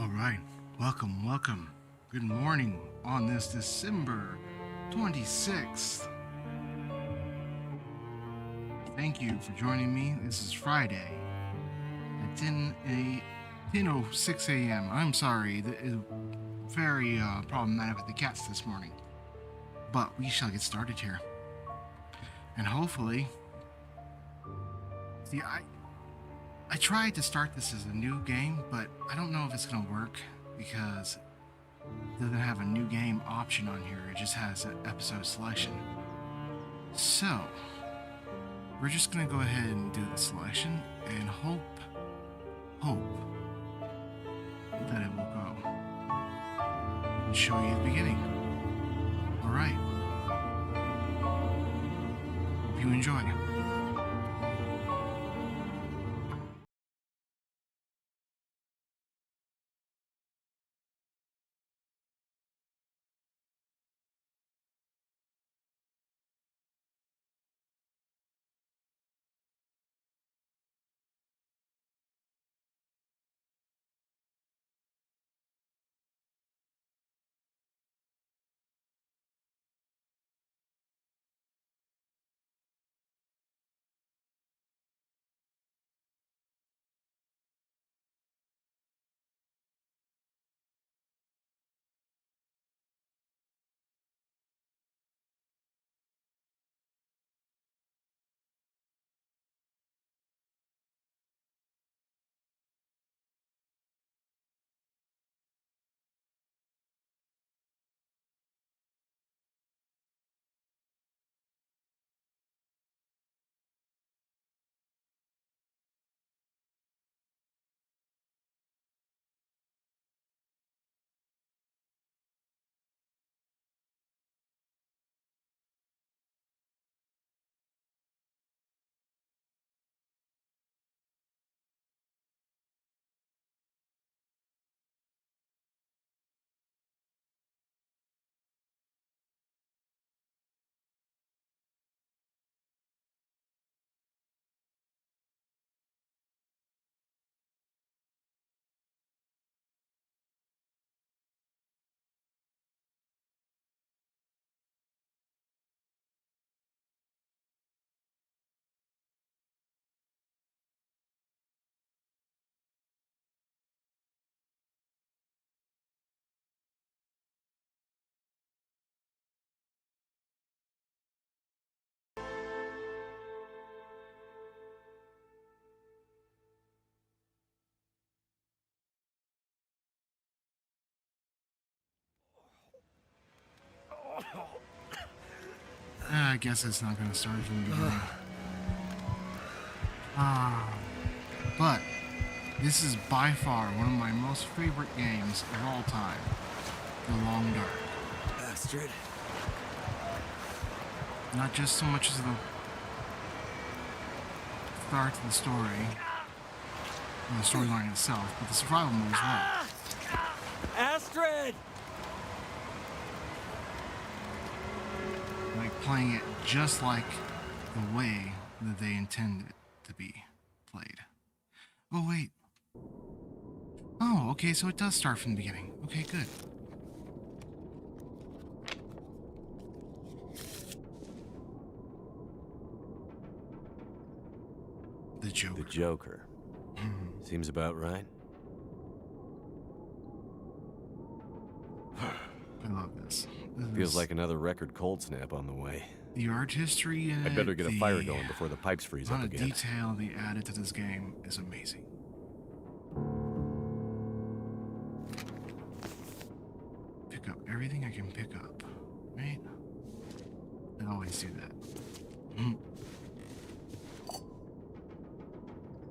All right, welcome. Good morning on this December 26th. Thank you for joining me. This is Friday at 10:06 a.m. I'm sorry, that is very problematic with the cats this morning. But we shall get started here. And hopefully, see, I tried to start this as a new game, but I don't know if it's going to work because it doesn't have a new game option on here. It just has an episode selection. So, we're just going to go ahead and do the selection and hope that it will go. And show you the beginning. Alright. Hope you enjoy. I guess it's not going to start from the beginning. But this is by far one of my most favorite games of all time, The Long Dark. Bastard. Not just so much as the start of the story, and the storyline itself, but the survival mode as well. Astrid! Like playing it just like the way that they intended it to be played. Oh, wait. Oh, okay, so it does start from the beginning. Okay, good. The Joker. The Joker. Seems about right. I love this. Feels like another record cold snap on the way. The art history in I'd better get a the fire going before the pipes freeze up amount of again. detail they added to this game is amazing. Pick up everything I can pick up, right? I always do that.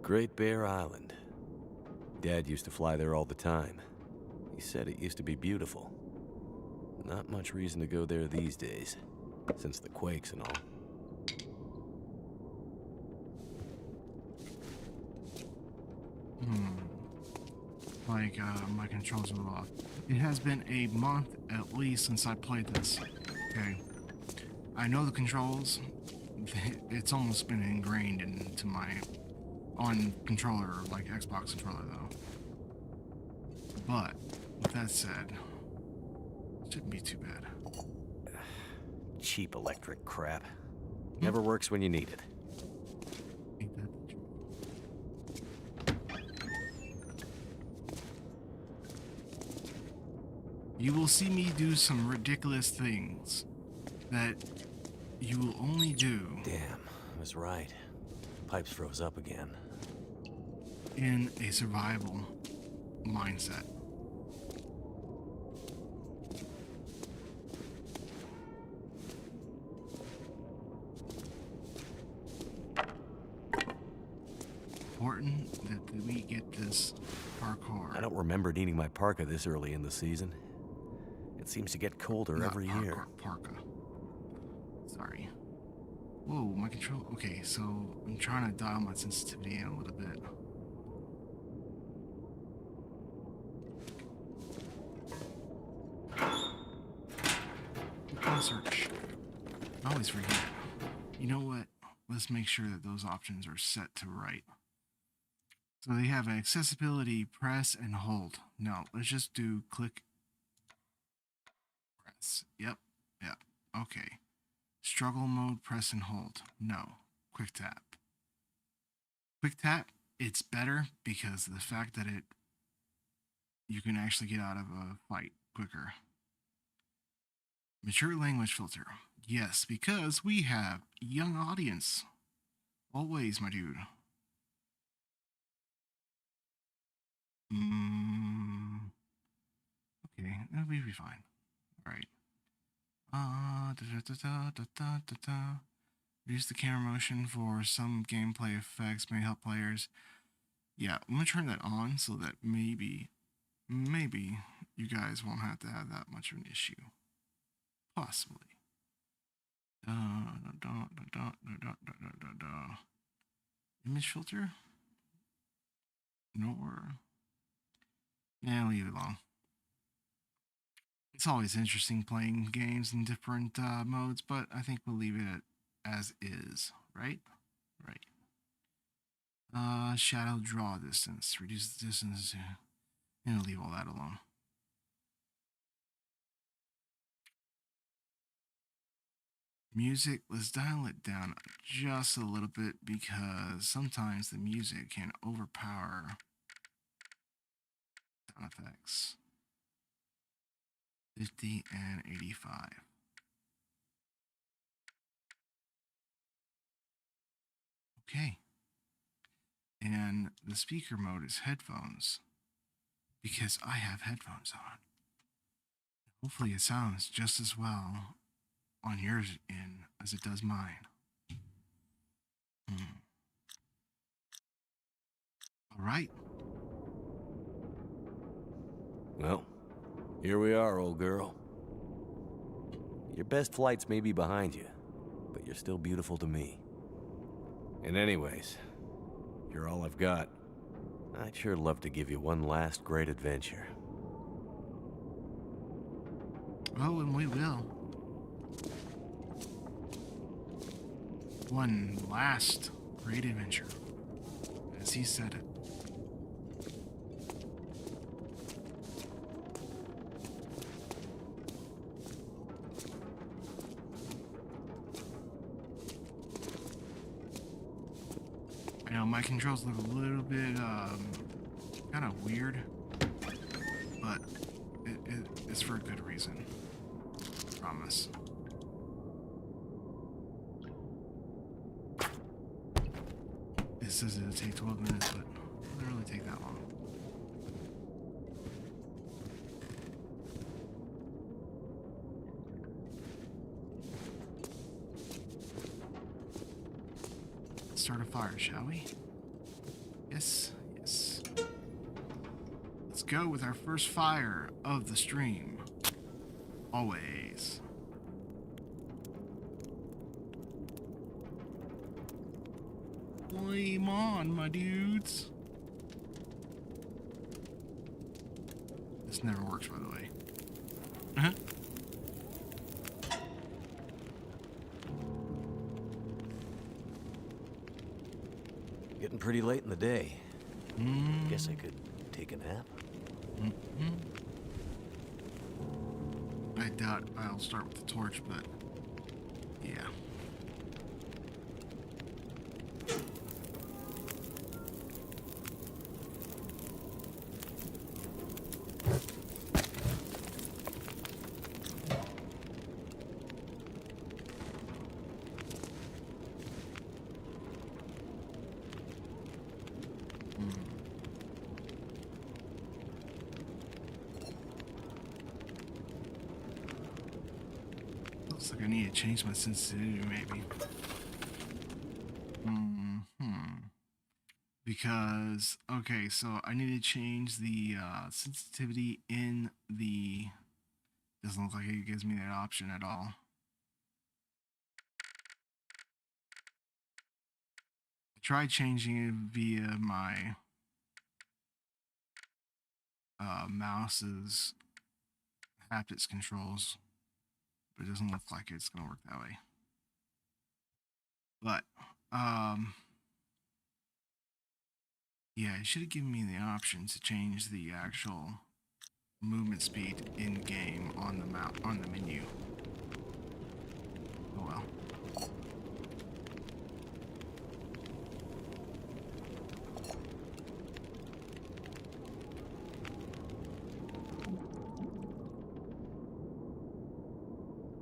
Great Bear Island. Dad used to fly there all the time. He said it used to be beautiful. Not much reason to go there these days, since the quakes and all. Like, my controls are off. It has been a month at least since I played this. Okay. I know the controls. It's almost been ingrained into my controller, like Xbox controller though. But with that said, shouldn't be too bad. Cheap electric crap. Never works when you need it. Ain't that the truth? You will see me do some ridiculous things that you will only do Damn, I was right. Pipes froze up again. in a survival mindset. Important that we get this parkour. I don't remember needing my parka this early in the season. It seems to get colder Not every year. Parka. Sorry. Whoa, my control. Okay, so I'm trying to dial my sensitivity in a little bit. Search. I always forget. You know what? Let's make sure that those options are set to right. So they have an accessibility, press, and hold. No, let's just do click, press. Yep. Okay. Struggle mode, press and hold. No. Quick tap. Quick tap, it's better because of the fact that you can actually get out of a fight quicker. Mature language filter. Yes, because we have young audience. Always, my dude. Okay, that'll be fine. All right. Reduce the camera motion for some gameplay effects may help players. Yeah, I'm gonna turn that on so that maybe you guys won't have to have that much of an issue. Possibly. Image filter? Nor. Yeah, leave it alone. It's always interesting playing games in different modes, but I think we'll leave it as is, right? Right. Shadow draw distance. Reduce the distance. And leave all that alone. Music, let's dial it down just a little bit because sometimes the music can overpower sound effects. 50 and 85. Okay. And the speaker mode is headphones because I have headphones on. Hopefully it sounds just as well on yours end as it does mine. All right. Well, here we are, old girl. Your best flights may be behind you, but you're still beautiful to me. And anyways, you're all I've got. I'd sure love to give you one last great adventure. Oh, and we will. One last great adventure, as he said it. I know my controls look a little bit kind of weird, but it's for a good reason. I promise. It says it'll take 12 minutes, but it doesn't really take that long. Let's start a fire, shall we? Yes, yes. Let's go with our first fire of the stream. Always. Flame on, my dudes. This never works, by the way. Getting pretty late in the day. Guess I could take a nap. Mm-hmm. I doubt I'll start with the torch, but yeah. Looks like I need to change my sensitivity, maybe. Because, okay, so I need to change the sensitivity in the... Doesn't look like it gives me that option at all. I tried changing it via my mouse's haptics controls, but it doesn't look like it's going to work that way. But, yeah, it should have given me the option to change the actual movement speed in game on the menu. Oh well.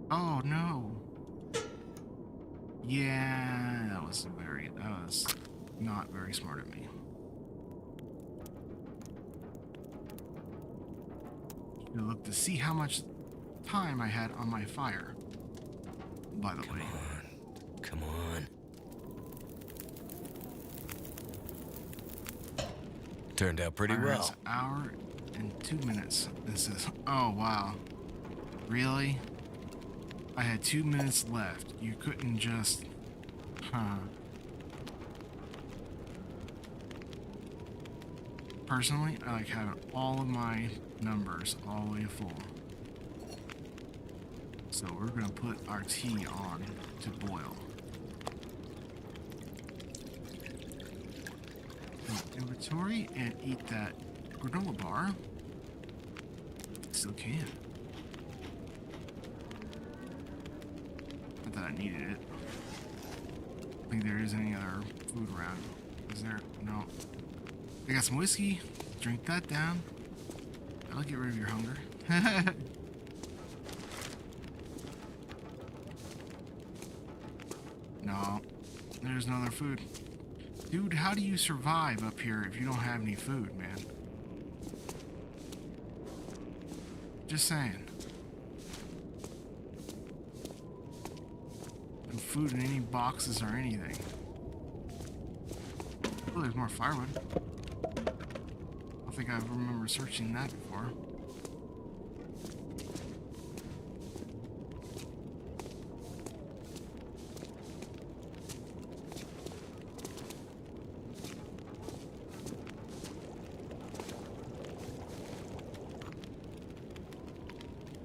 Oh no. Yeah, that was not very smart of me. Look to see how much time I had on my fire. By the way. Come on. Turned out pretty well. An hour and 2 minutes. This is. Oh wow. Really? I had 2 minutes left. You couldn't just. Huh. Personally, I like having all of my numbers all the way full. So we're gonna put our tea on to boil. Inventory and eat that granola bar. Still can. Not that I needed it. I don't think there is any other food around. Is there? No. I got some whiskey. Drink that down. That'll get rid of your hunger. No. There's no other food. Dude, how do you survive up here if you don't have any food, man? Just saying. No food in any boxes or anything. Oh, there's more firewood. I don't think I remember searching that before.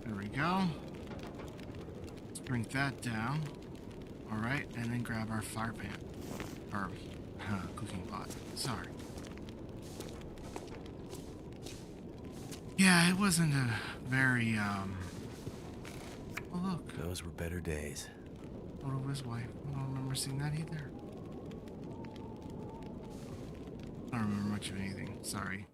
There we go. Let's bring that down. Alright, and then grab our fire pan. Or cooking pot. Sorry. Yeah, it wasn't a very, Oh, look. Those were better days. Photo of his wife. I don't remember seeing that either. I don't remember much of anything. Sorry.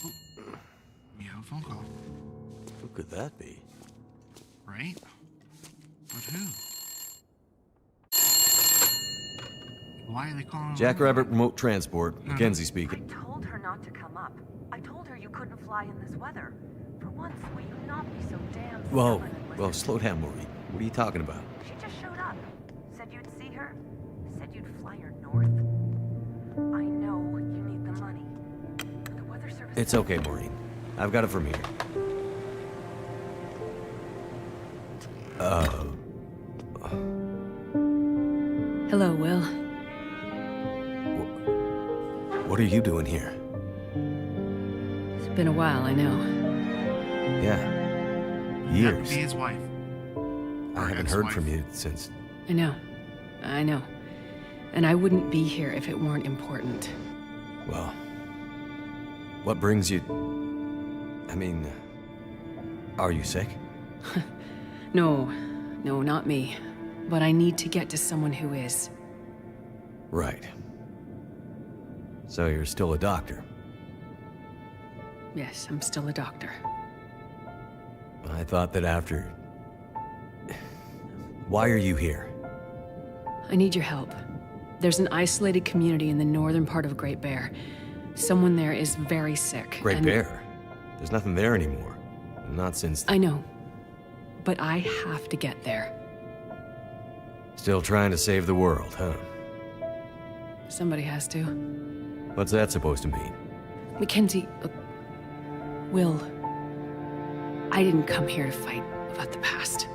Oh. We have a phone call. Who could that be? Right? But who? Why are they calling? Jackrabbit Remote Transport. Mackenzie I speaking. told her not to come up. I told her you couldn't fly in this weather. For once, will you not be so damn Whoa. stubborn and Whoa, listen? slow down, Maureen. What are you talking about? She just showed up. Said you'd see her. Said you'd fly her north. I know you need the money. The weather service... It's okay, Maureen. I've got it from here. Hello, Will. What are you doing here? It's been a while, I know. Yeah. That would Years. be his wife. I haven't heard from you since... I know. And I wouldn't be here if it weren't important. Well... What brings you... I mean... Are you sick? No, not me. But I need to get to someone who is. Right. So you're still a doctor? Yes, I'm still a doctor. I thought that after... Why are you here? I need your help. There's an isolated community in the northern part of Great Bear. Someone there is very sick. Great Bear? There's nothing there anymore. Not since... I know. But I have to get there. Still trying to save the world, huh? Somebody has to. What's that supposed to mean? Mackenzie... Will... I didn't come here to fight about the past.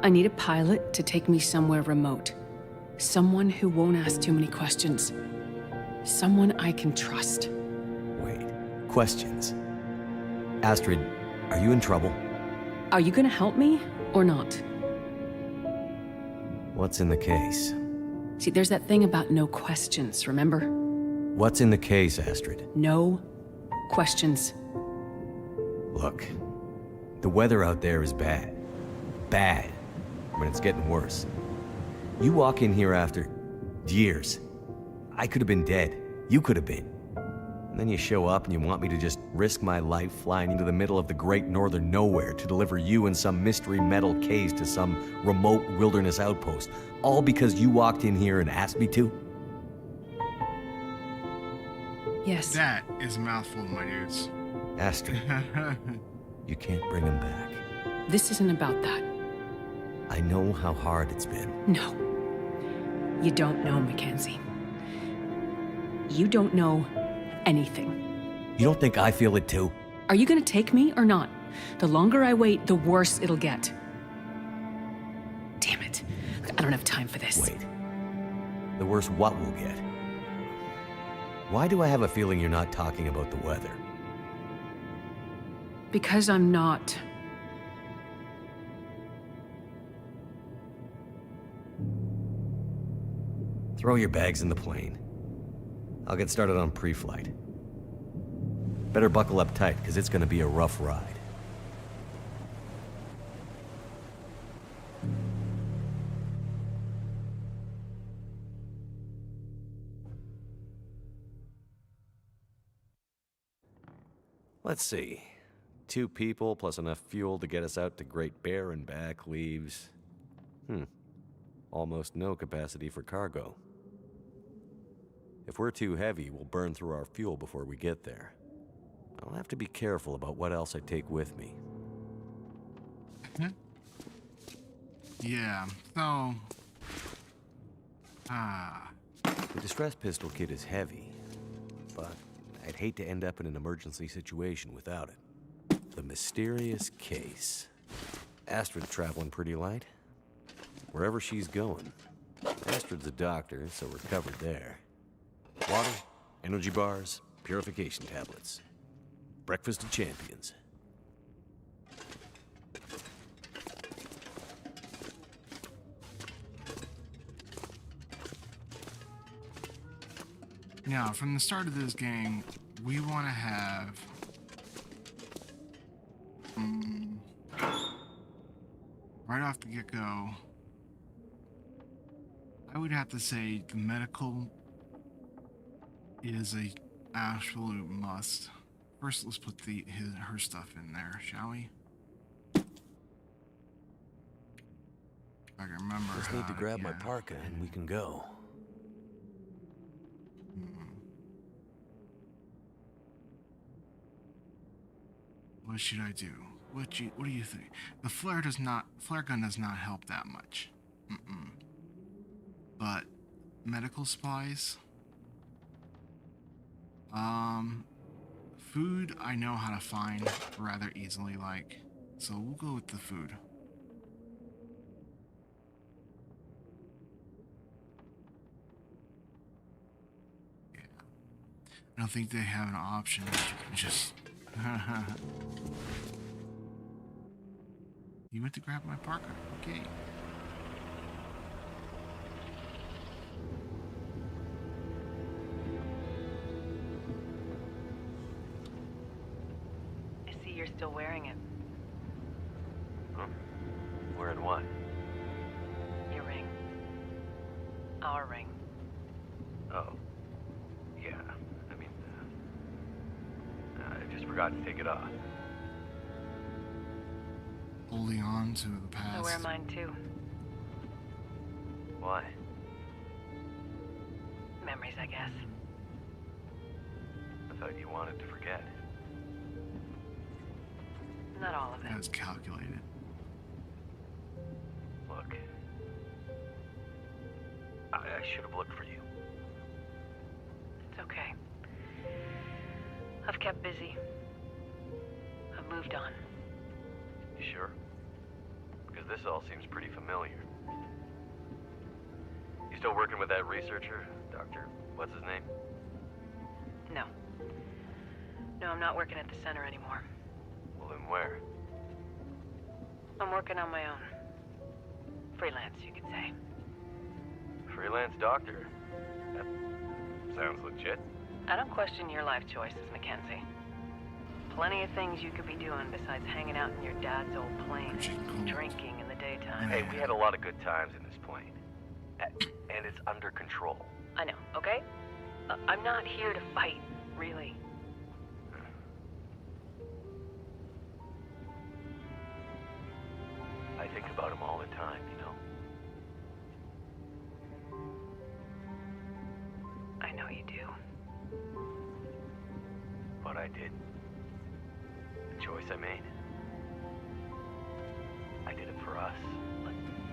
I need a pilot to take me somewhere remote. Someone who won't ask too many questions. Someone I can trust. Wait. Questions? Astrid, are you in trouble? Are you gonna help me, or not? What's in the case? See, there's that thing about no questions, remember? What's in the case, Astrid? No questions. Look, the weather out there is bad. Bad. I mean, it's getting worse. You walk in here after years. I could have been dead. You could have been. And then you show up and you want me to just risk my life flying into the middle of the great northern nowhere to deliver you in some mystery metal case to some remote wilderness outpost, all because you walked in here and asked me to? Yes. That is a mouthful, my dudes. Astrid, you can't bring him back. This isn't about that. I know how hard it's been. No. You don't know, Mackenzie. You don't know anything. You don't think I feel it too? Are you gonna take me or not? The longer I wait, the worse it'll get. Damn it. I don't have time for this. Wait. The worse what we'll get? Why do I have a feeling you're not talking about the weather? Because I'm not. Throw your bags in the plane. I'll get started on pre-flight. Better buckle up tight, because it's gonna be a rough ride. Let's see. 2 people plus enough fuel to get us out to Great Bear and back leaves... almost no capacity for cargo. If we're too heavy, we'll burn through our fuel before we get there. I'll have to be careful about what else I take with me. Yeah, so... The distress pistol kit is heavy, but I'd hate to end up in an emergency situation without it. The mysterious case. Astrid traveling pretty light. Wherever she's going. Astrid's a doctor, so we're covered there. Water, energy bars, purification tablets. Breakfast of champions. Now, from the start of this game, we want to have... right off the get-go, I would have to say the medical is a absolute must. First, let's put her stuff in there, shall we? I can remember. Just need to grab my parka and we can go. What should I do? What do you think? The flare gun does not help that much. But medical supplies. Food I know how to find rather easily, so we'll go with the food. Yeah. I don't think they have an option. Just You went to grab my Parker. Okay. I see you're still wearing it. Huh? Wearing what? Your ring. Our ring. Oh. Yeah. I mean, I just forgot to take it off. Holding on to the past. I wear mine too. Why? Memories, I guess. I thought you wanted to forget. Not all of That it. was calculated. Look. I should have looked for you. It's okay. I've kept busy. I've moved on. You sure? Because this all seems pretty familiar. You still working with that researcher? Dr. What's his name? No. No, I'm not working at the center anymore. Well, then where? I'm working on my own. Freelance, you could say. Freelance doctor? That sounds legit. I don't question your life choices, Mackenzie. Plenty of things you could be doing besides hanging out in your dad's old plane, drinking in the daytime. Hey, we had a lot of good times in this plane. And it's under control. I know, okay? I'm not here to fight, really. I think about him all the time, you know? I know you do. But I did. The choice I made. I did it for us.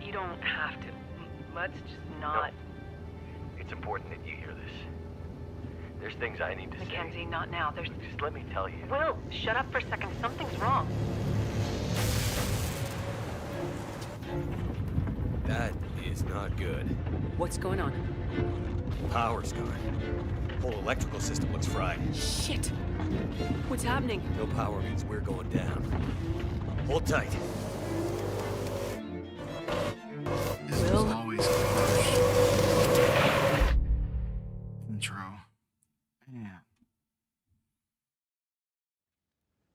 You don't have to. Let's just not... No. It's important that you hear this. There's things I need to Mackenzie, say. not now. There's... Just let me tell you. Will, shut up for a second. Something's wrong. That is not good. What's going on? Power's gone. Whole electrical system looks fried. Shit! What's happening? No power means we're going down. Hold tight. This was Will? always the first intro. Man.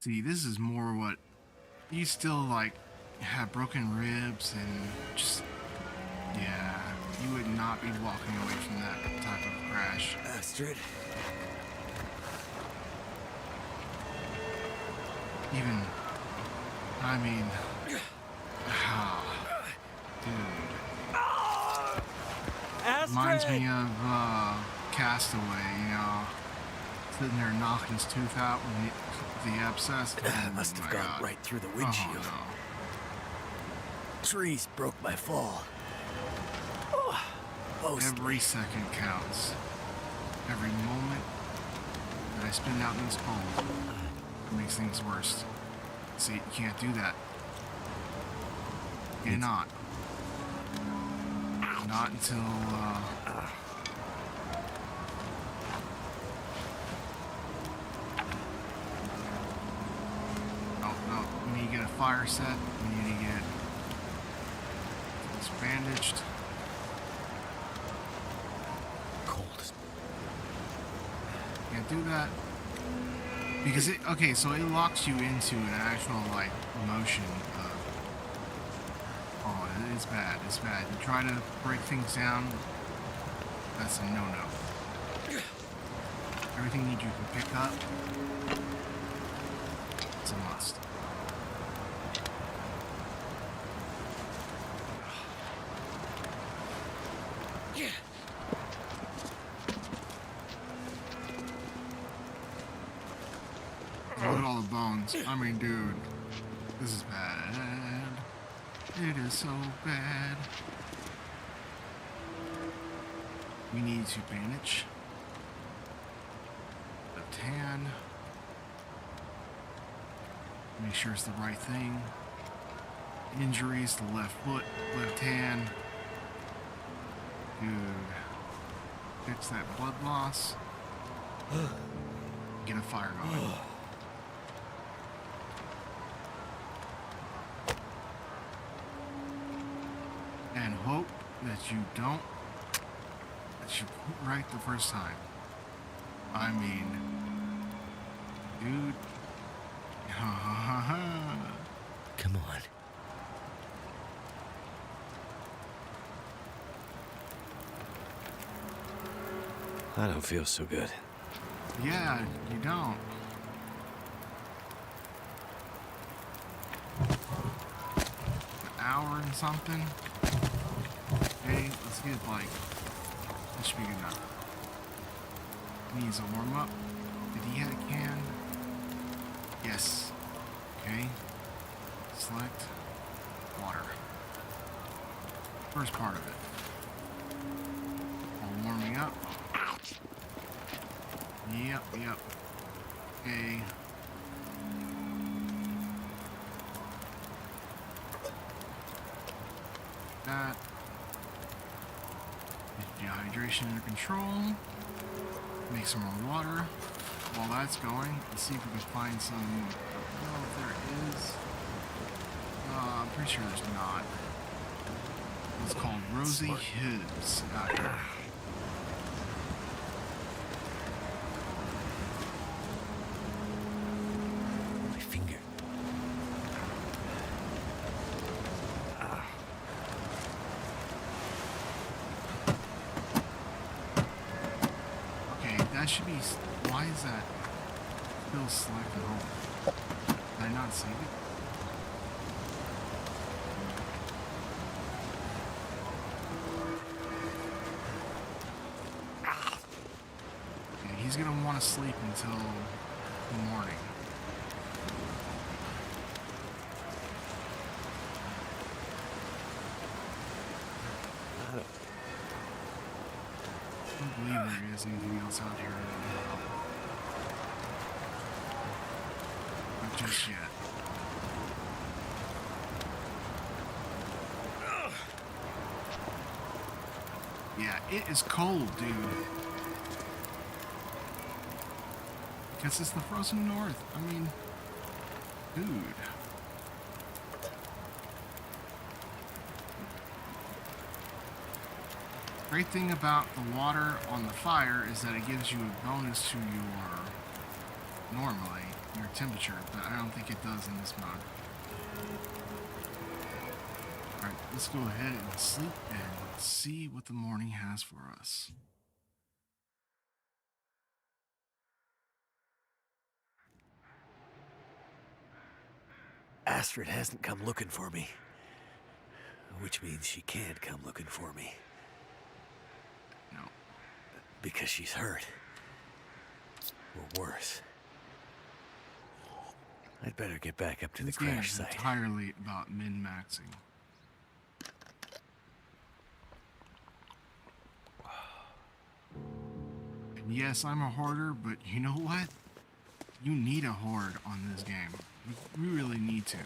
See, this is more what you still like have broken ribs and just, yeah, you would not be walking away from that type of crash. Astrid. Even, I mean, dude. Reminds me of Castaway, you know, sitting there knocking his tooth out when the abscess. Oh, Must have my gone God. right through the windshield. Oh, no. Trees broke my fall. Every second counts. Every moment that I spend out in this cold makes things worse. See, you can't do that. You cannot. Not until, no, we need to get a fire set. We need to get this bandaged. Cold as... Can't do that. Because it, okay, so it locks you into an actual, like, motion of, oh, it's bad, it's bad. You try to break things down, that's a no-no. Everything you can pick up, it's a must. Look at all the bones. I mean, dude, this is bad. It is so bad. We need to bandage. Left hand. Make sure it's the right thing. Injuries, the left foot, left hand. Dude. Fix that blood loss. Get a fire going. and hope that you don't, that you put right the first time. I mean, dude. Come on. I don't feel so good. Yeah, you don't. An hour and something. Okay, let's get like, that should be good enough. Needs a warm up. Did he have a can? Yes. Okay. Select water. First part of it. All warming up. Yep. Okay. That. Get dehydration under control. Make some more water. While that's going, let's see if we can find some. I don't know if there is. I'm pretty sure there's not. It's called Rosy Hibs out here. My finger. Okay, that should be. Why is that still selected home? Did I not save it? Okay, he's gonna want to sleep until the morning. I don't believe there is anything else out here. Not just yet. Yeah, it is cold, dude. Because it's the frozen north. I mean, dude. Great thing about the water on the fire is that it gives you a bonus to your, normally, your temperature, but I don't think it does in this mode. Alright, let's go ahead and sleep and see what the morning has for us. Astrid hasn't come looking for me. Which means she can't come looking for me. No. Because she's hurt. Or worse. I'd better get back up to the This game crash is site. entirely about min-maxing. And yes, I'm a hoarder, but you know what? You need a hoard on this game. You really need to.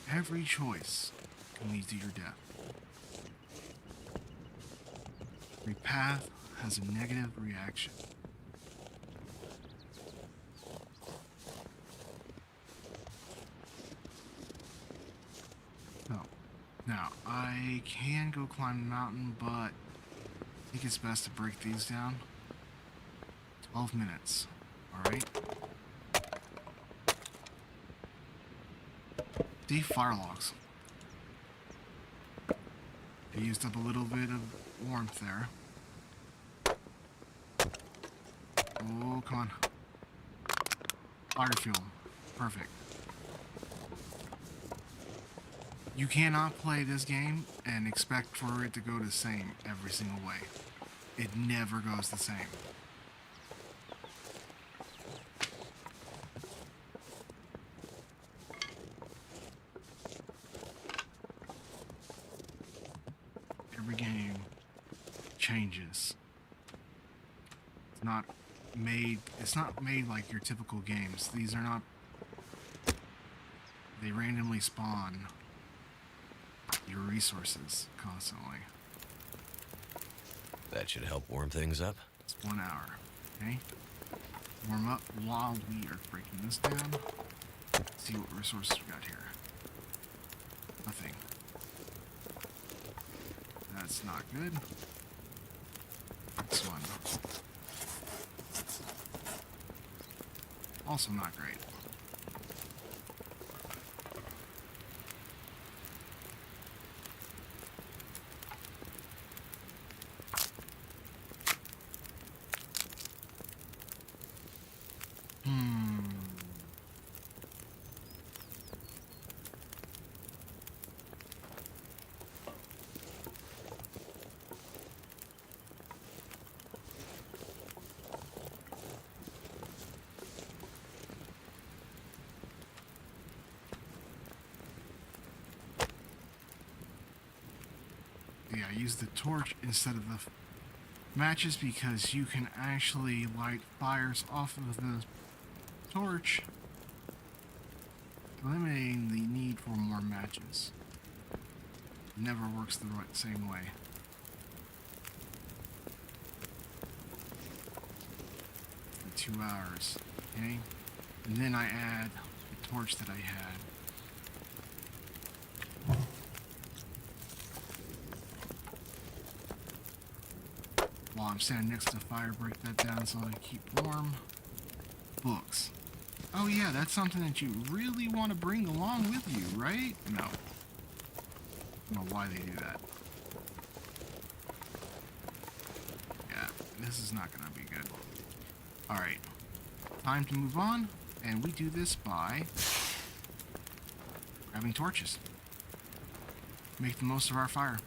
Every choice can lead to your death. Every path has a negative reaction. So, now, I can go climb the mountain, but I think it's best to break these down. 12 minutes. Alright? See, fire logs. I used up a little bit of warmth there. Oh, come on. Fire fuel. Perfect. You cannot play this game and expect for it to go the same every single way. It never goes the same. Every game changes. It's not made like your typical games. These are not, they randomly spawn your resources constantly. That should help warm things up. It's 1 hour, okay? Warm up while we are breaking this down. Let's see what resources we got here. Nothing. That's not good. This one. Also not great. Yeah, I use the torch instead of the matches because you can actually light fires off of the torch, eliminating the need for more matches. It never works the same way. For 2 hours, okay? And then I add the torch that I had. While I'm standing next to the fire, break that down so I keep warm. Books. Oh yeah, that's something that you really want to bring along with you, right? No. I don't know why they do that. Yeah, this is not gonna be good. Alright. Time to move on, and we do this by grabbing torches. Make the most of our fire.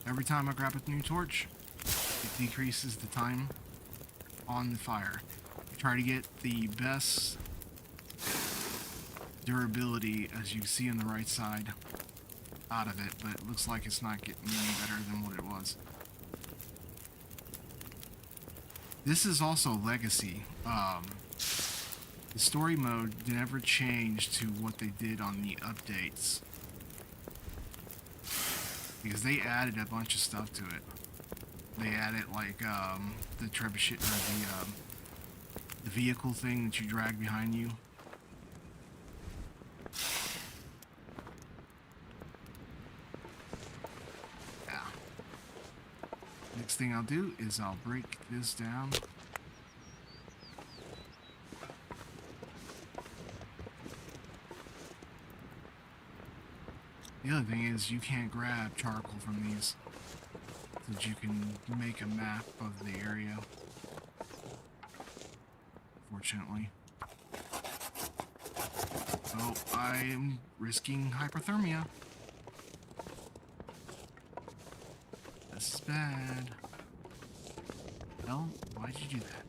Every time I grab a new torch, it decreases the time on the fire. Try to get the best durability, as you see on the right side, out of it, but it looks like it's not getting any better than what it was. This is also Legacy. The story mode never changed to what they did on the updates, because they added a bunch of stuff to it. They added like the trebuchet, or the vehicle thing that you drag behind you. Yeah. Next thing I'll do is I'll break this down. The other thing is you can't grab charcoal from these, so that you can make a map of the area, fortunately. So I am risking hypothermia. This is bad. Well, why'd you do that?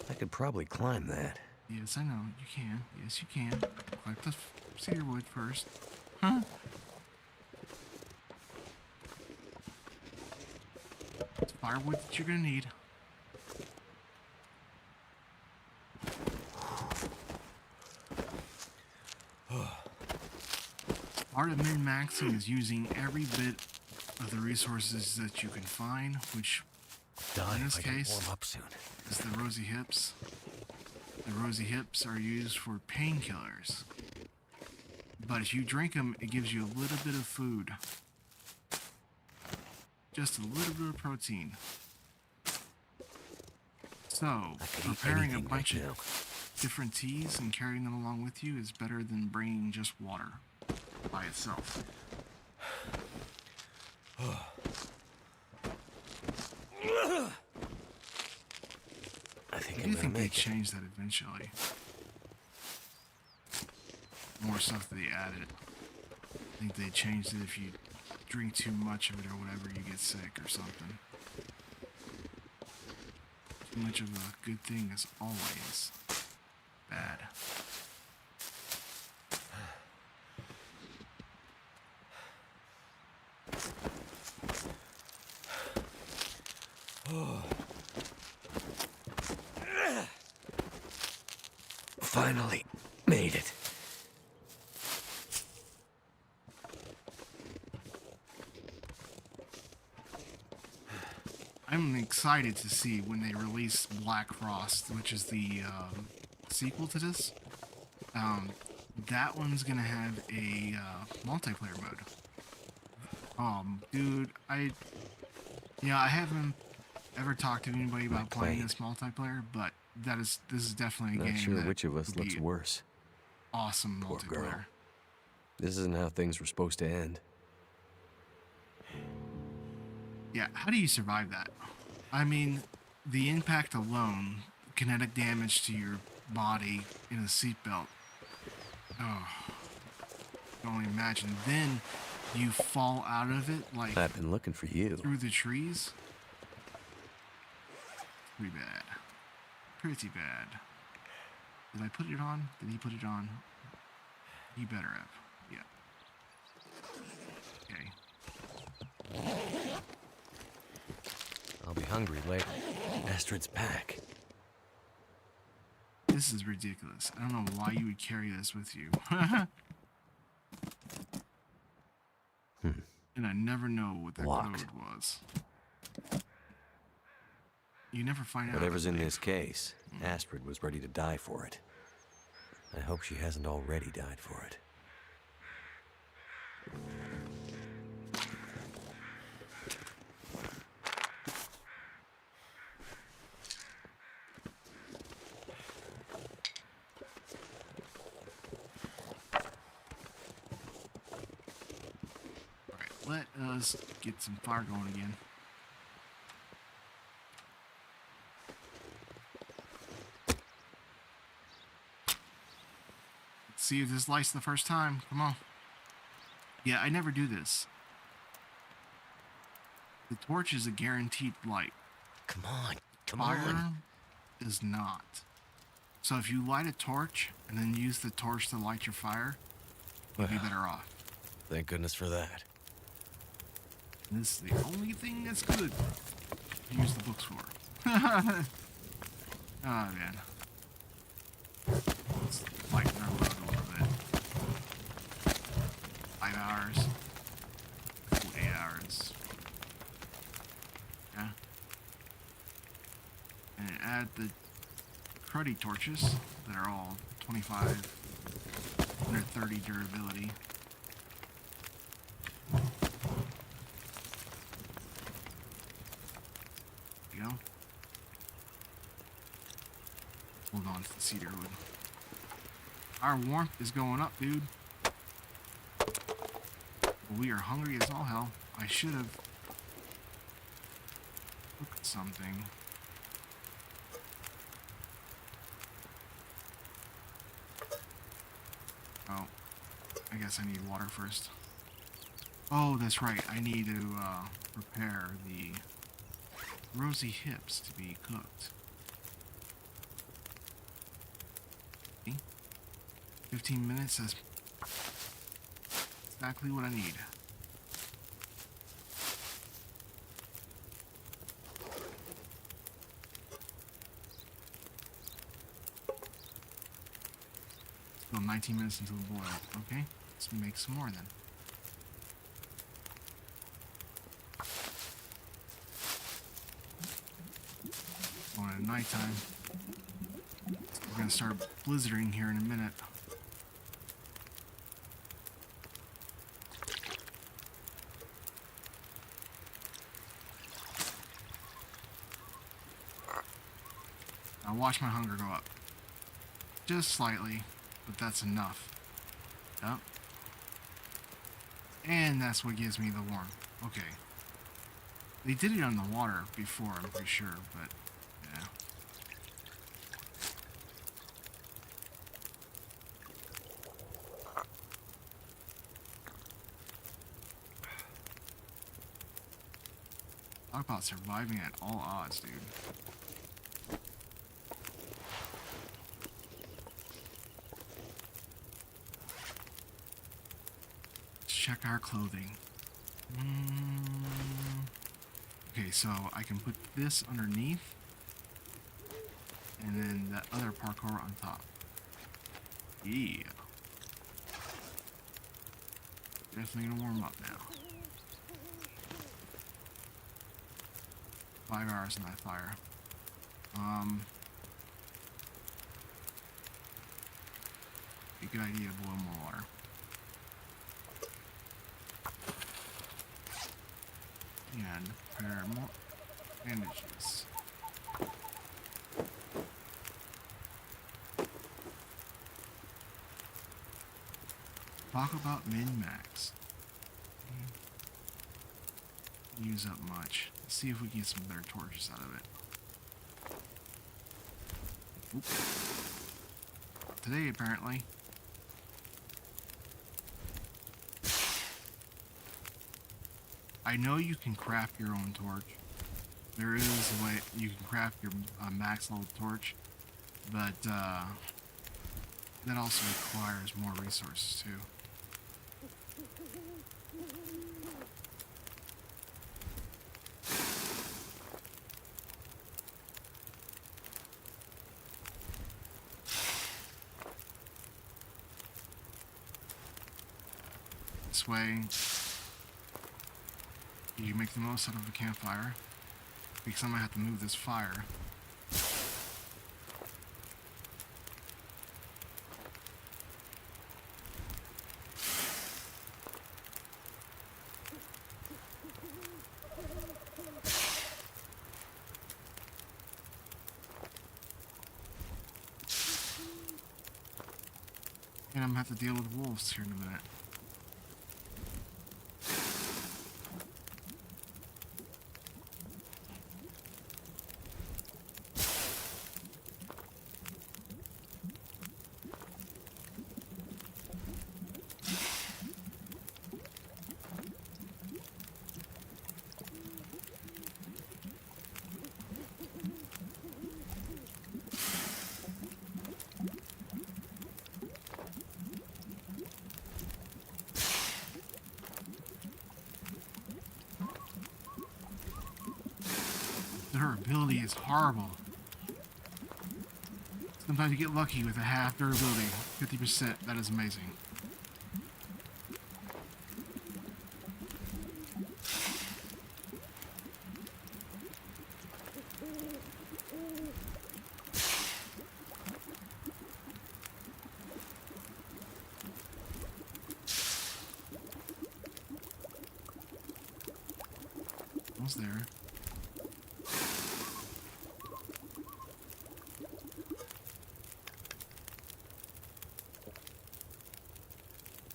I could probably climb that. Yes, I know. You can. Yes, you can. Collect the cedar wood first. Huh? It's firewood that you're gonna need. Part of min-maxing is using every bit of the resources that you can find, which Die in this if I don't case warm up soon. is the rosy hips. The rosy hips are used for painkillers, but if you drink them, it gives you a little bit of food. Just a little bit of protein. So, I could eat preparing a anything bunch right of different teas and carrying them along with you is better than bringing just water by itself. I think I I'm do gonna think they make it. changed that eventually. More stuff that they added. I think they changed it if you drink too much of it or whatever, you get sick or something. Too much of a good thing as always. bad. Finally made it. I'm excited to see when they release Black Frost, which is the sequel to this. That one's gonna have a multiplayer mode. Dude, I haven't ever talked to anybody about playing this multiplayer, but this is definitely a Not game sure that which of us would looks be worse. awesome Poor multiplayer. girl. This isn't how things were supposed to end. Yeah, how do you survive that? I mean, the impact alone, kinetic damage to your body in a seatbelt. Oh, I can only imagine. Then you fall out of it like I've been looking for you. through the trees. Pretty bad. Pretty bad. Did I put it on? Did he put it on? He better have. Yeah. Okay. I'll be hungry later. Astrid's pack. This is ridiculous. I don't know why you would carry this with you. And I never know what that Locked. code was. You never find out. Whatever's in this case, Astrid was ready to die for it. I hope she hasn't already died for it. Alright, let us get some fire going again. Let's see if this lights the first time. Come on. Yeah, I never do this. The torch is a guaranteed light. Come on, come Fire on. is not. So if you light a torch and then use the torch to light your fire, you'll be better off. Thank goodness for that. And this is the only thing that's good to use the books for. Oh man. Let's lighten our load a little bit. 5 hours. 8 hours. Yeah. And add the cruddy torches that are all 25, 130 durability. There you go. Hold on to the cedar wood. Our warmth is going up, dude. We are hungry as all hell. I should have cooked something. Oh, I guess I need water first. Oh, that's right. I need to prepare the rosy hips to be cooked. Okay. 15 minutes, that's exactly what I need. Still 19 minutes until the boil. Okay, let's make some more then. Going at nighttime. We're gonna start blizzarding here in a minute. I'll watch my hunger go up. Just slightly, but that's enough. Yep. And that's what gives me the warmth. Okay. They did it on the water before, I'm pretty sure, but yeah. Talk about surviving at all odds, dude. check our clothing. Okay, so I can put this underneath, and then that other parkour on top. Yeah. Definitely gonna warm up now. 5 hours in that fire. A good idea to boil more water. And prepare more bandages. Talk about min-max. Use up much. Let's see if we can get some better torches out of it. Oop. Today, apparently. I know you can craft your own torch. There is a way you can craft your max level torch, but that also requires more resources too. This way, you make the most out of the campfire, because I'm gonna have to move this fire. And I'm gonna have to deal with wolves here in a minute. Her ability is horrible. Sometimes you get lucky with a half durability, 50%. That is amazing. Almost there.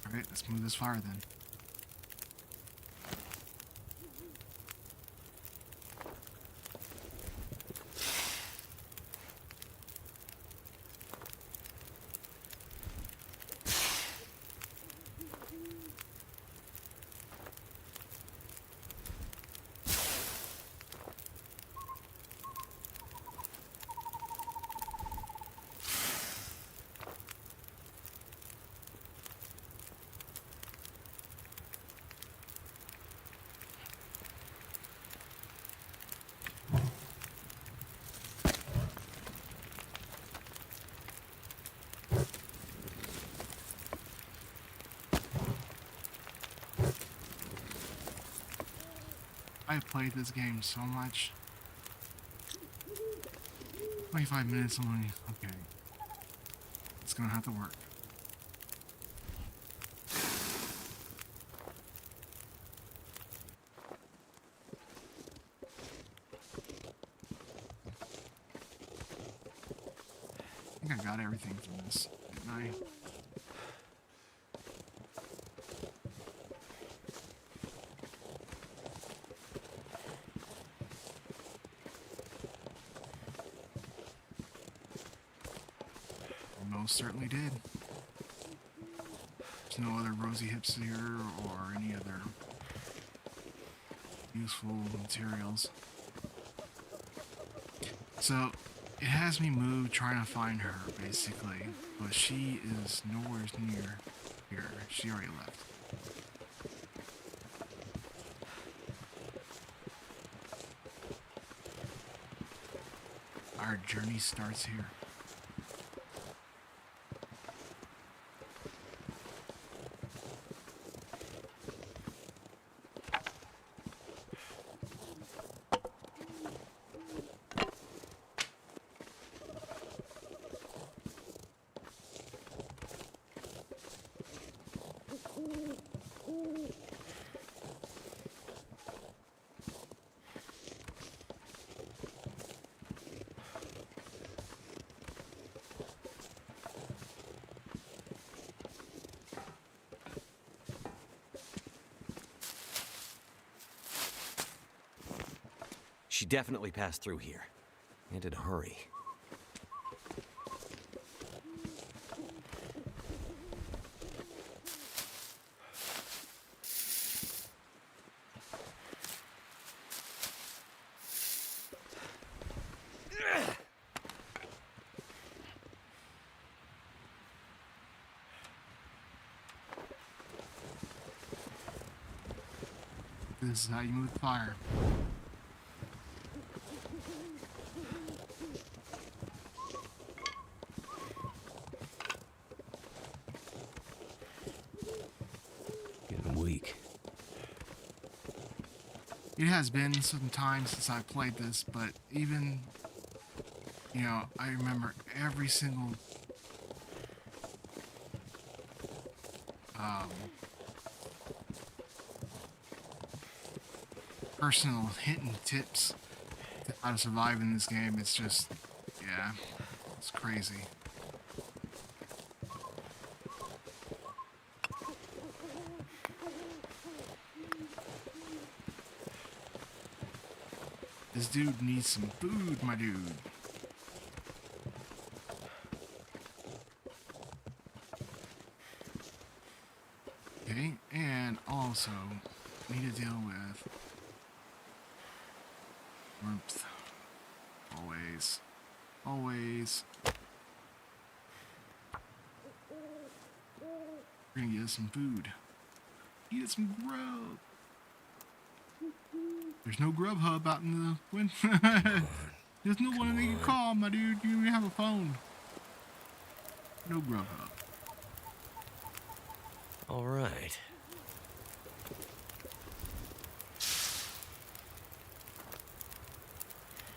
Alright, let's move this fire then. I played this game so much. 25 minutes only. Okay. It's gonna have to work. I think I got everything from this, didn't I? Most certainly did. There's no other rosy hips here or any other useful materials. So it has me moved trying to find her basically, but she is nowhere near here. She already left. our journey starts here. She definitely passed through here. And in a hurry. This is how you move fire. Getting weak. It has been some time since I played this, but even, you know, I remember every single personal hint and tips to how to survive in this game. It's just, yeah, it's crazy. This dude needs some food, my dude. Okay, and also need to deal with warmth. Always. Always. We're gonna get some food. Get some grub. There's no grub hub out in the wind. There's no one that you can call, my dude. You don't even have a phone. No grub hub. All right.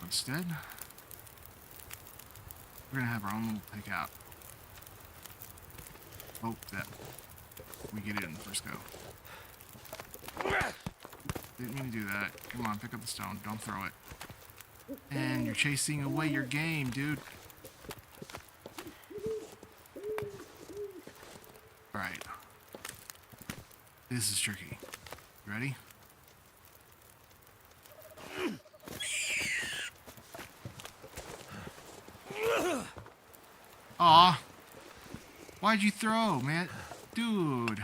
Instead, we're gonna have our own little takeout. Hope that we get it in the first go. Didn't mean to do that. Come on, pick up the stone. Don't throw it. And you're chasing away your game, dude. Alright. This is tricky. You ready? Aw. Why'd you throw, man? Dude.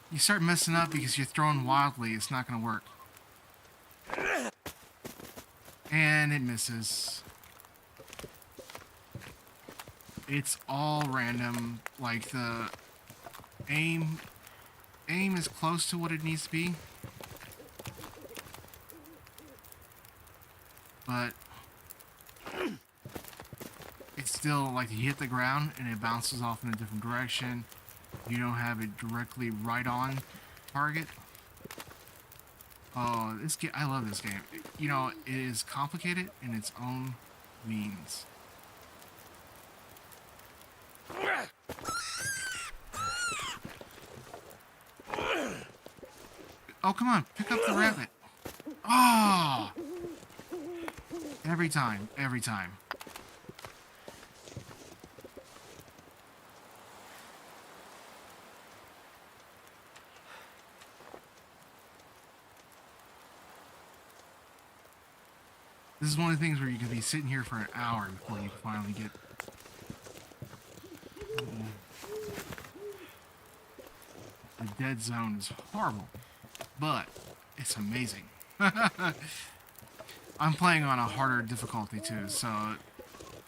You start messing up because you're throwing wildly. It's not gonna work. And it misses. It's all random. Like the aim is close to what it needs to be, but it's still like you hit the ground and it bounces off in a different direction. You don't have it directly right on target. Oh, this game, I love this game. You know, it is complicated in its own means. Oh, come on, pick up the rabbit. Oh! Every time, every time. This is one of the things where you can be sitting here for an hour before you finally get... The dead zone is horrible, but it's amazing. I'm playing on a harder difficulty too, so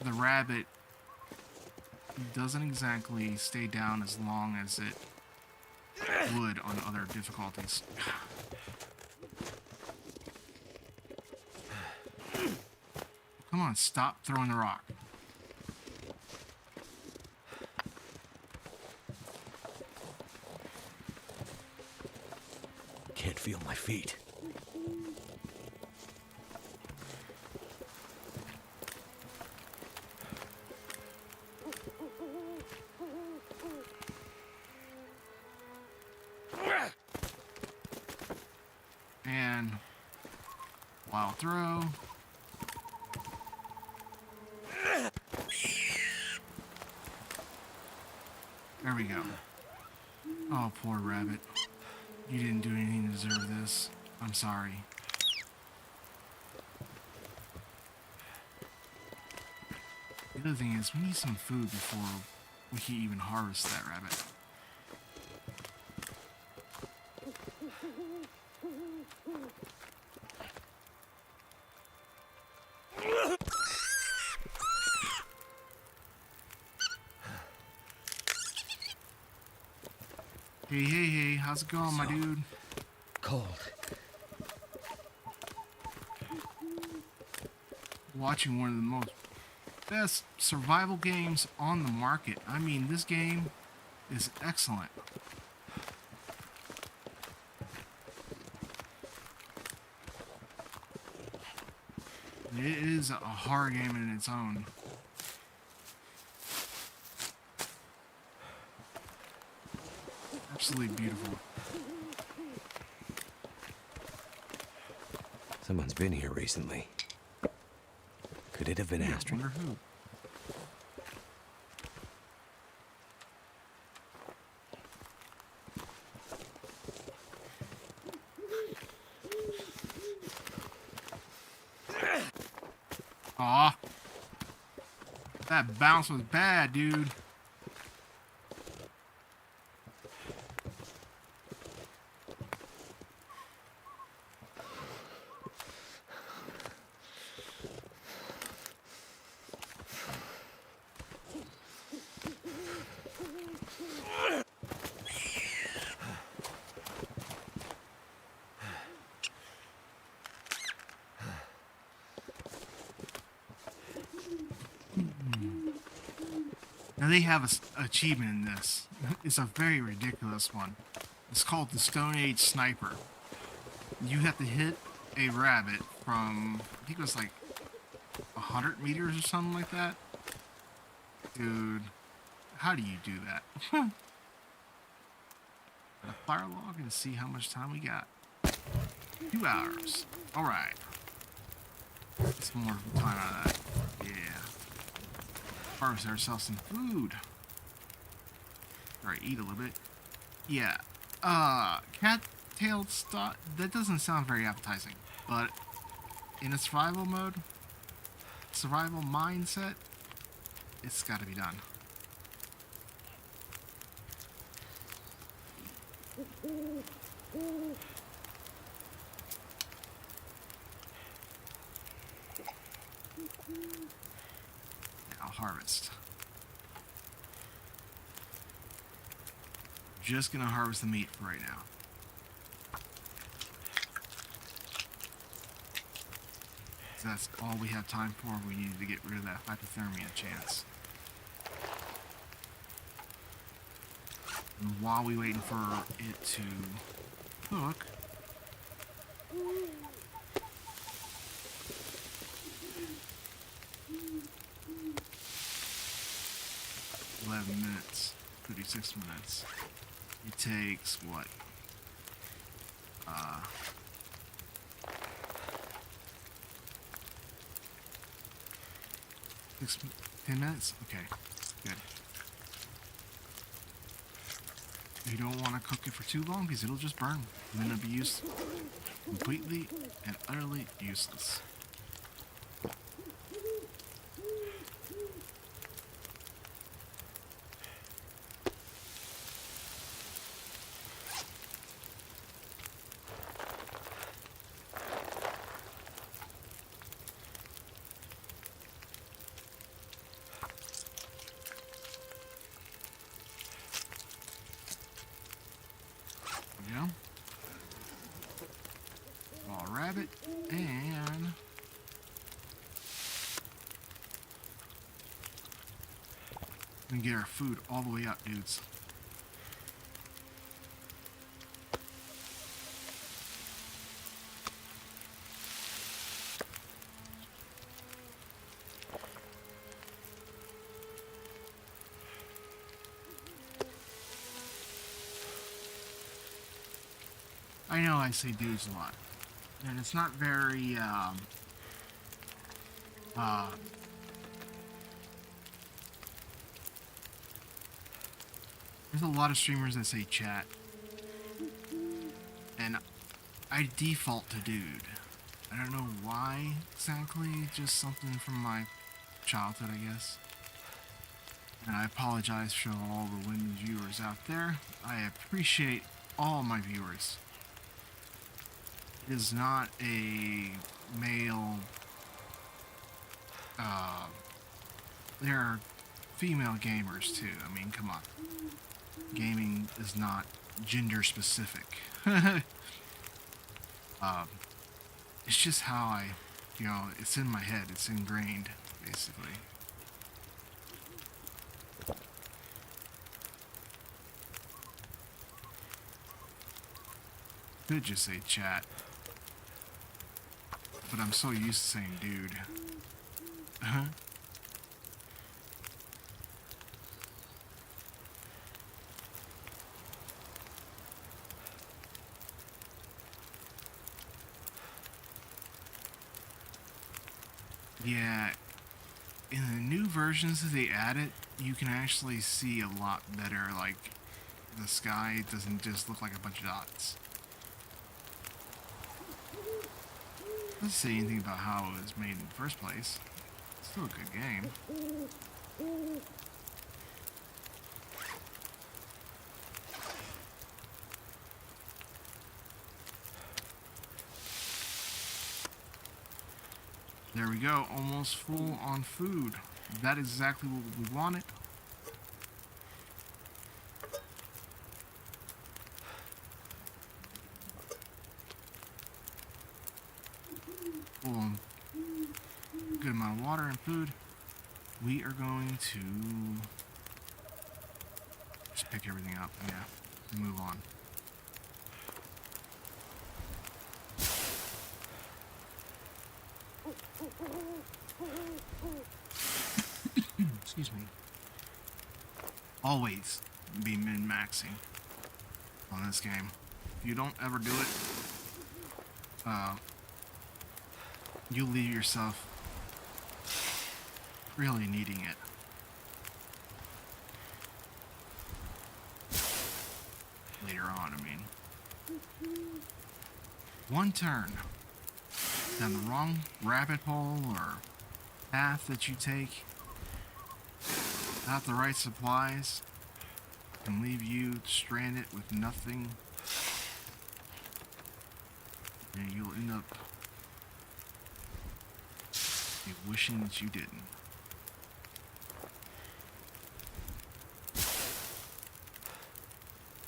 the rabbit doesn't exactly stay down as long as it would on other difficulties. Come on, stop throwing the rock. Can't feel my feet. And wild throw. There we go. Oh, poor rabbit. You didn't do anything to deserve this. I'm sorry. The other thing is, we need some food before we can even harvest that rabbit. Hey, how's it going, my dude? Cold. Watching one of the most best survival games on the market. I mean, this game is excellent. It is a horror game in its own. Absolutely beautiful. Someone's been here recently. Could it have been I Astrid? wonder who. Aw. That bounce was bad, dude. Now they have an achievement in this. It's a very ridiculous one. It's called the Stone Age Sniper. You have to hit a rabbit from, I think it was like 100 meters or something like that. Dude, how do you do that? A fire log and see how much time we got. 2 hours. Alright. Get some more time out of that. Yeah. Harvest ourselves some food. Alright, eat a little bit. Yeah. Cat-tailed stock, that doesn't sound very appetizing. But in a survival mode, survival mindset, it's gotta be done. Now harvest. Just gonna harvest the meat for right now. That's all we have time for. We need to get rid of that hypothermia chance. And while we waiting for it to cook, 11 minutes, 36 minutes. It takes what? 10 minutes? Okay, good. You don't want to cook it for too long because it'll just burn. And then it'll be completely and utterly useless. it, and we can get our food all the way up, dudes. I know I say dudes a lot, and it's not very, there's a lot of streamers that say chat, and I default to dude. I don't know why exactly, just something from my childhood, I guess. And I apologize for all the women viewers out there. I appreciate all my viewers. It is not a male, there are female gamers too. I mean, come on. Gaming is not gender specific. It's just how I, it's in my head. It's ingrained, basically. Could just say chat, but I'm so used to saying dude. Yeah, in the new versions that they added, you can actually see a lot better, like, the sky doesn't just look like a bunch of dots. Doesn't say anything about how it was made in the first place. It's still a good game. There we go, almost full on food. That is exactly what we wanted. Full on good amount of water and food. We are going to just pick everything up, yeah, and move on. Excuse me. Always be min-maxing on this game. If you don't ever do it, you'll leave yourself really needing it. Later on, I mean. One turn down the wrong rabbit hole or path that you take, without the right supplies, can leave you stranded with nothing, and you'll end up wishing that you didn't.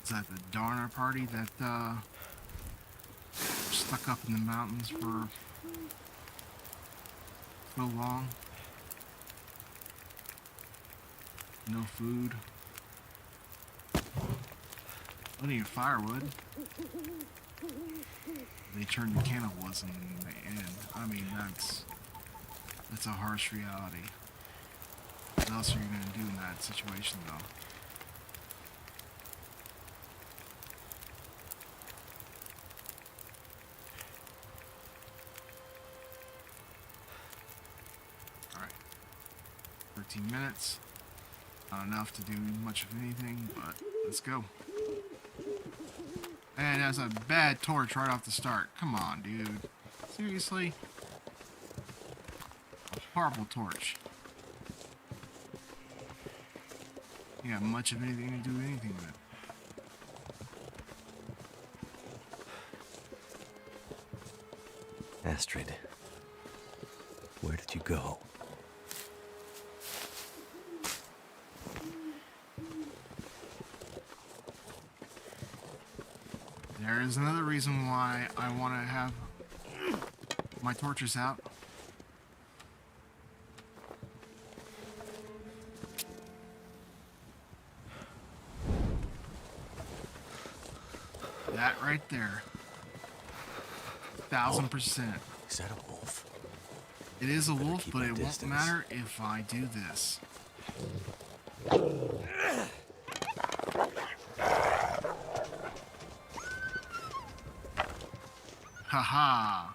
Is that the Darner party that stuck up in the mountains for so long? No food. Plenty of firewood. They turned to cannibalism in the end. I mean, that's a harsh reality. What else are you gonna do in that situation, though? Alright. 13 minutes. Not enough to do much of anything, but let's go. And it has a bad torch right off the start. Come on, dude. Seriously? A horrible torch. You got much of anything to do anything with it. Astrid, where did you go? There is another reason why I want to have My torch is out. That right there. 1000%. Is that a wolf? It is a wolf, keep but my it won't distance. matter if I do this. Haha.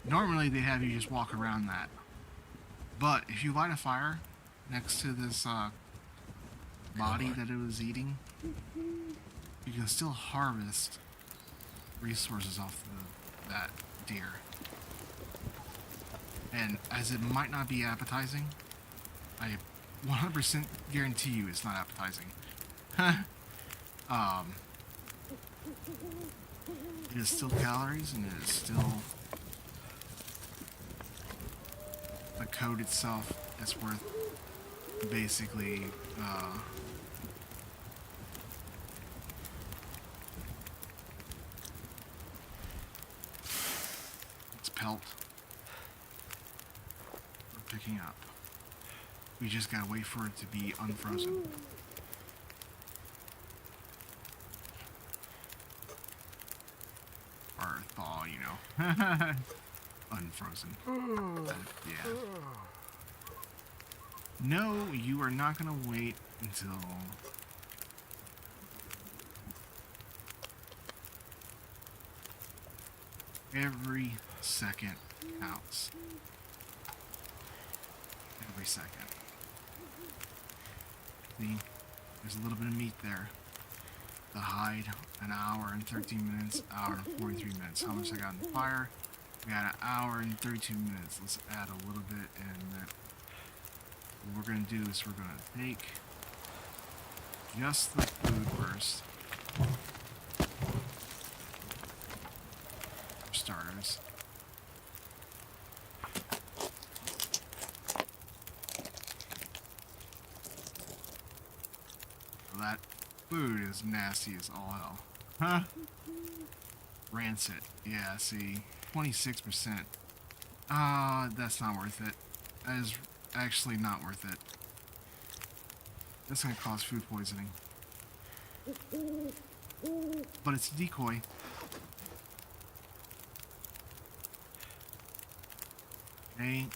Normally they have you just walk around that. But if you light a fire next to this body that it was eating, you can still harvest resources off that deer. And as it might not be appetizing, I 100% guarantee you it's not appetizing. It is still calories, and it is still the code itself that's worth basically its pelt we're picking up. We just gotta wait for it to be unfrozen. Or thaw, you know. Unfrozen. Yeah. No, you are not gonna wait until every second counts. Every second. See, there's a little bit of meat there. The hide, an hour and 13 minutes, hour and 43 minutes. How much I got in the fire? We got an hour and 32 minutes. Let's add a little bit, and then what we're gonna do is we're gonna take just the food first. For starters. Well, that food is nasty as all hell. Huh? Rancid. Yeah, see. 26%. That's not worth it. That is actually not worth it. That's gonna cause food poisoning. But it's a decoy. Okay.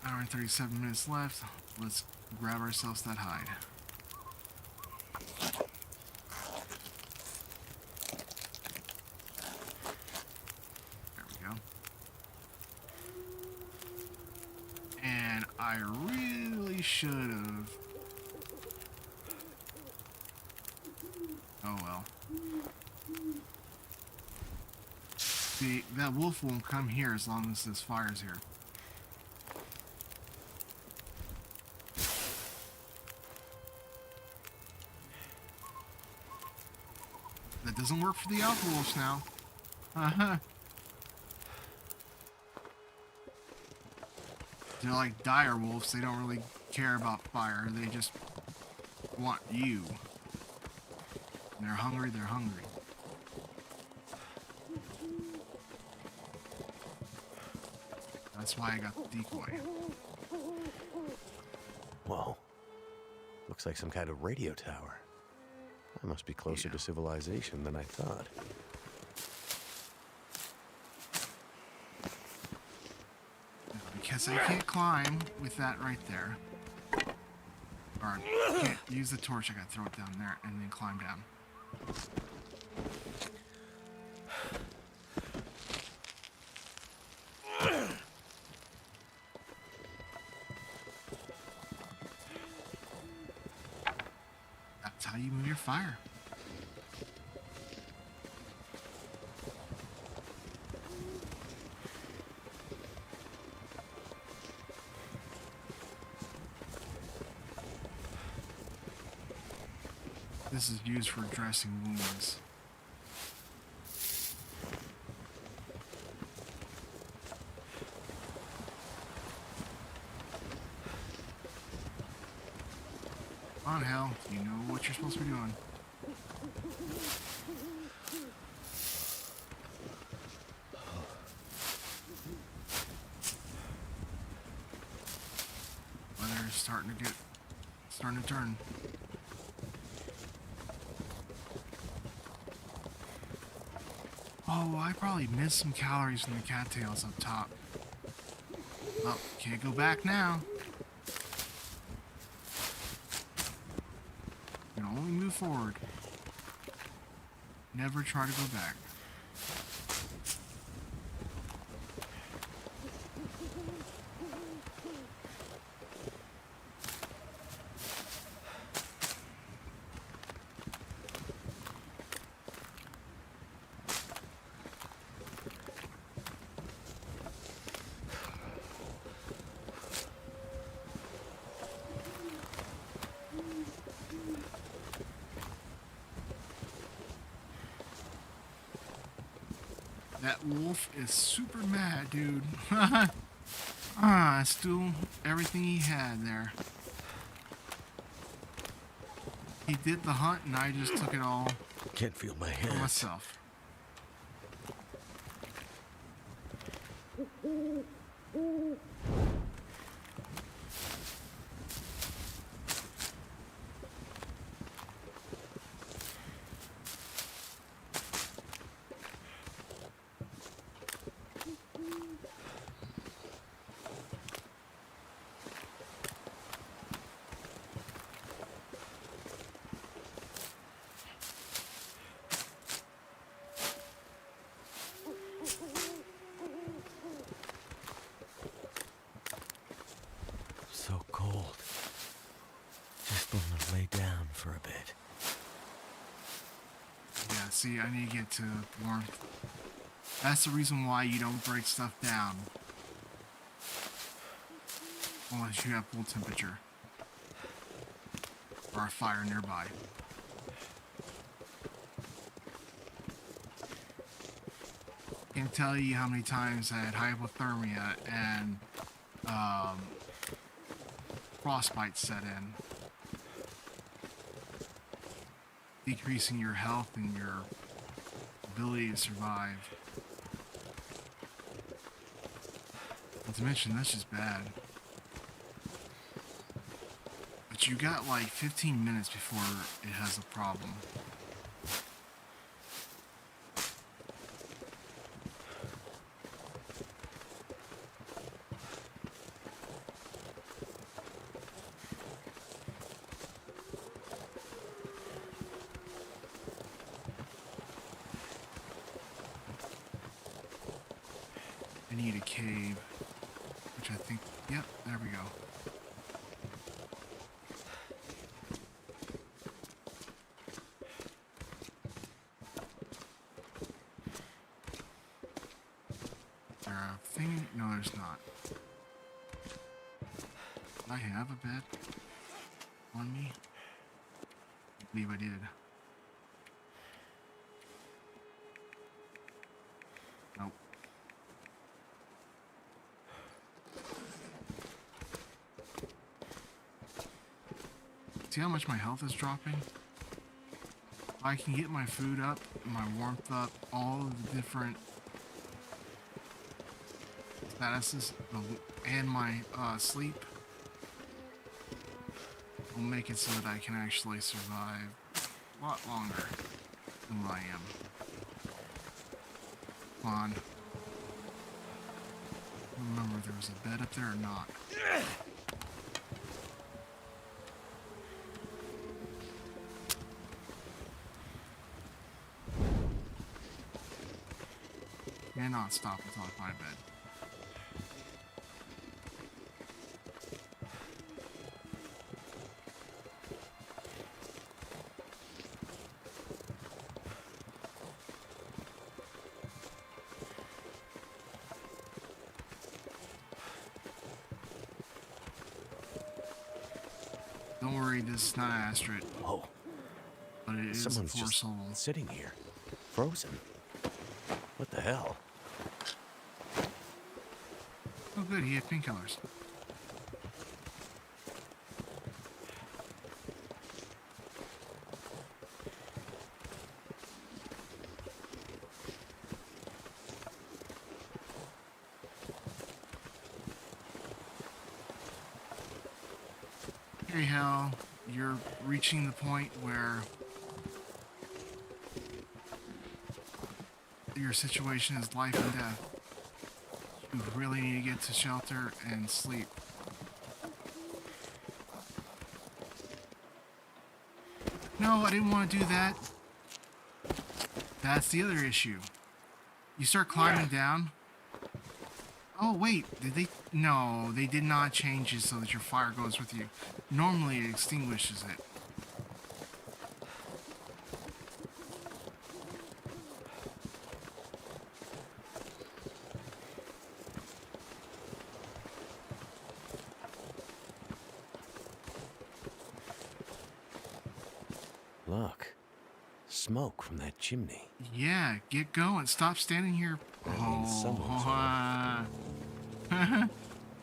Hour and 37 minutes left. Let's grab ourselves that hide. I really should have. Oh well. See, that wolf won't come here as long as this fire's here. That doesn't work for the alpha wolves now. Uh-huh. They're like dire wolves. They don't really care about fire. They just want you. When they're hungry, they're hungry. That's why I got the decoy. Whoa. Looks like some kind of radio tower. I must be closer to civilization than I thought. Because I can't climb with that right there. Or I can't use the torch, I gotta throw it down there and then climb down. That's how you move your fire. This is used for dressing wounds. on, Hell. You know what you're supposed to be doing. Weather's starting to turn. Oh, I probably missed some calories from the cattails up top. Oh, can't go back now. You can only move forward. Never try to go back. That wolf is super mad, dude. I stole everything he had there. He did the hunt and I just took it all Can't feel my for hands. myself. So cold. Just want to lay down for a bit. Yeah, see, I need to get to warmth. That's the reason why you don't break stuff down. Unless you have full temperature. Or a fire nearby. Can't tell you how many times I had hypothermia and frostbite set in, decreasing your health and your ability to survive. Not to mention, that's just bad. But you got like 15 minutes before it has a problem. I need a cave, which I think, yep, there we go. Is there a thing? No, there's not. Did I have a bed on me? I believe I did. Nope. See how much my health is dropping? I can get my food up, my warmth up, all of the different statuses, and my sleep will make it so that I can actually survive a lot longer than what I am. Come on. I don't remember if there was a bed up there or not. May not stop until I find a bed. Don't worry, this is not Astrid, Oh, but it is someone's for just soul. sitting here, frozen. What the hell? Oh good, he had pink colors. Hey, Hal, you're reaching the point where your situation is life and death. You really need to get to shelter and sleep. No, I didn't want to do that. That's the other issue. You start climbing down. Oh, wait, did they? No, they did not change it so that your fire goes with you. Normally, it extinguishes it. Look. Smoke from that chimney. Yeah, get going. Stop standing here. That means someone's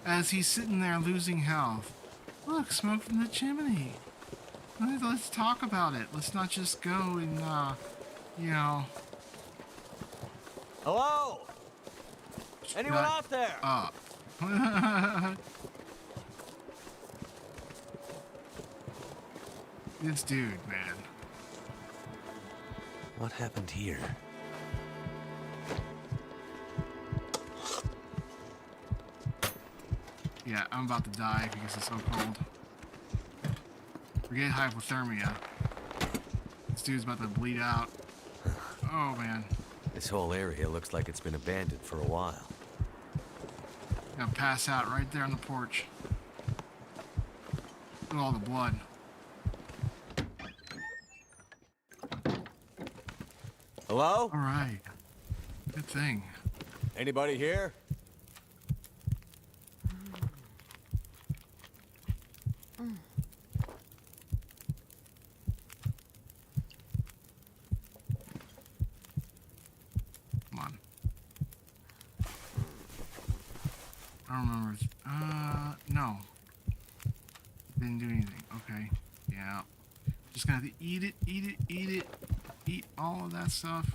As he's sitting there losing health. Look, smoke from the chimney. Let's talk about it. Let's not just go and, you know... Hello? Anyone out there? Up. This dude, man. What happened here? Yeah, I'm about to die because it's so cold. Forget hypothermia. This dude's about to bleed out. Oh, man. This whole area looks like it's been abandoned for a while. Gonna pass out right there on the porch. Look at all the blood. Hello? All right. Good thing. Anybody here? Come on. I don't remember. No. Didn't do anything. Okay. Yeah. Just gonna have to eat it, eat it, eat it. Eat all of that stuff.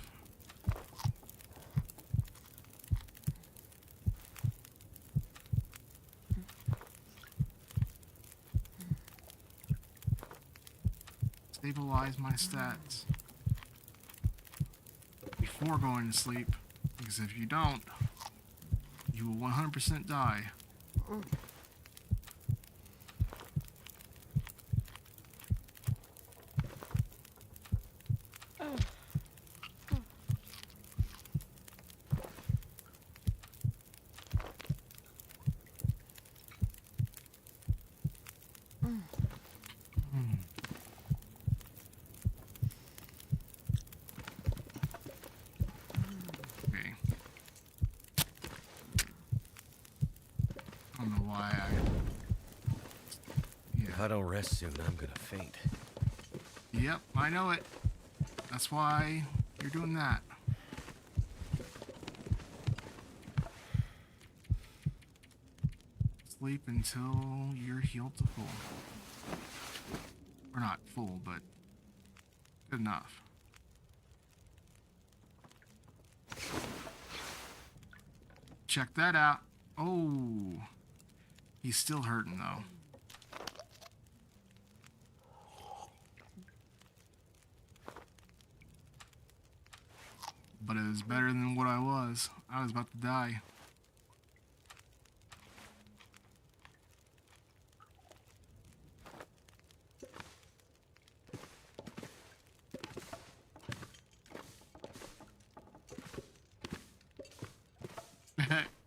Stabilize my stats before going to sleep, because if you don't, you will 100% die. Okay. I don't know why If I don't rest soon, I'm gonna faint. Yep, I know it. That's why you're doing that. Sleep until you're healed to full. Or not full, but good enough. Check that out. Oh, he's still hurting though. But it was better than what I was. I was about to die.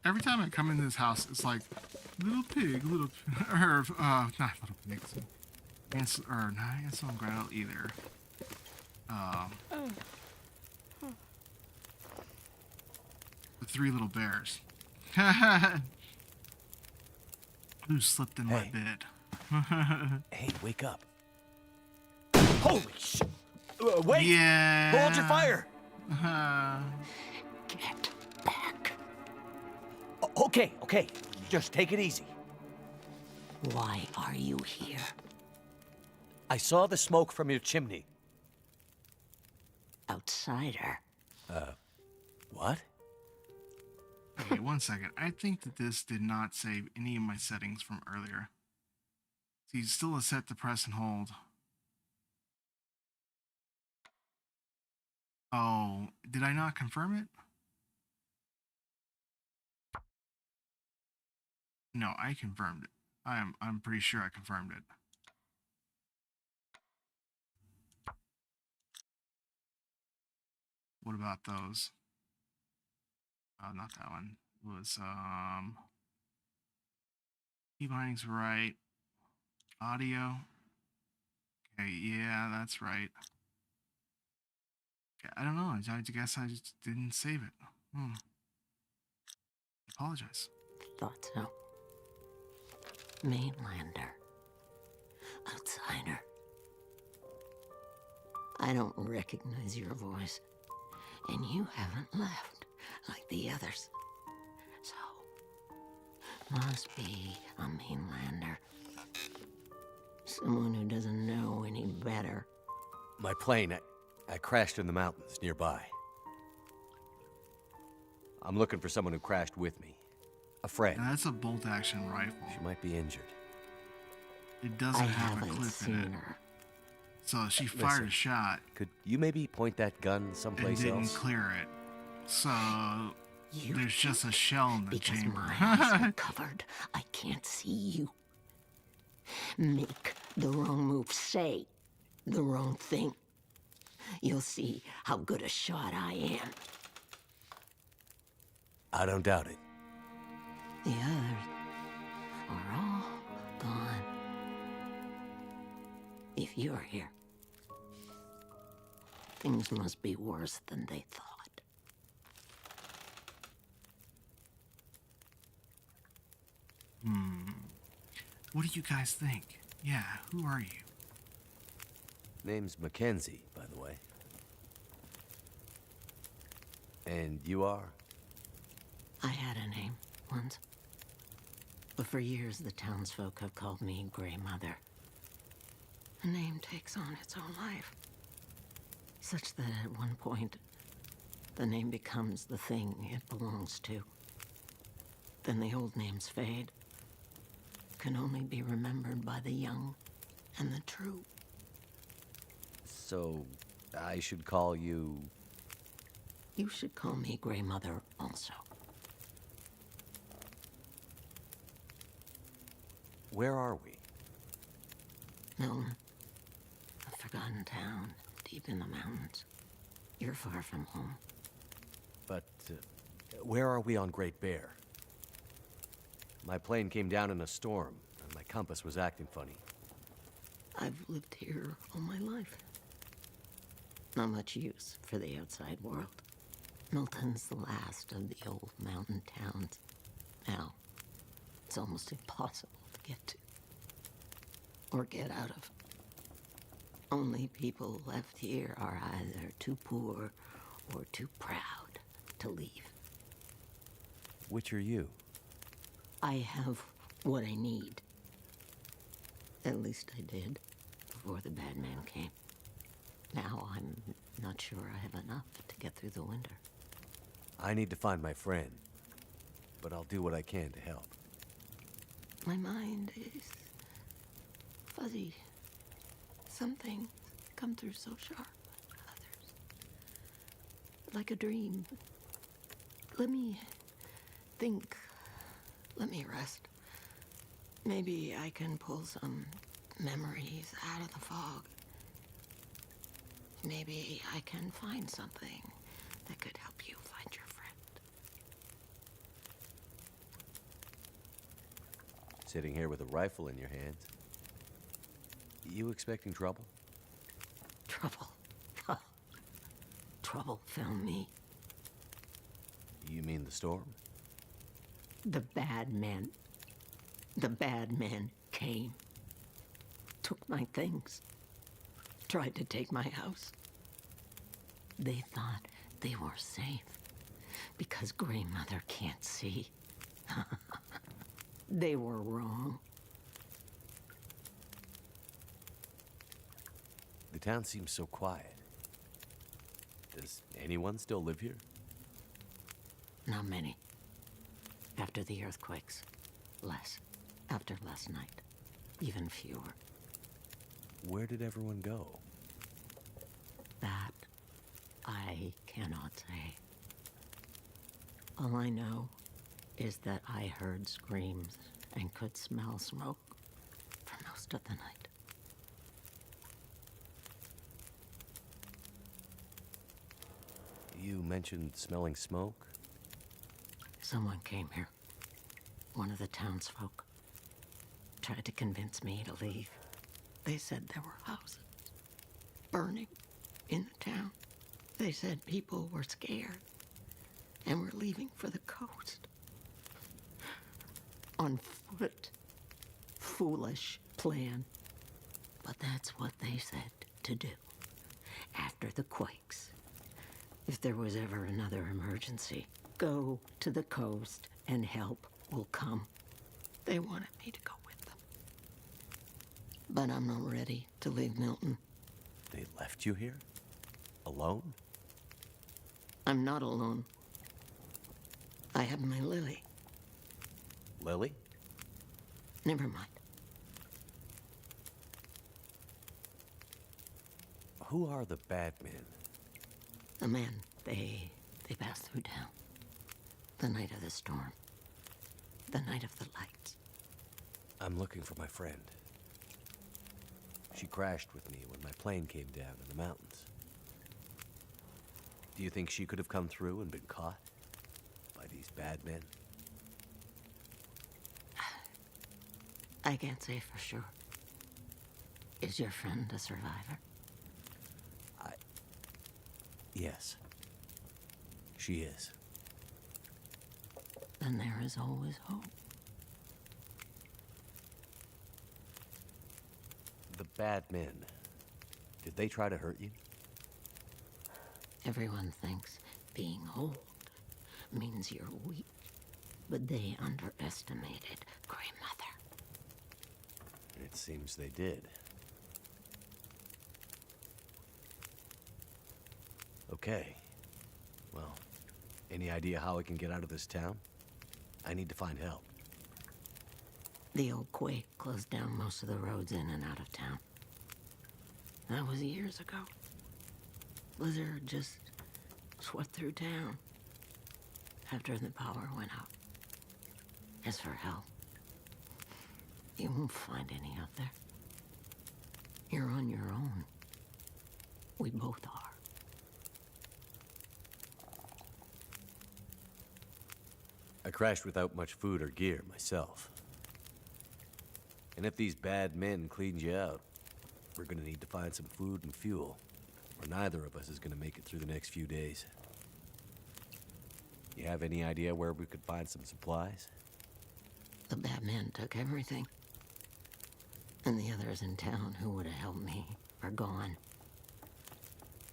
Every time I come into this house, it's like little pig, or not little pigs, Ansel, or not Ansel and Gretel either. The three little bears. Who slipped in my Hey. bed? Hey, wake up. Holy shit! Wait! Yeah. Hold your fire! Get back. Okay. Just take it easy. Why are you here? I saw the smoke from your chimney. Outsider. What? Okay, one second. I think that this did not save any of my settings from earlier. See, still a set to press and hold. Oh, did I not confirm it? No, I confirmed it. I'm pretty sure I confirmed it. What about those? Oh, not that one. It was key bindings right. Audio. Okay, yeah, that's right. Okay, I don't know. I guess I just didn't save it. Apologize. Thought so. Mainlander. Outsider. I don't recognize your voice. And you haven't left like the others. So, must be a mainlander. Someone who doesn't know any better. My plane, I crashed in the mountains nearby. I'm looking for someone who crashed with me. A friend. Now that's a bolt action rifle. She might be injured. It doesn't I have a haven't clip in it. seen her. So she fired Listen, a shot Could you maybe point that gun and someplace didn't else? clear it. So You there's just a shell in the Because chamber. my eyes are covered, I can't see you. Make the wrong move, say the wrong thing. You'll see how good a shot I am. I don't doubt it. The others are all gone. If you're here, things must be worse than they thought. What do you guys think? Yeah, who are you? Name's Mackenzie, by the way. And you are? I had a name once. But for years, the townsfolk have called me Grey Mother. A name takes on its own life. Such that at one point, the name becomes the thing it belongs to. Then the old names fade. Can only be remembered by the young and the true. So, I should call you... You should call me Grey Mother also. Where are we? Milton, a forgotten town deep in the mountains. You're far from home. But, where are we on Great Bear? My plane came down in a storm, and my compass was acting funny. I've lived here all my life. Not much use for the outside world. Milton's the last of the old mountain towns. Now, it's almost impossible to get to. Or get out of. Only people left here are either too poor or too proud to leave. Which are you? I have what I need. At least I did, before the bad man came. Now I'm not sure I have enough to get through the winter. I need to find my friend, but I'll do what I can to help. My mind is fuzzy. Some things come through so sharp, others like a dream. Let me think. Let me rest. Maybe I can pull some memories out of the fog. Maybe I can find something that could help you find your friend. Sitting here with a rifle in your hands. You expecting trouble? Trouble. Trouble found me. You mean the storm? The bad man came. Took my things. Tried to take my house. They thought they were safe because Grey Mother can't see. They were wrong. The town seems so quiet. Does anyone still live here? Not many. After the earthquakes. Less. After last night. even fewer. Where did everyone go? That I cannot say. All I know is that I heard screams and could smell smoke for most of the night. You mentioned smelling smoke? Someone came here. One of the townsfolk. Tried to convince me to leave. They said there were houses burning in the town. They said people were scared and were leaving for the coast. On foot. Foolish plan. But that's what they said to do. After the quakes. If there was ever another emergency, go to the coast and help will come. They wanted me to go with them. But I'm not ready to leave Milton. They left you here? Alone? I'm not alone. I have my Lily. Lily? Never mind. Who are the bad men? The men, they passed through town. The night of the storm. The night of the lights. I'm looking for my friend. She crashed with me when my plane came down in the mountains. Do you think she could have come through and been caught by these bad men? I can't say for sure. Is your friend a survivor? Yes. She is. Then there is always hope. The bad men. Did they try to hurt you? Everyone thinks being old means you're weak, but they underestimated Grandmother. It seems they did. Okay. Well, any idea how I can get out of this town? I need to find help. The old quake closed down most of the roads in and out of town. That was years ago. Blizzard just swept through town after the power went out. As for help, you won't find any out there. You're on your own. We both are. I crashed without much food or gear myself. And if these bad men cleaned you out, we're gonna need to find some food and fuel, or neither of us is gonna make it through the next few days. You have any idea where we could find some supplies? The bad men took everything. And the others in town who would have helped me are gone.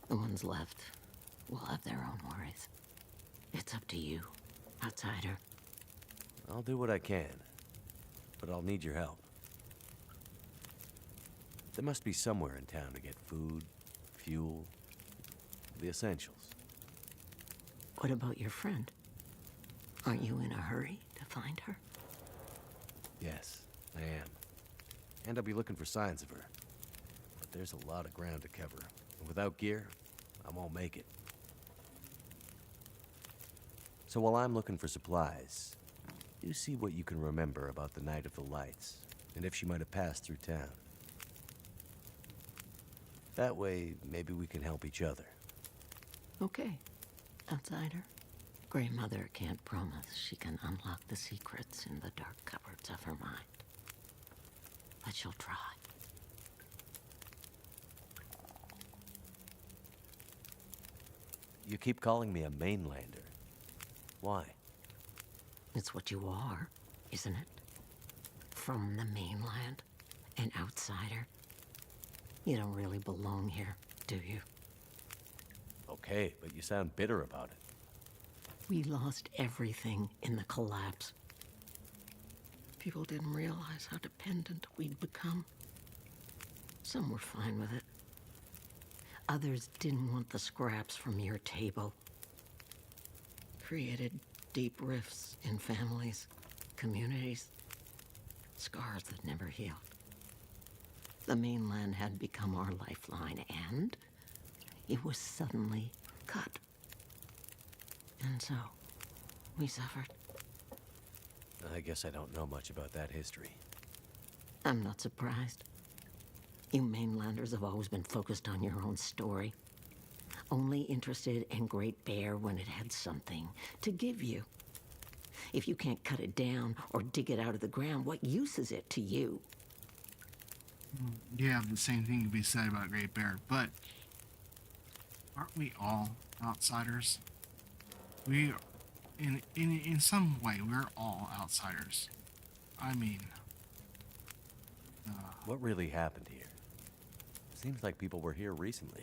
The ones left will have their own worries. It's up to you, outsider. I'll do what I can, but I'll need your help. There must be somewhere in town to get food, fuel, the essentials. What about your friend? Aren't you in a hurry to find her? Yes, I am. And I'll be looking for signs of her. But there's a lot of ground to cover, and without gear, I won't make it. So while I'm looking for supplies, you see what you can remember about the night of the lights, and if she might have passed through town. That way, maybe we can help each other. Okay, outsider. Grandmother can't promise she can unlock the secrets in the dark cupboards of her mind. But she'll try. You keep calling me a mainlander. Why? It's what you are, isn't it? From the mainland, an outsider. You don't really belong here, do you? Okay, but you sound bitter about it. We lost everything in the collapse. People didn't realize how dependent we'd become. Some were fine with it. Others didn't want the scraps from your table. Created deep rifts in families, communities, scars that never healed. The mainland had become our lifeline, and it was suddenly cut. And so, we suffered. I guess I don't know much about that history. I'm not surprised. You mainlanders have always been focused on your own story. Only interested in Great Bear when it had something to give you. If you can't cut it down or dig it out of the ground, what use is it to you? Yeah, the same thing can be said about Great Bear, but aren't we all outsiders? We, in some way, we're all outsiders. I mean, What really happened here? Seems like people were here recently.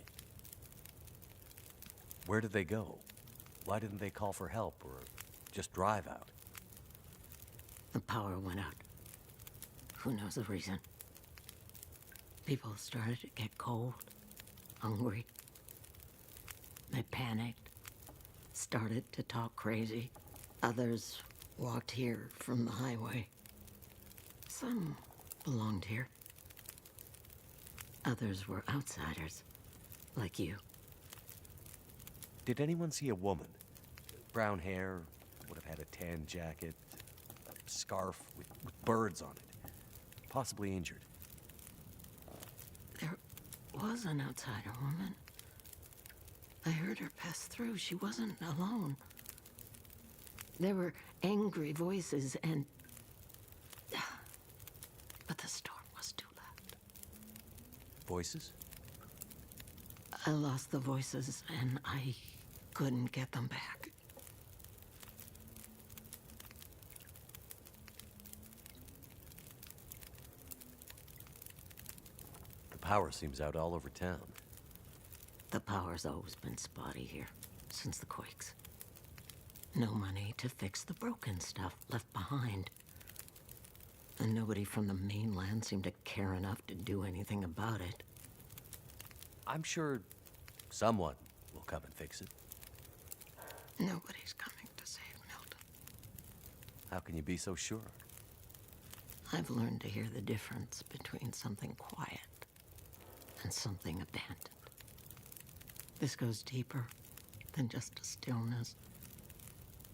Where did they go? Why didn't they call for help or just drive out? The power went out. Who knows the reason? People started to get cold, hungry. They panicked, started to talk crazy. Others walked here from the highway. Some belonged here. Others were outsiders, like you. Did anyone see a woman? Brown hair, would have had a tan jacket, a scarf with birds on it. Possibly injured. There was an outsider woman. I heard her pass through. She wasn't alone. There were angry voices and... But the storm was too loud. Voices? I lost the voices and I couldn't get them back. The power seems out all over town. The power's always been spotty here, since the quakes. No money to fix the broken stuff left behind. And nobody from the mainland seemed to care enough to do anything about it. I'm sure someone will come and fix it. Nobody's coming to save Milton. How can you be so sure? I've learned to hear the difference between something quiet and something abandoned. This goes deeper than just a stillness.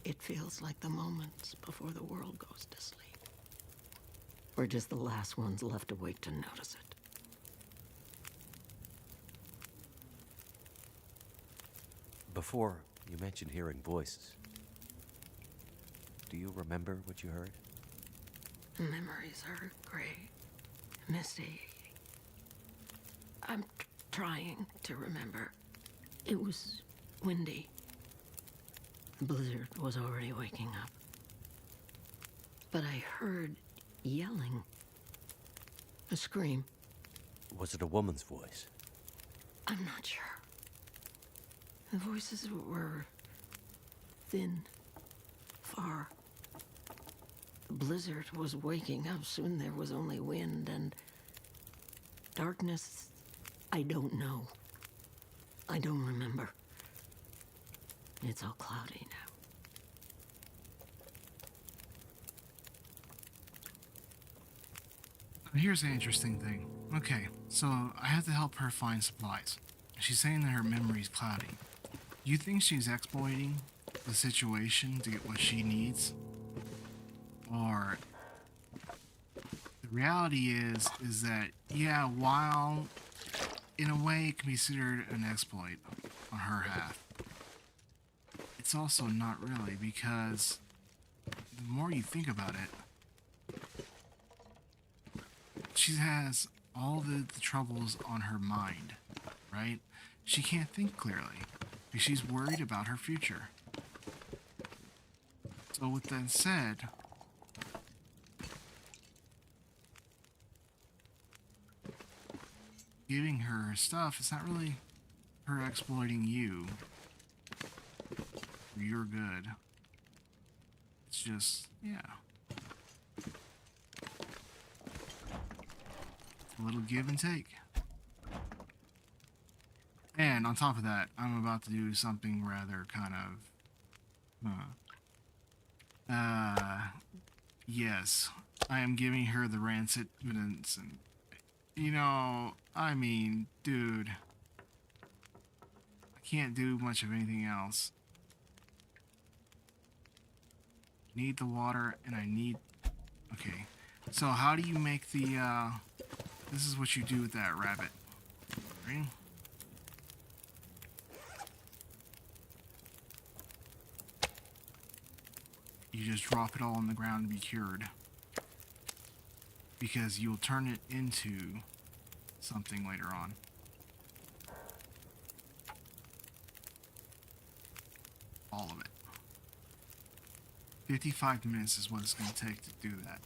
It feels like the moments before the world goes to sleep. We're just the last ones left awake to notice it. Before, you mentioned hearing voices. Do you remember what you heard? Memories are gray, misty. I'm trying to remember. It was windy. The blizzard was already waking up. But I heard yelling. A scream. Was it a woman's voice? I'm not sure. The voices were thin, far. The blizzard was waking up. Soon there was only wind and darkness. I don't know. I don't remember. It's all cloudy now. here's the interesting thing. Okay, so I have to help her find supplies. She's saying that her memory's cloudy. You think she's exploiting the situation to get what she needs? Or the reality is that, yeah, while in a way it can be considered an exploit on her half, it's also not really, because the more you think about it, she has all the troubles on her mind, right? She can't think clearly because she's worried about her future. So with that said, giving her stuff, it's not really her exploiting you for your good. It's just, yeah. A little give and take. And on top of that, I'm about to do something rather kind of, yes, I am giving her the rancid evidence, and You know, I mean, dude. I can't do much of anything else. Need the water, and I need... Okay. So how do you make the, This is what you do with that rabbit. Right? You just drop it all on the ground to be cured. Because you'll turn it into something later on. All of it. 55 minutes is what it's going to take to do that.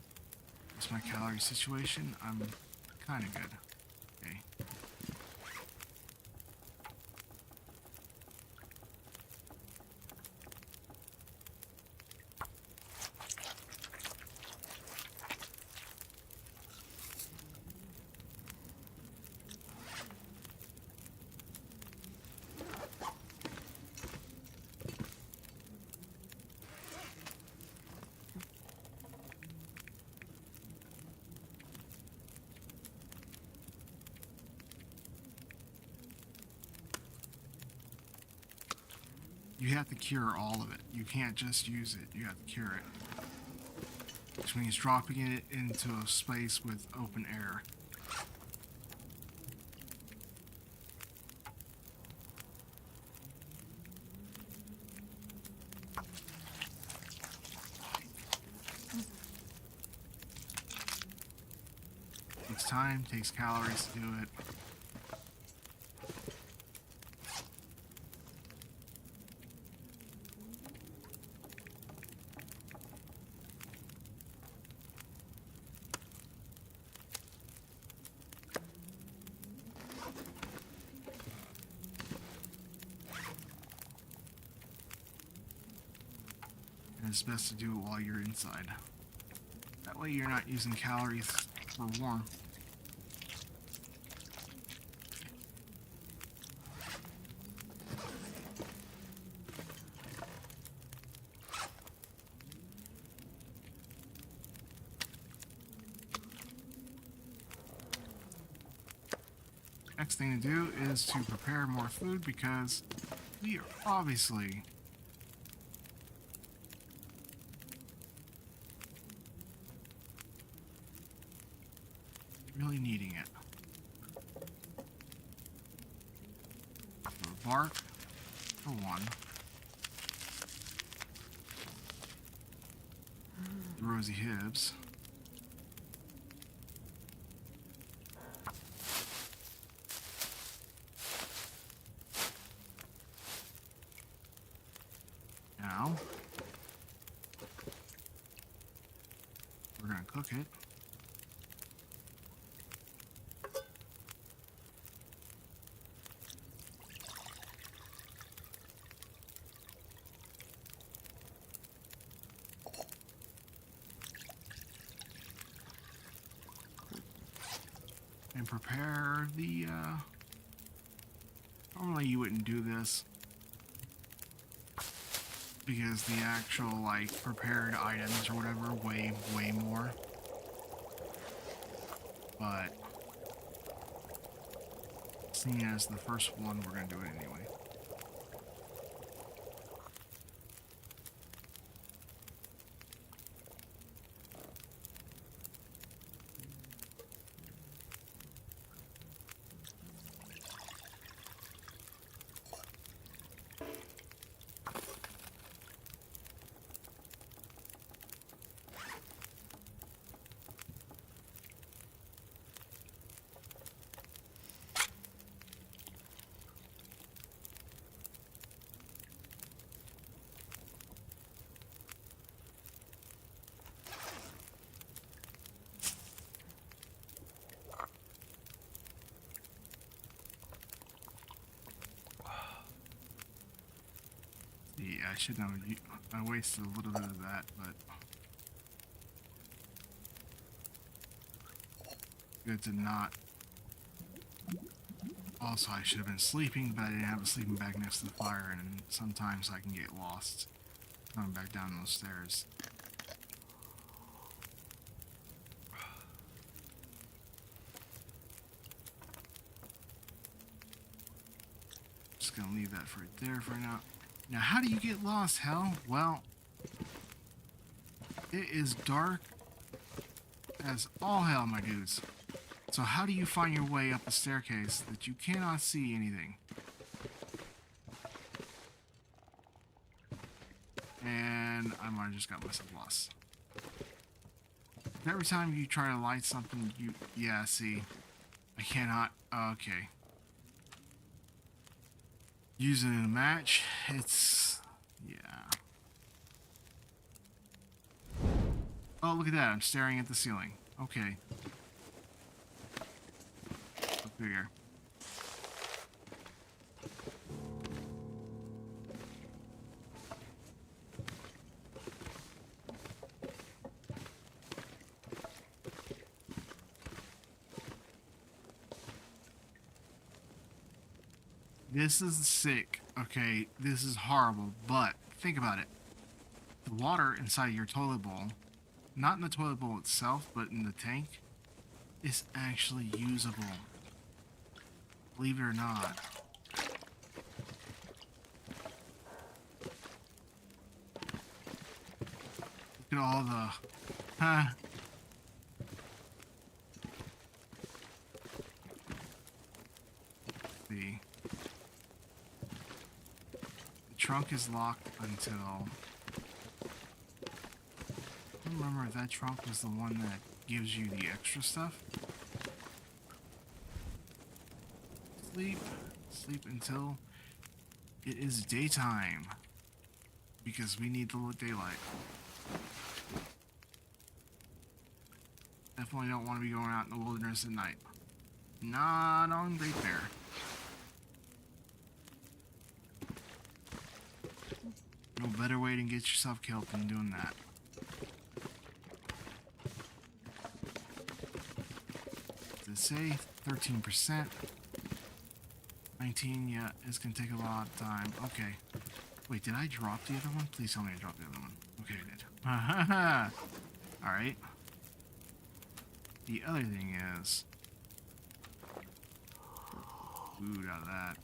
What's my calorie situation? I'm kind of good. Okay. You have to cure all of it. You can't just use it. You have to cure it. Which means dropping it into a space with open air. Takes time, takes calories to do it. And it's best to do it while you're inside. That way you're not using calories for warmth. Next thing to do is to prepare more food because we are obviously really needing it. So bark for one. The rosy hibs. Now, we're gonna cook it. And prepare the, normally you wouldn't do this because the actual, like, prepared items or whatever weigh way more. But seeing as the first one, we're gonna do it anyway. Yeah, I should have. I wasted a little bit of that, but good to not. Also, I should have been sleeping, but I didn't have a sleeping bag next to the fire, and sometimes I can get lost coming back down those stairs. just gonna leave that right there for now. Now, how do you get lost, Hell? Well, it is dark as all hell, my dudes. So how do you find your way up the staircase that you cannot see anything? And I might have just got myself lost. Every time you try to light something, yeah, see. I cannot, okay. Using it in a match, it's, yeah. Oh, look at that, I'm staring at the ceiling. Okay. Up here. This is sick, okay? This is horrible, but think about it. The water inside your toilet bowl, not in the toilet bowl itself, but in the tank, is actually usable. Believe it or not. Look at all the... See. Trunk is locked until... I don't remember if that trunk was the one that gives you the extra stuff. Sleep until it is daytime, because we need the daylight. Definitely don't want to be going out in the wilderness at night. Not on Great Bear. No better way to get yourself killed than doing that. Does it say 13%? 19, yeah, it's gonna take a lot of time. Okay. Wait, did I drop the other one? Please tell me I dropped the other one. Okay, I did. Alright. The other thing is... food out of that.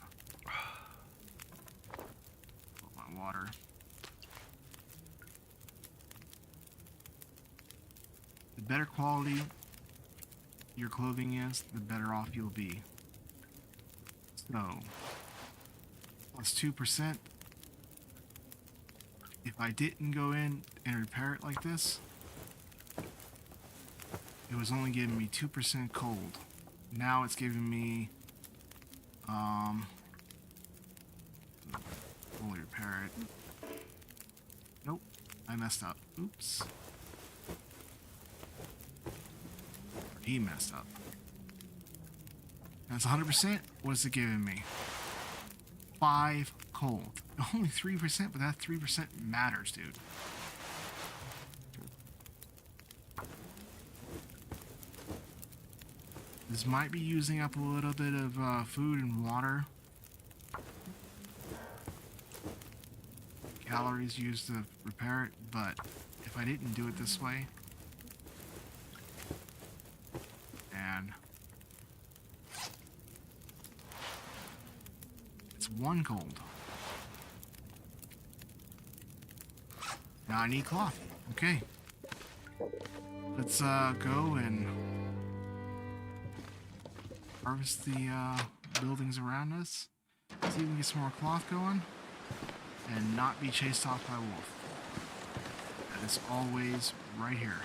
Put my water. The better quality your clothing is, the better off you'll be. So, plus 2%. If I didn't go in and repair it like this, it was only giving me 2% cold. Now it's giving me, fully repair it. Nope, I messed up. Oops. He messed up. That's 100%. What's it giving me? 5 cold. Only 3%, but that 3% matters, dude. This might be using up a little bit of food and water. Calories used to repair it, but if I didn't do it this way, and it's 1 cold. Now I need cloth. Okay. Let's go and harvest the buildings around us. See if we can get some more cloth going and not be chased off by a wolf. That is always right here.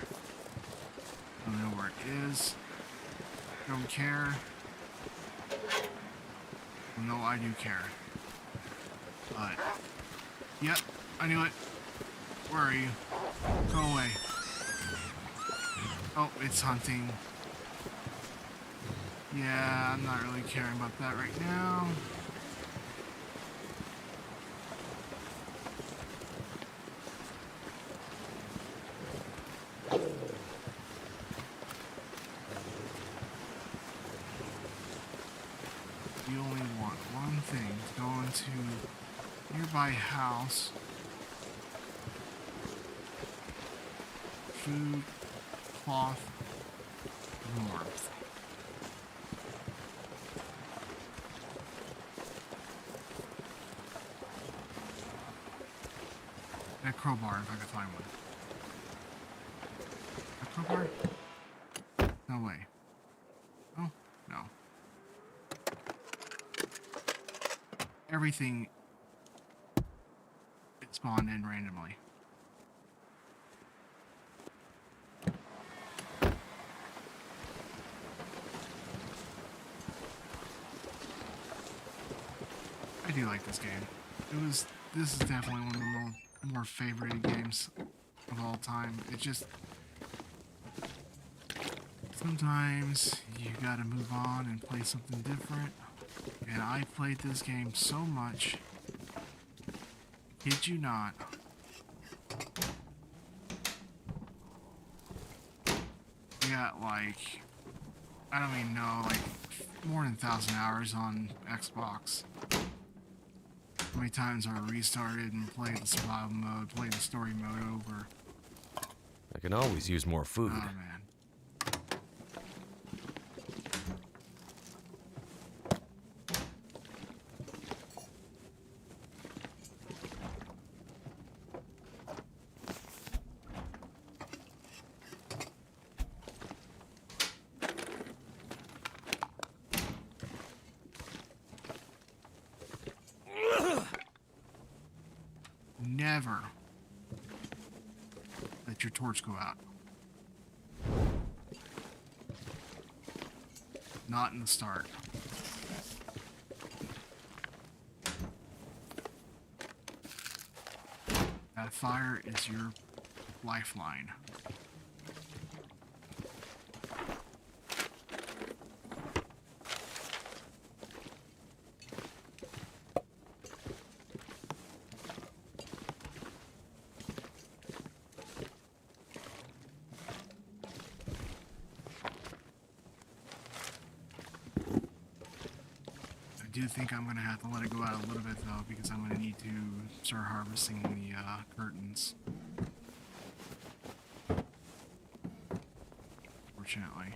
I don't know where it is. Don't care. No, I do care. But, yep, I knew it. Where are you? Go away. Oh, it's hunting. Yeah, I'm not really caring about that right now. You only want one thing. Go into nearby house. Food, cloth, warmth. a crowbar if I could find one. A crowbar? No way. Oh, no. Everything it spawned in randomly. I do like this game. This is definitely one of the more favorited games of all time. It just sometimes you gotta move on and play something different. And I played this game so much. Kid you not. I got like, I don't even know, like more than 1,000 hours on Xbox. How many times I restarted and played the survival mode, played the story mode over. I can always use more food. Oh man. Never let your torch go out. Not in the start. That fire is your lifeline. I do think I'm going to have to let it go out a little bit though, because I'm going to need to start harvesting the curtains. Fortunately.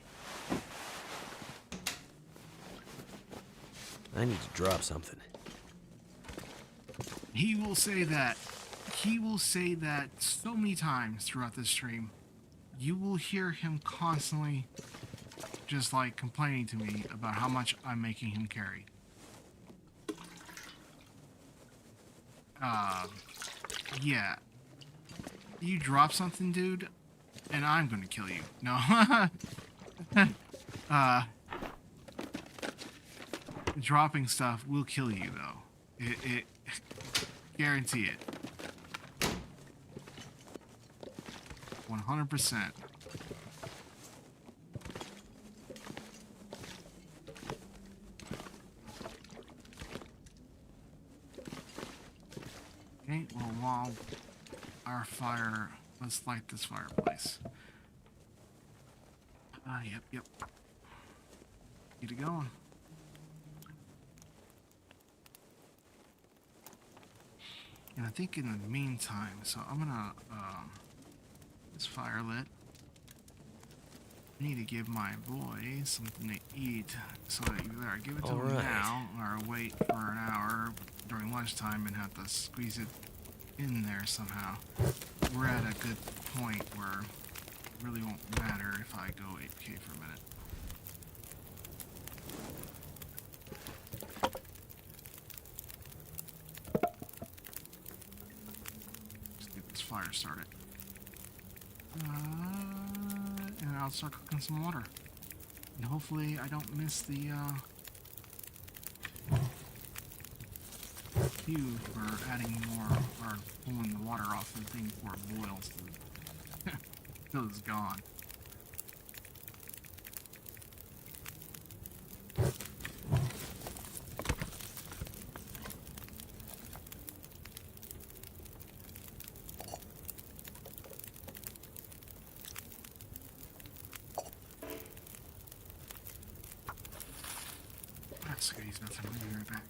I need to drop something. He will say that so many times throughout this stream. You will hear him constantly just like complaining to me about how much I'm making him carry. Yeah. You drop something, dude, and I'm gonna kill you. No. Dropping stuff will kill you, though. It guarantee it. 100%. Okay, well, while our fire, let's light this fireplace. Yep. Get it going. And I think in the meantime, so I'm gonna, this fire lit. I need to give my boy something to eat, so that either I give it to him now, or wait for an hour during lunchtime and have to squeeze it in there somehow. We're at a good point where it really won't matter if I go 8K for a minute. Just get this fire started. And I'll start cooking some water. And hopefully I don't miss the cue for adding more, or pulling the water off the thing before it boils until it's gone. That's good, he's nothing. We'll be right back.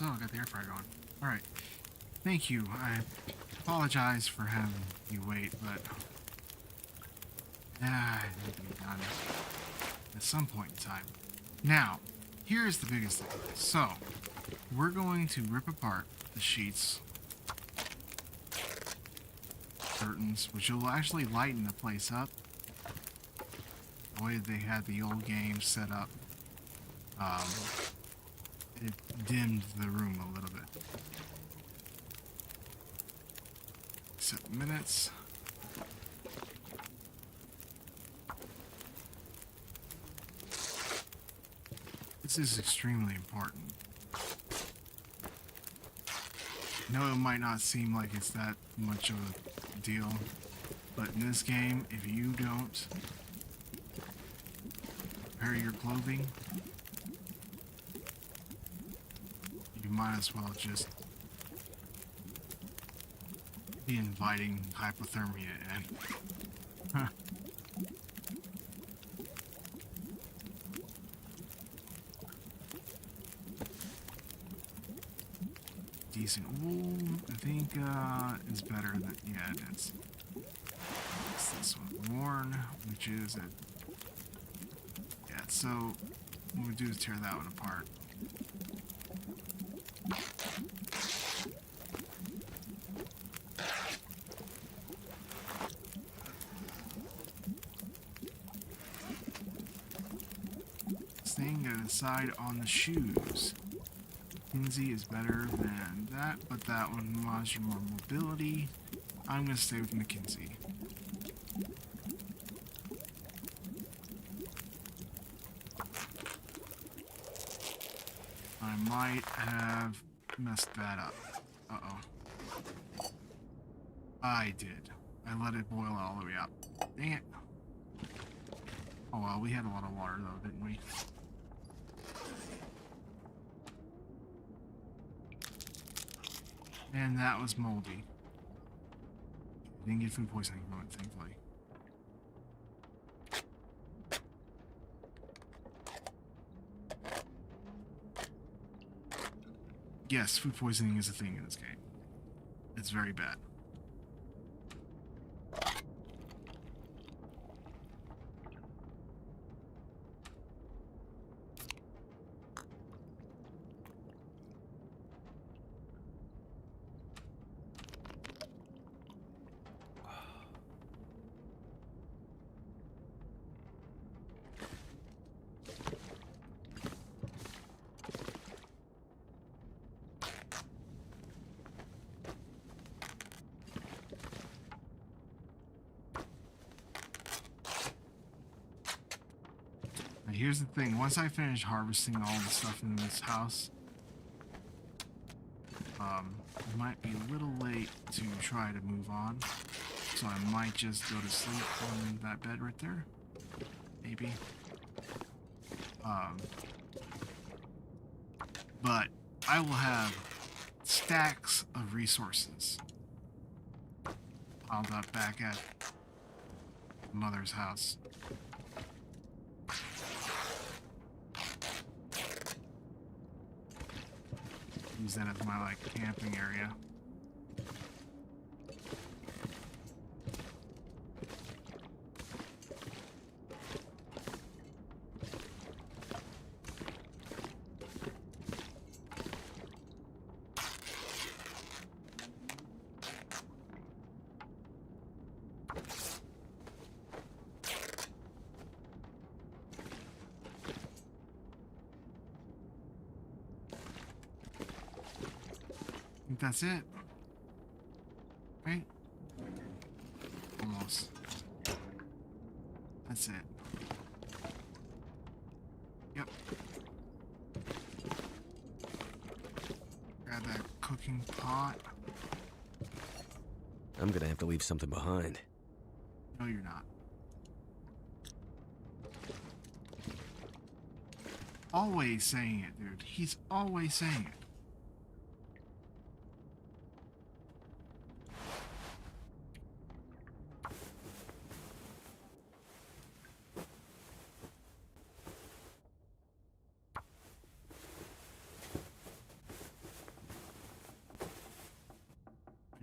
so. I got the air fryer going. Alright. Thank you. I apologize for having you wait, but it need to be done at some point in time. Now, here's the biggest thing. So, we're going to rip apart the sheets, curtains, which will actually lighten the place up. The way they had the old game set up, it dimmed the room a little bit. 7 minutes. This is extremely important. No, it might not seem like it's that much of a deal, but in this game, if you don't prepare your clothing, you might as well just be inviting hypothermia in. Huh. Decent wool, I think, is better than, yeah, it is. It's this one, worn, which is a, yeah, so what we do is tear that one apart. This thing to decide on the shoes. Kinsey is better than that, but that one allows you more mobility. I'm going to stay with McKinsey. I might have messed that up. Uh-oh. I did. I let it boil all the way up. Dang it. Oh well, we had a lot of water though, didn't we? And that was moldy. Didn't get food poisoning from it, thankfully. Yes, food poisoning is a thing in this game. It's very bad. Here's the thing, once I finish harvesting all the stuff in this house, it might be a little late to try to move on, so I might just go to sleep on that bed right there, maybe. But I will have stacks of resources piled up back at Mother's house. Use that as my, like, camping area. I think that's it. Right? Almost. That's it. Yep. Grab that cooking pot. I'm gonna have to leave something behind. No, you're not. Always saying it, dude. He's always saying it.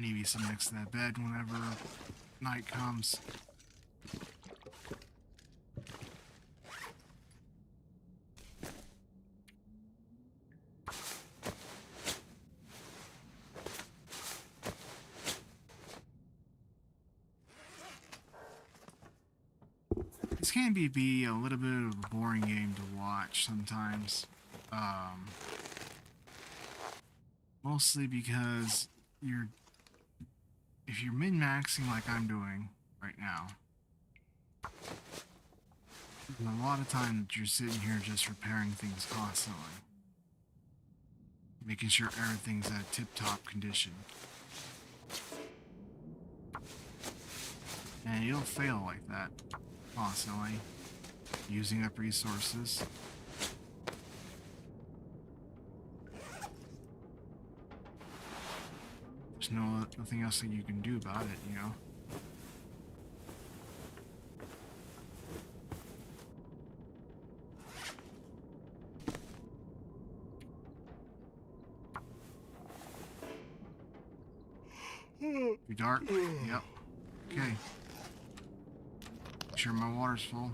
Maybe some next to that bed whenever night comes. This can be a little bit of a boring game to watch sometimes. Mostly because if you're min-maxing like I'm doing right now, there's a lot of time that you're sitting here just repairing things constantly. Making sure everything's at tip-top condition. And you'll fail like that constantly, using up resources. There's nothing else that you can do about it, you know? Too dark? Yep. Okay. Make sure my water's full.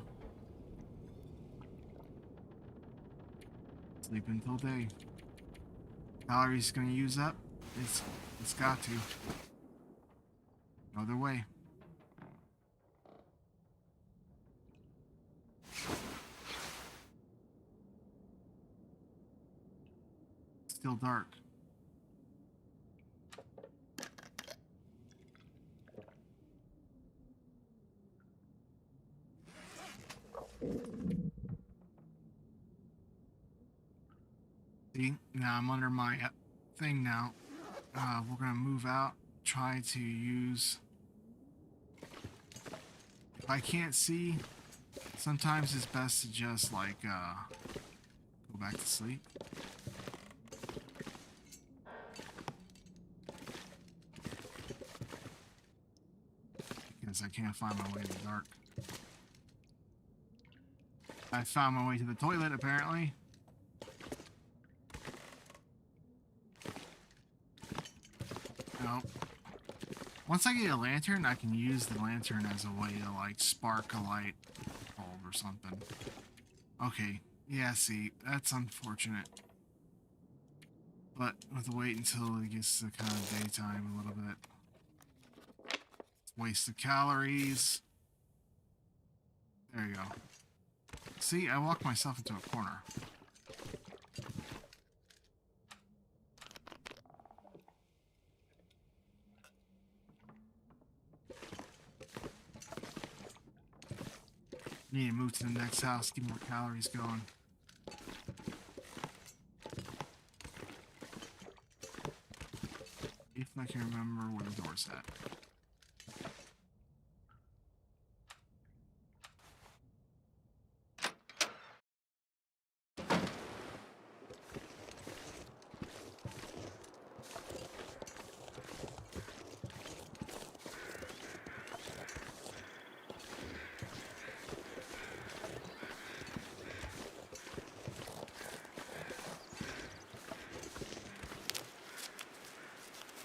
Sleep until day. Calories gonna use up? It's got to. No other way. Still dark. See, now I'm under my thing now. We're gonna move out, try to use... If I can't see, sometimes it's best to just like, go back to sleep. Because I can't find my way in the dark. I found my way to the toilet, apparently. No. Once I get a lantern, I can use the lantern as a way to, like, spark a light bulb or something. Okay. Yeah, see, that's unfortunate. But we have to wait until it gets to kind of daytime a little bit. Waste of calories. There you go. See, I walked myself into a corner. Need to move to the next house, get more calories going. If I can remember where the door's at.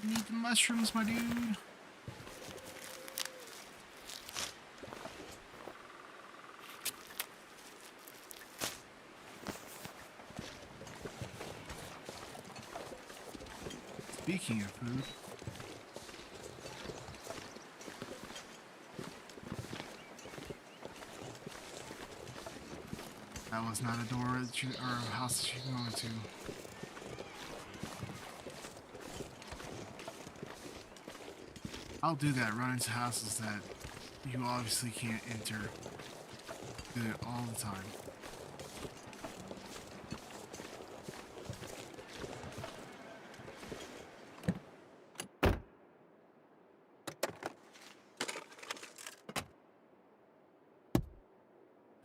Need the mushrooms, my dude. Speaking of food, that was not a door that you, or a house that you can go into. I'll do that, run into houses that you obviously can't enter. Do it all the time.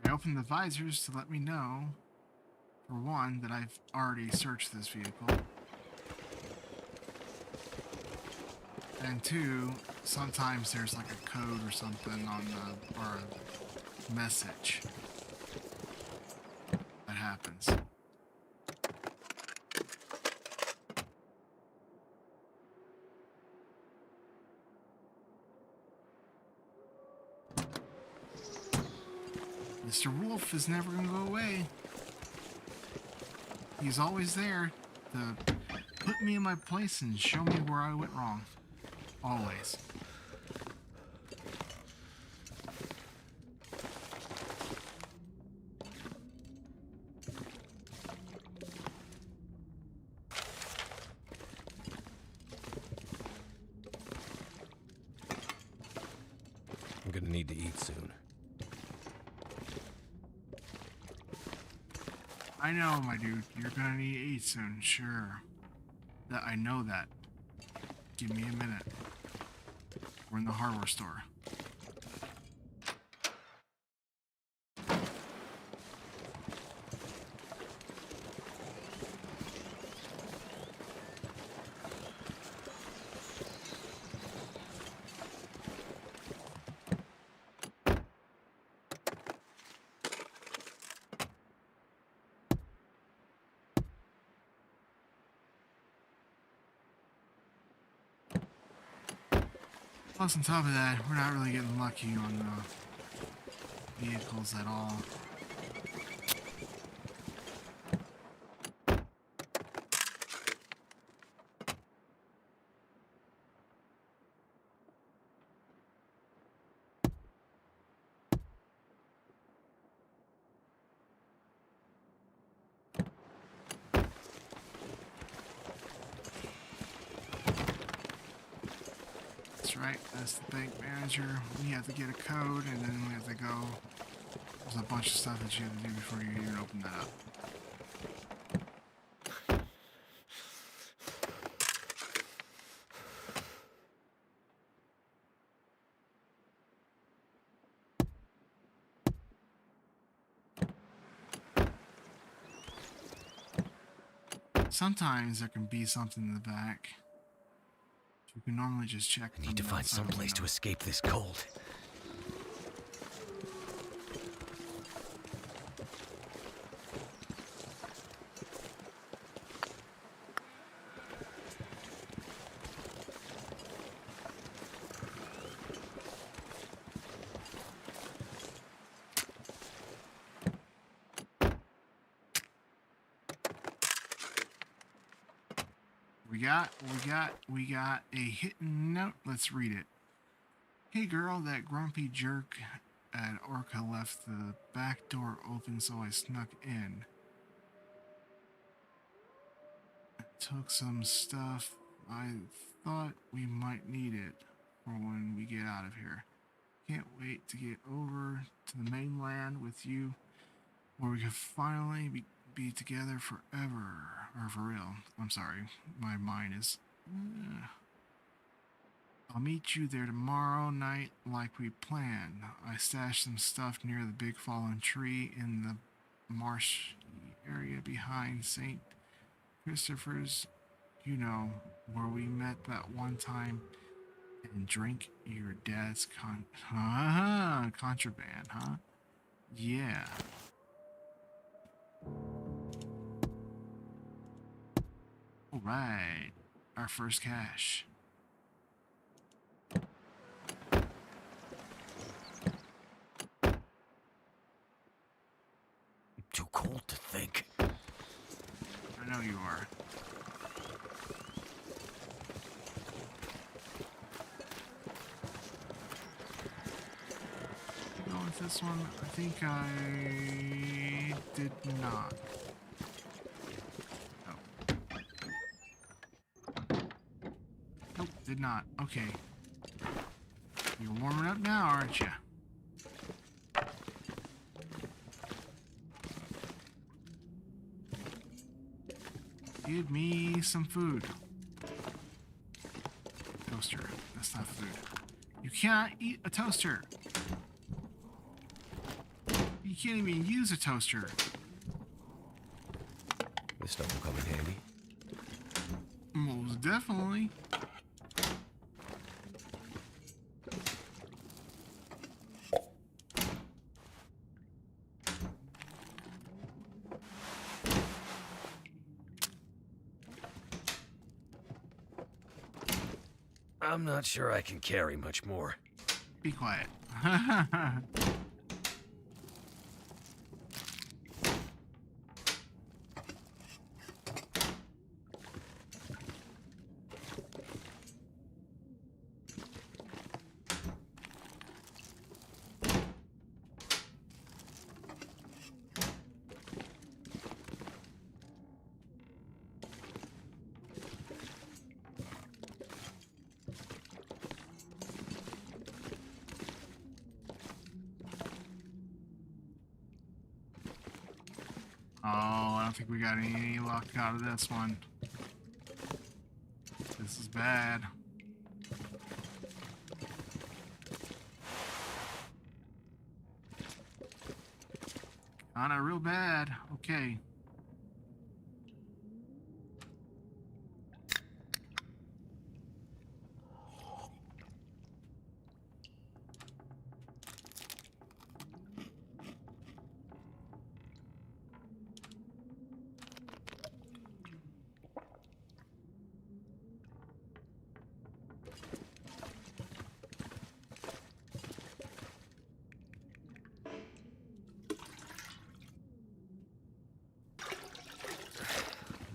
I opened the visors to let me know, for one, that I've already searched this vehicle. And two, sometimes there's like a code or something on the, or a message that happens. Mr. Wolf is never gonna go away. He's always there to put me in my place and show me where I went wrong. Always. I'm gonna need to eat soon. I know, my dude. You're gonna need to eat soon, sure. That I know that. Give me a minute. We're in the hardware store. Plus, on top of that, we're not really getting lucky on vehicles at all. That's right, that's the bank manager. We have to get a code and then we have to go. There's a bunch of stuff that you have to do before you even open that up. Sometimes there can be something in the back. You can normally just check. I need to find some place to escape this cold. We got a hidden note. Let's read it. Hey girl, that grumpy jerk at Orca left the back door open, so I snuck in. Took some stuff. I thought we might need it for when we get out of here. Can't wait to get over to the mainland with you, where we can finally be together forever. Or for real. I'm sorry. My mind is... I'll meet you there tomorrow night like we planned. I stashed some stuff near the big fallen tree in the marsh area behind St. Christopher's. You know, where we met that one time and drink your dad's contraband, huh? Yeah. Alright, our first cache. Too cold to think. I know you are. Go with this one. I think I did not. Nope, did not. Okay. You're warming up now, aren't you? Give me some food. Toaster. That's not food. You can't eat a toaster. You can't even use a toaster. This stuff will come in handy. Most definitely. I'm not sure I can carry much more. Be quiet. I don't think we got any luck out of this one. This is bad. Kinda real bad. Okay.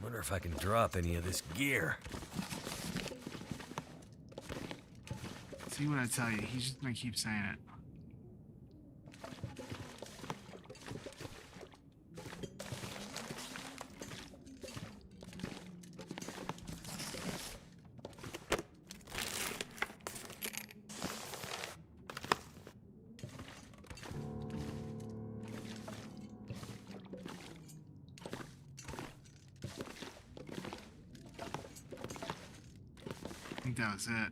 Wonder if I can drop any of this gear. See what I tell you, he's just gonna keep saying it. I think that was it.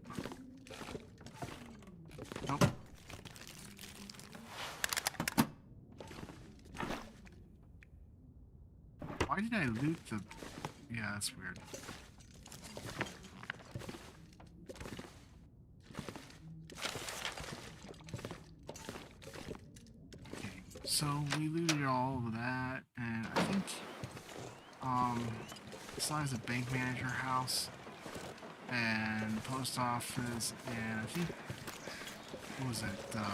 Nope. Why did I loot the... Yeah, that's weird. Okay, so we looted all of that, and I think, besides the bank manager house, and post office, and I think, what was it, a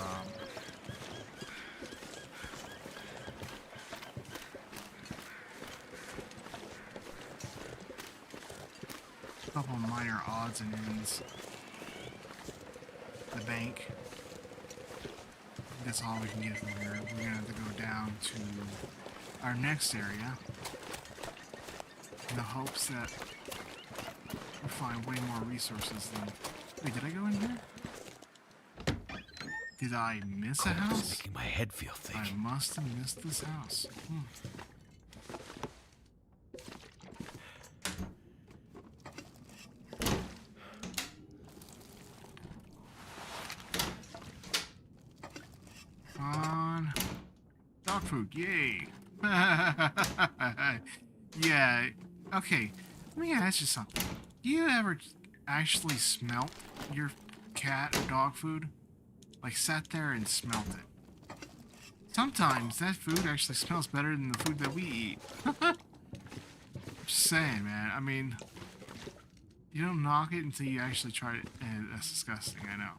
couple of minor odds and ends. The bank. That's all we can get from here. We're gonna have to go down to our next area in the hopes that we'll find way more resources than... Wait, did I go in here? Did I miss a house? Making my head feel thick. I must have missed this house. On dog food, yay! Yeah, okay. Let me ask you something. Do you ever actually smelt your cat or dog food? Like sat there and smelt it. Sometimes that food actually smells better than the food that we eat. Just saying, man. I mean, you don't knock it until you actually try it. That's disgusting, I know.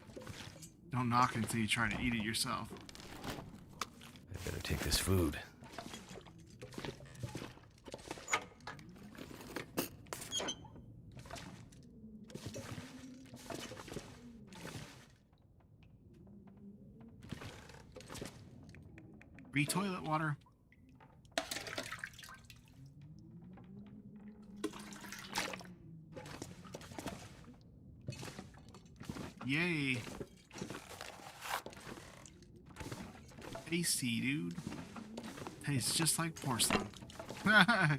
Don't knock it until you try to eat it yourself. I better take this food. Free toilet water. Yay. Tasty, dude. Tastes just like porcelain. Can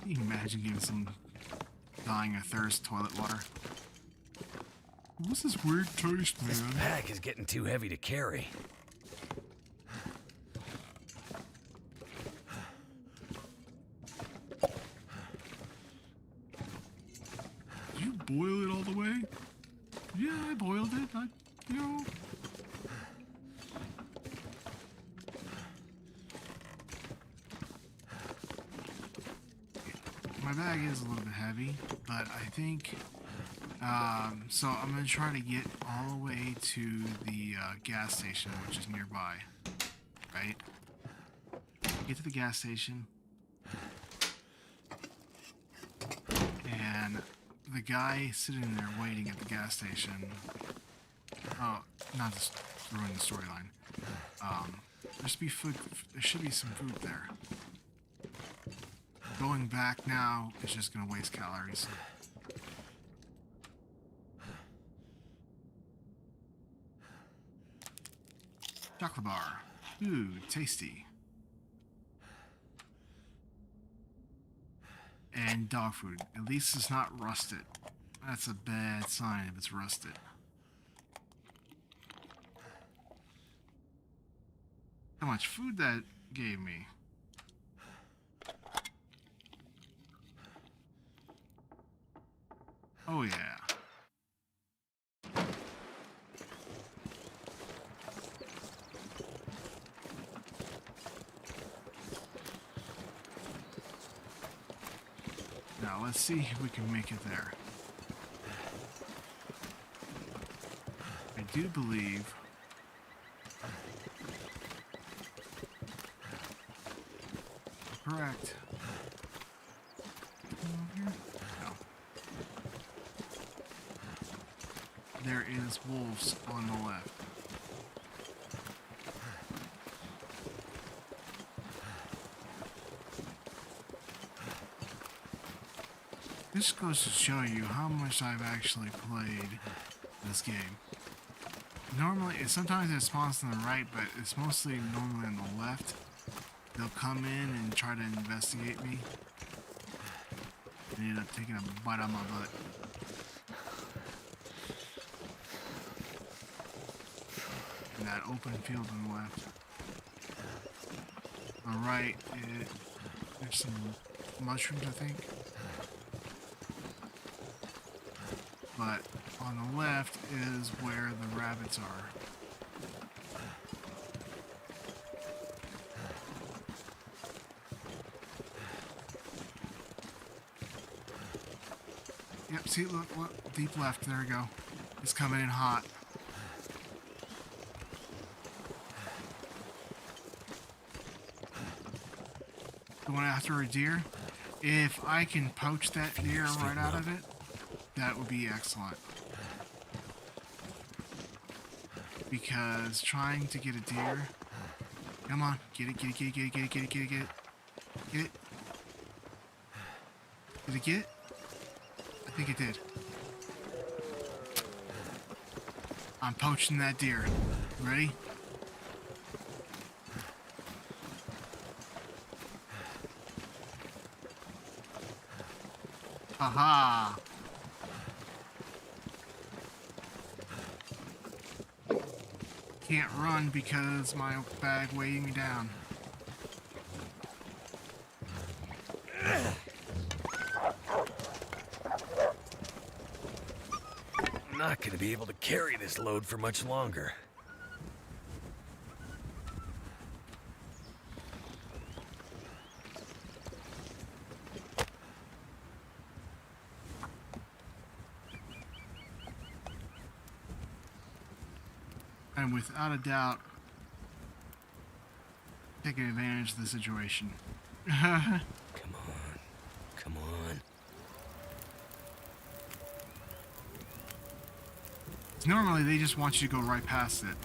you imagine getting some dying of thirst toilet water? What's this weird taste, man? This pack is getting too heavy to carry. Did you boil it all the way? Yeah, I boiled it. You know. My bag is a little bit heavy, but I think... so I'm going to try to get all the way to the gas station, which is nearby, right? Get to the gas station, and the guy sitting there waiting at the gas station, oh, not to ruin the storyline, there should be some food there. Going back now is just going to waste calories. Chocolate bar. Ooh, tasty. And dog food. At least it's not rusted. That's a bad sign if it's rusted. How much food that gave me. Oh yeah. Now let's see if we can make it there. I do believe correct. No. There is wolves on the left. This goes to show you how much I've actually played this game. Normally, sometimes it spawns on the right, but it's mostly normally on the left. They'll come in and try to investigate me. And end up taking a bite out of my butt. In that open field on the left. On the right, there's some mushrooms, I think. But on the left is where the rabbits are. Yep, see, look, deep left, there we go. It's coming in hot. Going after a deer. If I can poach that deer right out of it, that would be excellent. Because trying to get a deer... Come on, get it. Get it. Did it get it? I think it did. I'm poaching that deer. Ready? Aha! Can't run because my bag weighing me down. I'm not gonna be able to carry this load for much longer. And without a doubt, taking advantage of the situation. Come on. Normally, they just want you to go right past it.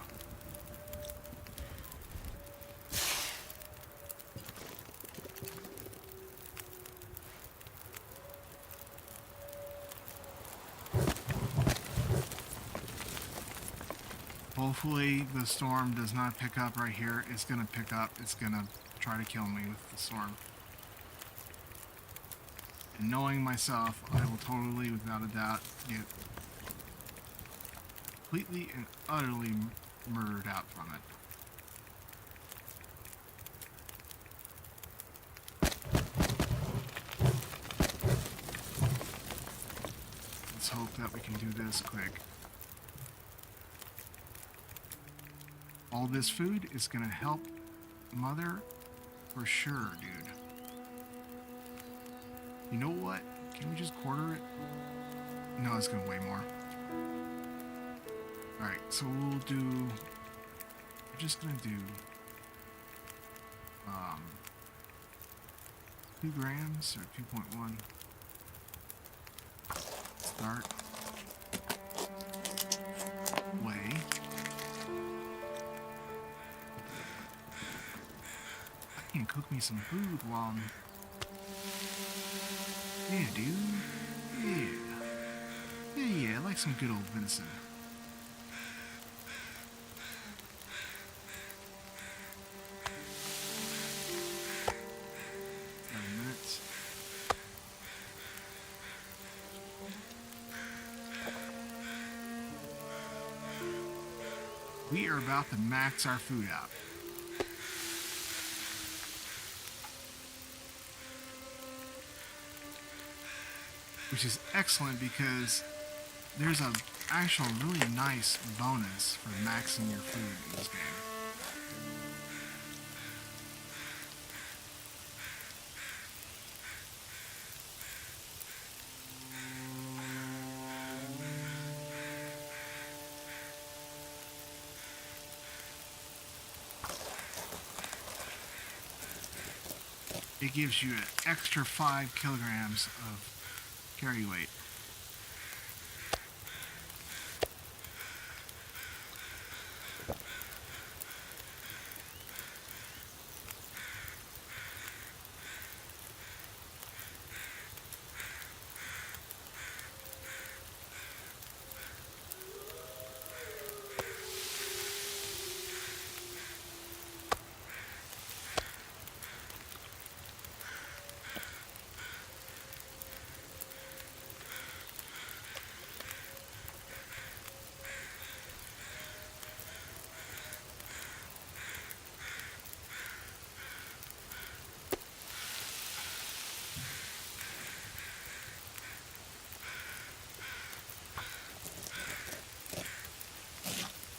Hopefully the storm does not pick up right here. It's gonna pick up. It's gonna try to kill me with the storm. And knowing myself, I will totally, without a doubt, get completely and utterly murdered out from it. Let's hope that we can do this quick. All this food is gonna help Mother for sure, dude. You know what? Can we just quarter it? No, it's gonna weigh more. Alright, so we're just gonna do 2 grams or 2.1. Start. Weigh. I can cook me some food while I'm... Yeah, dude. Yeah, I like some good old venison. we are about to max our food out. Which is excellent because there's a actual really nice bonus for maxing your food in this game. It gives you an extra 5 kilograms of carry weight.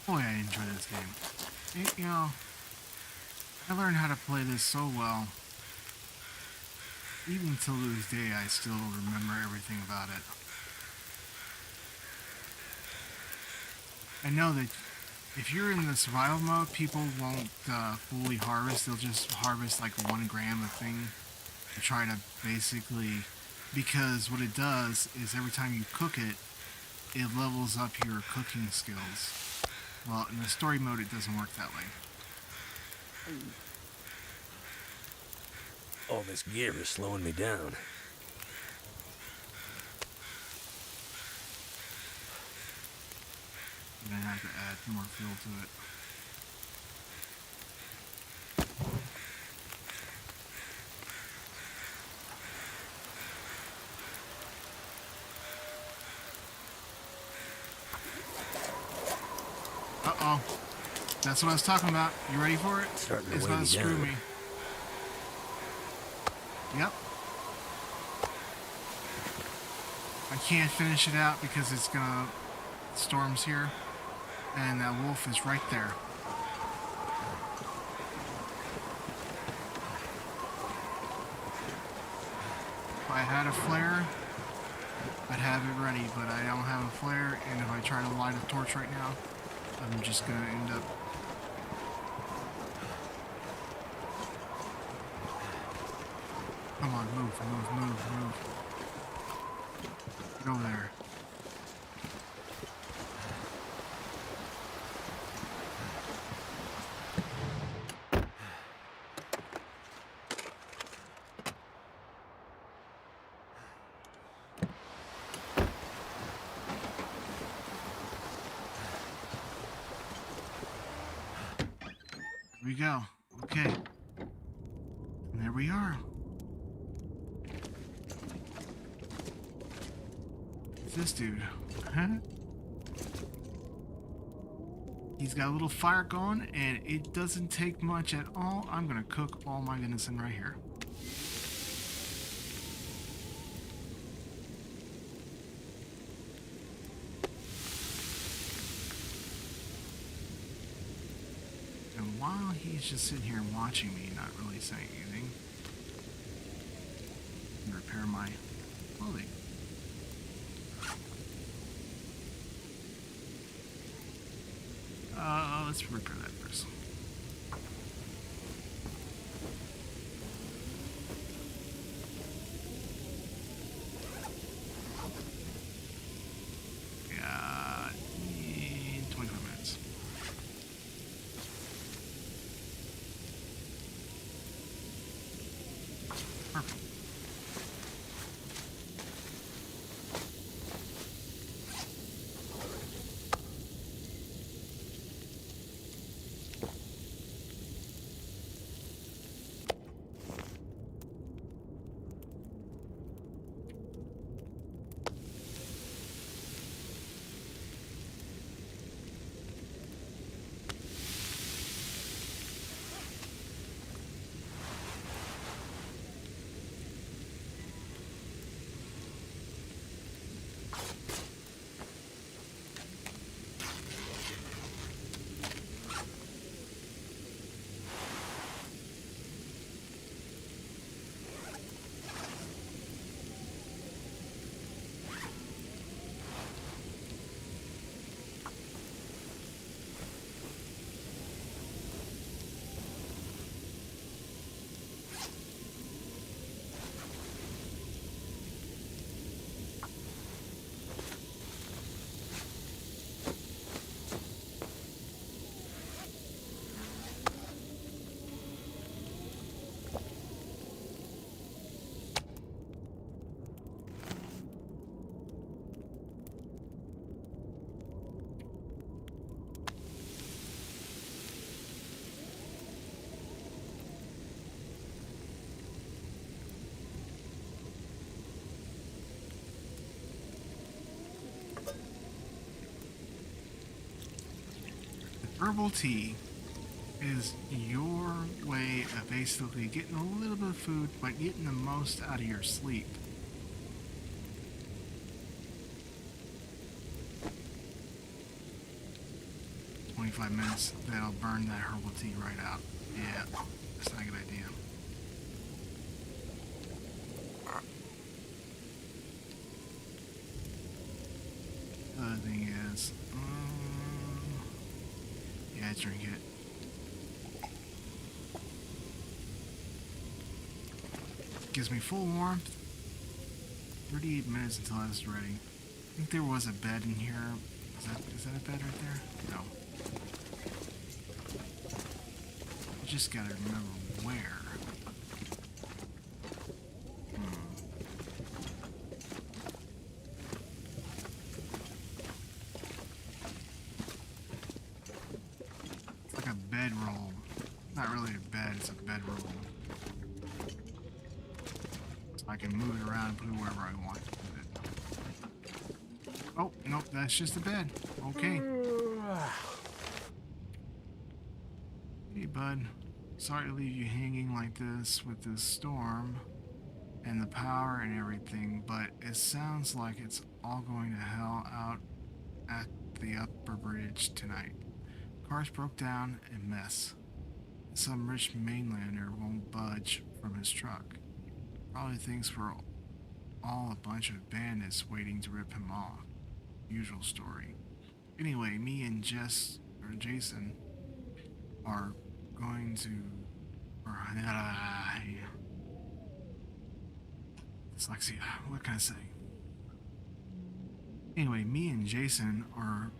Boy, I enjoy this game. You know, I learned how to play this so well. Even till this day, I still remember everything about it. I know that if you're in the survival mode, people won't fully harvest. They'll just harvest like 1 gram of thing to try to basically, because what it does is every time you cook it, it levels up your cooking skills. Well, in the story mode, it doesn't work that way. All this gear is slowing me down. I'm gonna have to add more fuel to it. Uh-oh. That's what I was talking about. You ready for it? Starting to It's weigh about to me screw down. me. Yep. I can't finish it out because it's gonna... Storm's here. And that wolf is right there. If I had a flare, I'd have it ready, but I don't have a flare, and if I try to light a torch right now, I'm just gonna end up... Come on, move. Get over there. Here we go. Okay. And there we are. What's this dude? Huh? He's got a little fire going, and it doesn't take much at all. I'm gonna cook all my venison right here. And while he's just sitting here watching me, not really saying anything, I'm gonna repair my clothing. Let's repair that first. Yeah, in 25 minutes. Perfect. Herbal tea is your way of basically getting a little bit of food, but getting the most out of your sleep. $25 that'll burn that herbal tea right out. Yeah, that's not a good idea. The other thing is, yeah, drink it. Gives me full warmth. 38 minutes until I was ready. I think there was a bed in here. Is that a bed right there? No. I just gotta remember where. It's like a bedroll. Not really a bed, it's a bedroll. So I can move it around and put it wherever I want to put it. Oh, nope, that's just a bed. Okay. Hey, bud. Sorry to leave you hanging like this with this storm and the power and everything, but it sounds like it's all going to hell out at the upper bridge tonight. Cars broke down and mess. Some rich mainlander won't budge from his truck. Probably thinks we're all a bunch of bandits waiting to rip him off. Usual story. Anyway, me and Jason are going to... Dyslexia, what can I say? Anyway, me and Jason are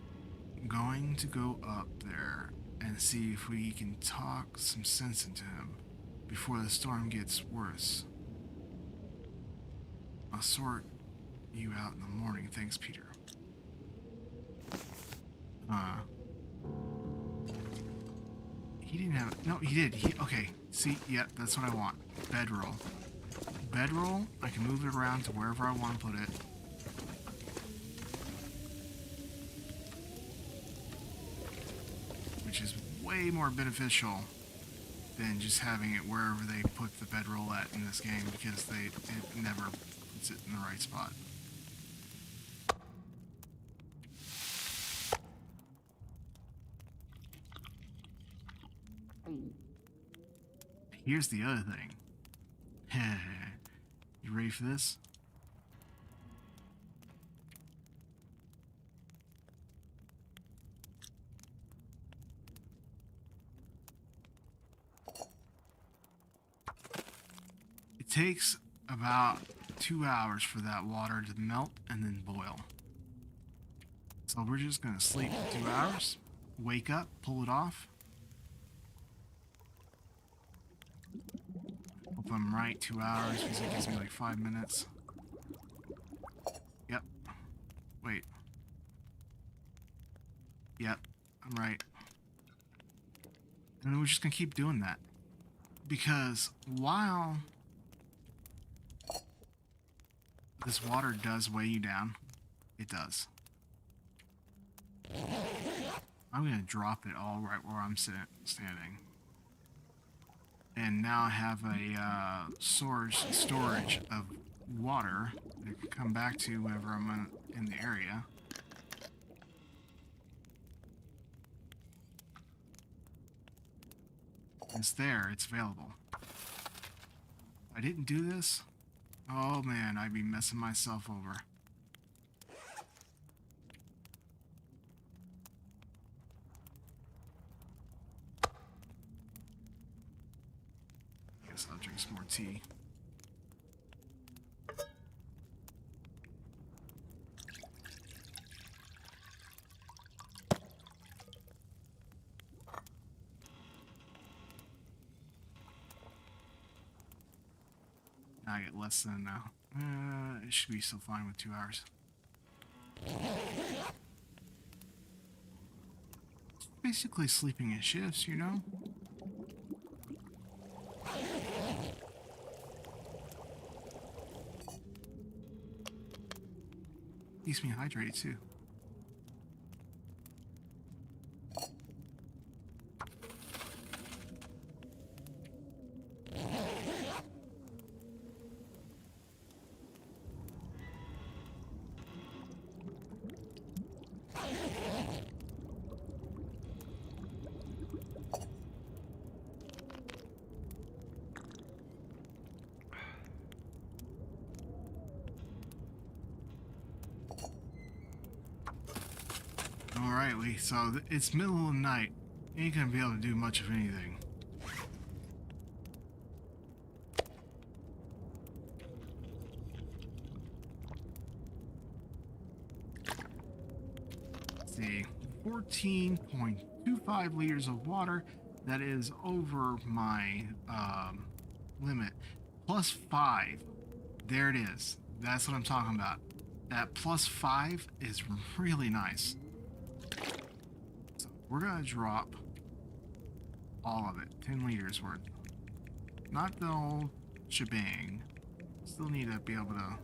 going to go up there and see if we can talk some sense into him before the storm gets worse. I'll sort you out in the morning. Thanks, Peter. He didn't have... No, he did. Okay, see, yeah, that's what I want. Bedroll. Bedroll, I can move it around to wherever I want to put it. Which is way more beneficial than just having it wherever they put the bedroll at in this game, because it never puts it in the right spot. Here's the other thing. You ready for this? It takes about 2 hours for that water to melt and then boil. So we're just gonna sleep for 2 hours, wake up, pull it off. Hope I'm right, 2 hours, because it gives me like 5 minutes. Yep. Wait. Yep, I'm right. And then we're just gonna keep doing that. Because while this water does weigh you down, it does. I'm gonna drop it all right where I'm standing. And now I have a storage of water that I can come back to whenever I'm in the area. It's there, it's available. If I didn't do this, oh man, I'd be messing myself over. Guess I'll drink some more tea. I get less than now. It should be still fine with 2 hours. It's basically sleeping in shifts, you know? Keeps me hydrated too. rightly, so it's middle of the night. You ain't gonna be able to do much of anything. Let's see, 14.25 liters of water. That is over my limit. Plus 5. There it is. That's what I'm talking about. That plus 5 is really nice. So we're gonna drop all of it. 10 liters worth. Not the whole shebang. Still need to be able to...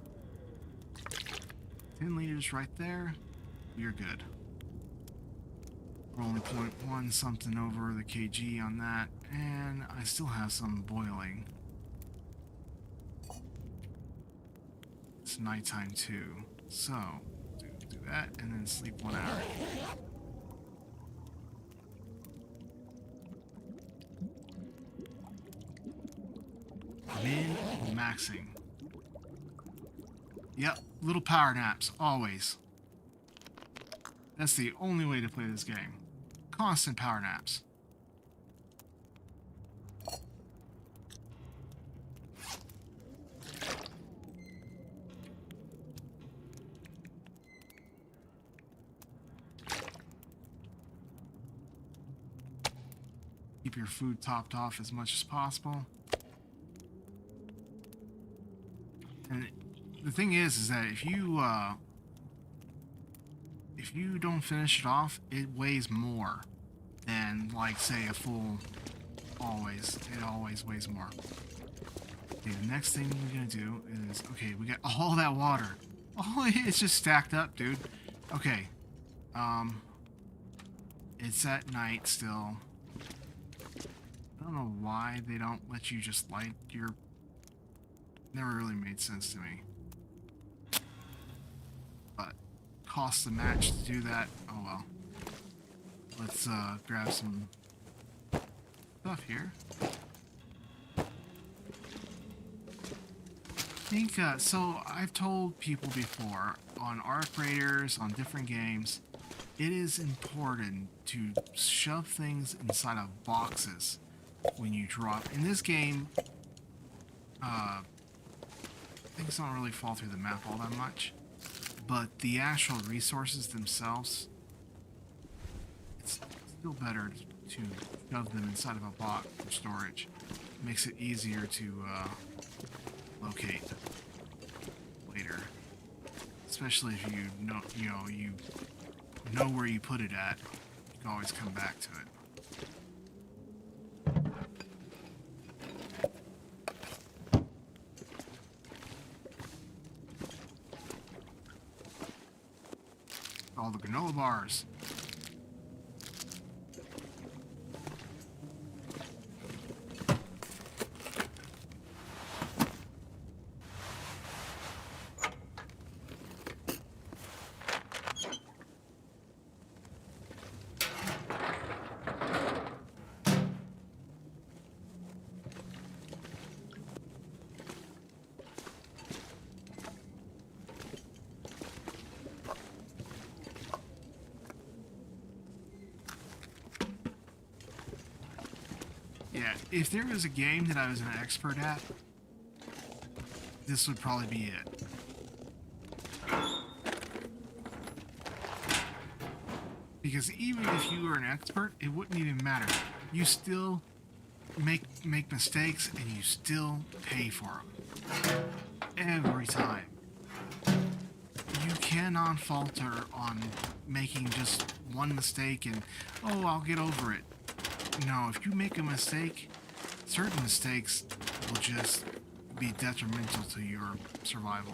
10 liters right there. You're good. We're only 0.1 something over the kg on that. And I still have some boiling. It's nighttime too. So, do that and then sleep 1 hour. Min-maxing. Yep, little power naps, always. That's the only way to play this game. Constant power naps. Keep your food topped off as much as possible. And the thing is that if you don't finish it off, it weighs more than, like, say, a full. It always weighs more. Okay, the next thing we're gonna do is, okay, we got all that water. Oh, it's just stacked up, dude. Okay, it's at night still. I don't know why they don't let you just light your... Never really made sense to me. But costs a match to do that. Oh well. Let's grab some stuff here. I think so I've told people before on arc raiders, on different games, it is important to shove things inside of boxes when you drop. In this game, things don't really fall through the map all that much, but the actual resources themselves, it's still better to shove them inside of a box for storage. It makes it easier to locate later, especially if you know where you put it at. You can always come back to it. All the granola bars. Yeah, if there was a game that I was an expert at, this would probably be it. Because even if you were an expert, it wouldn't even matter. You still make mistakes and you still pay for them. Every time. You cannot falter on making just one mistake and, oh, I'll get over it. No, if you make a mistake, certain mistakes will just be detrimental to your survival.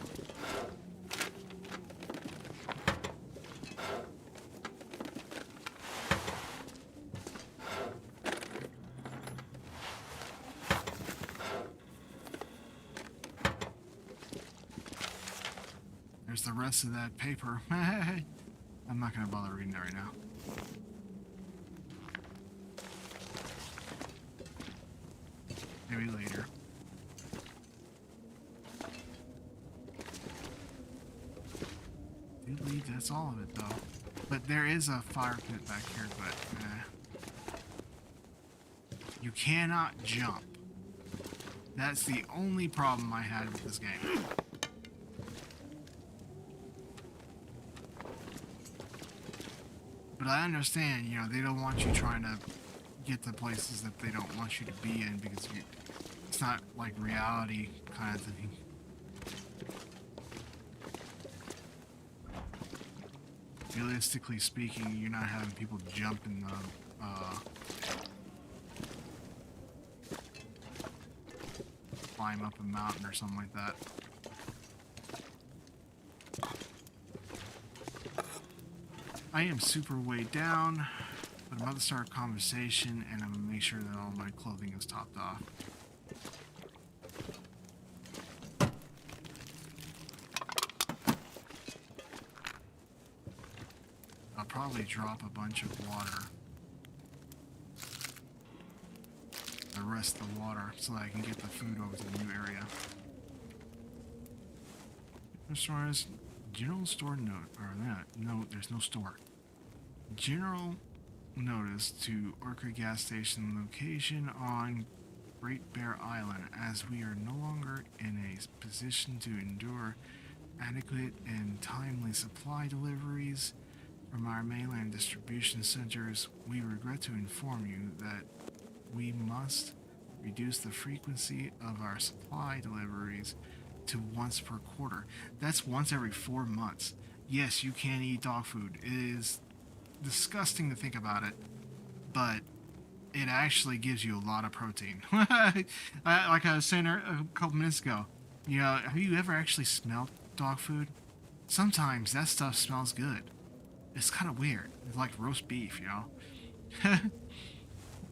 There's the rest of that paper. I'm not going to bother reading that right now. Maybe later. That's all of it, though. But there is a fire pit back here, but you cannot jump. That's the only problem I had with this game. But I understand, you know, they don't want you trying to get to places that they don't want you to be in because it's not like reality kind of thing. Realistically speaking, you're not having people jump in the climb up a mountain or something like that. I am super weighed down, but I'm about to start a conversation and I'm gonna make sure that all my clothing is topped off. I'll probably drop a bunch of water. The rest of the water so that I can get the food over to the new area. As far as general store note, or no, there's no store. General notice to Orca gas station location on Great Bear Island, as we are no longer in a position to endure adequate and timely supply deliveries from our mainland distribution centers. We regret to inform you that we must reduce the frequency of our supply deliveries to once per quarter. That's once every 4 months. Yes, you can eat dog food. It is disgusting to think about it, but it actually gives you a lot of protein. Like I was saying a couple minutes ago, you know, have you ever actually smelled dog food? Sometimes that stuff smells good. It's kind of weird. It's like roast beef, you know?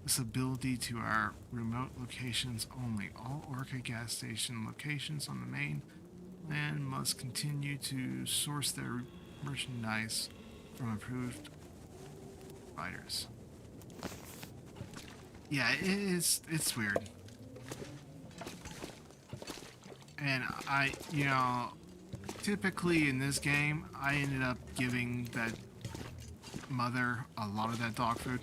This ability to our remote locations only. All Orca gas station locations on the mainland must continue to source their merchandise from approved providers. Yeah, it's weird. And you know, typically in this game, I ended up giving that mother a lot of that dog food.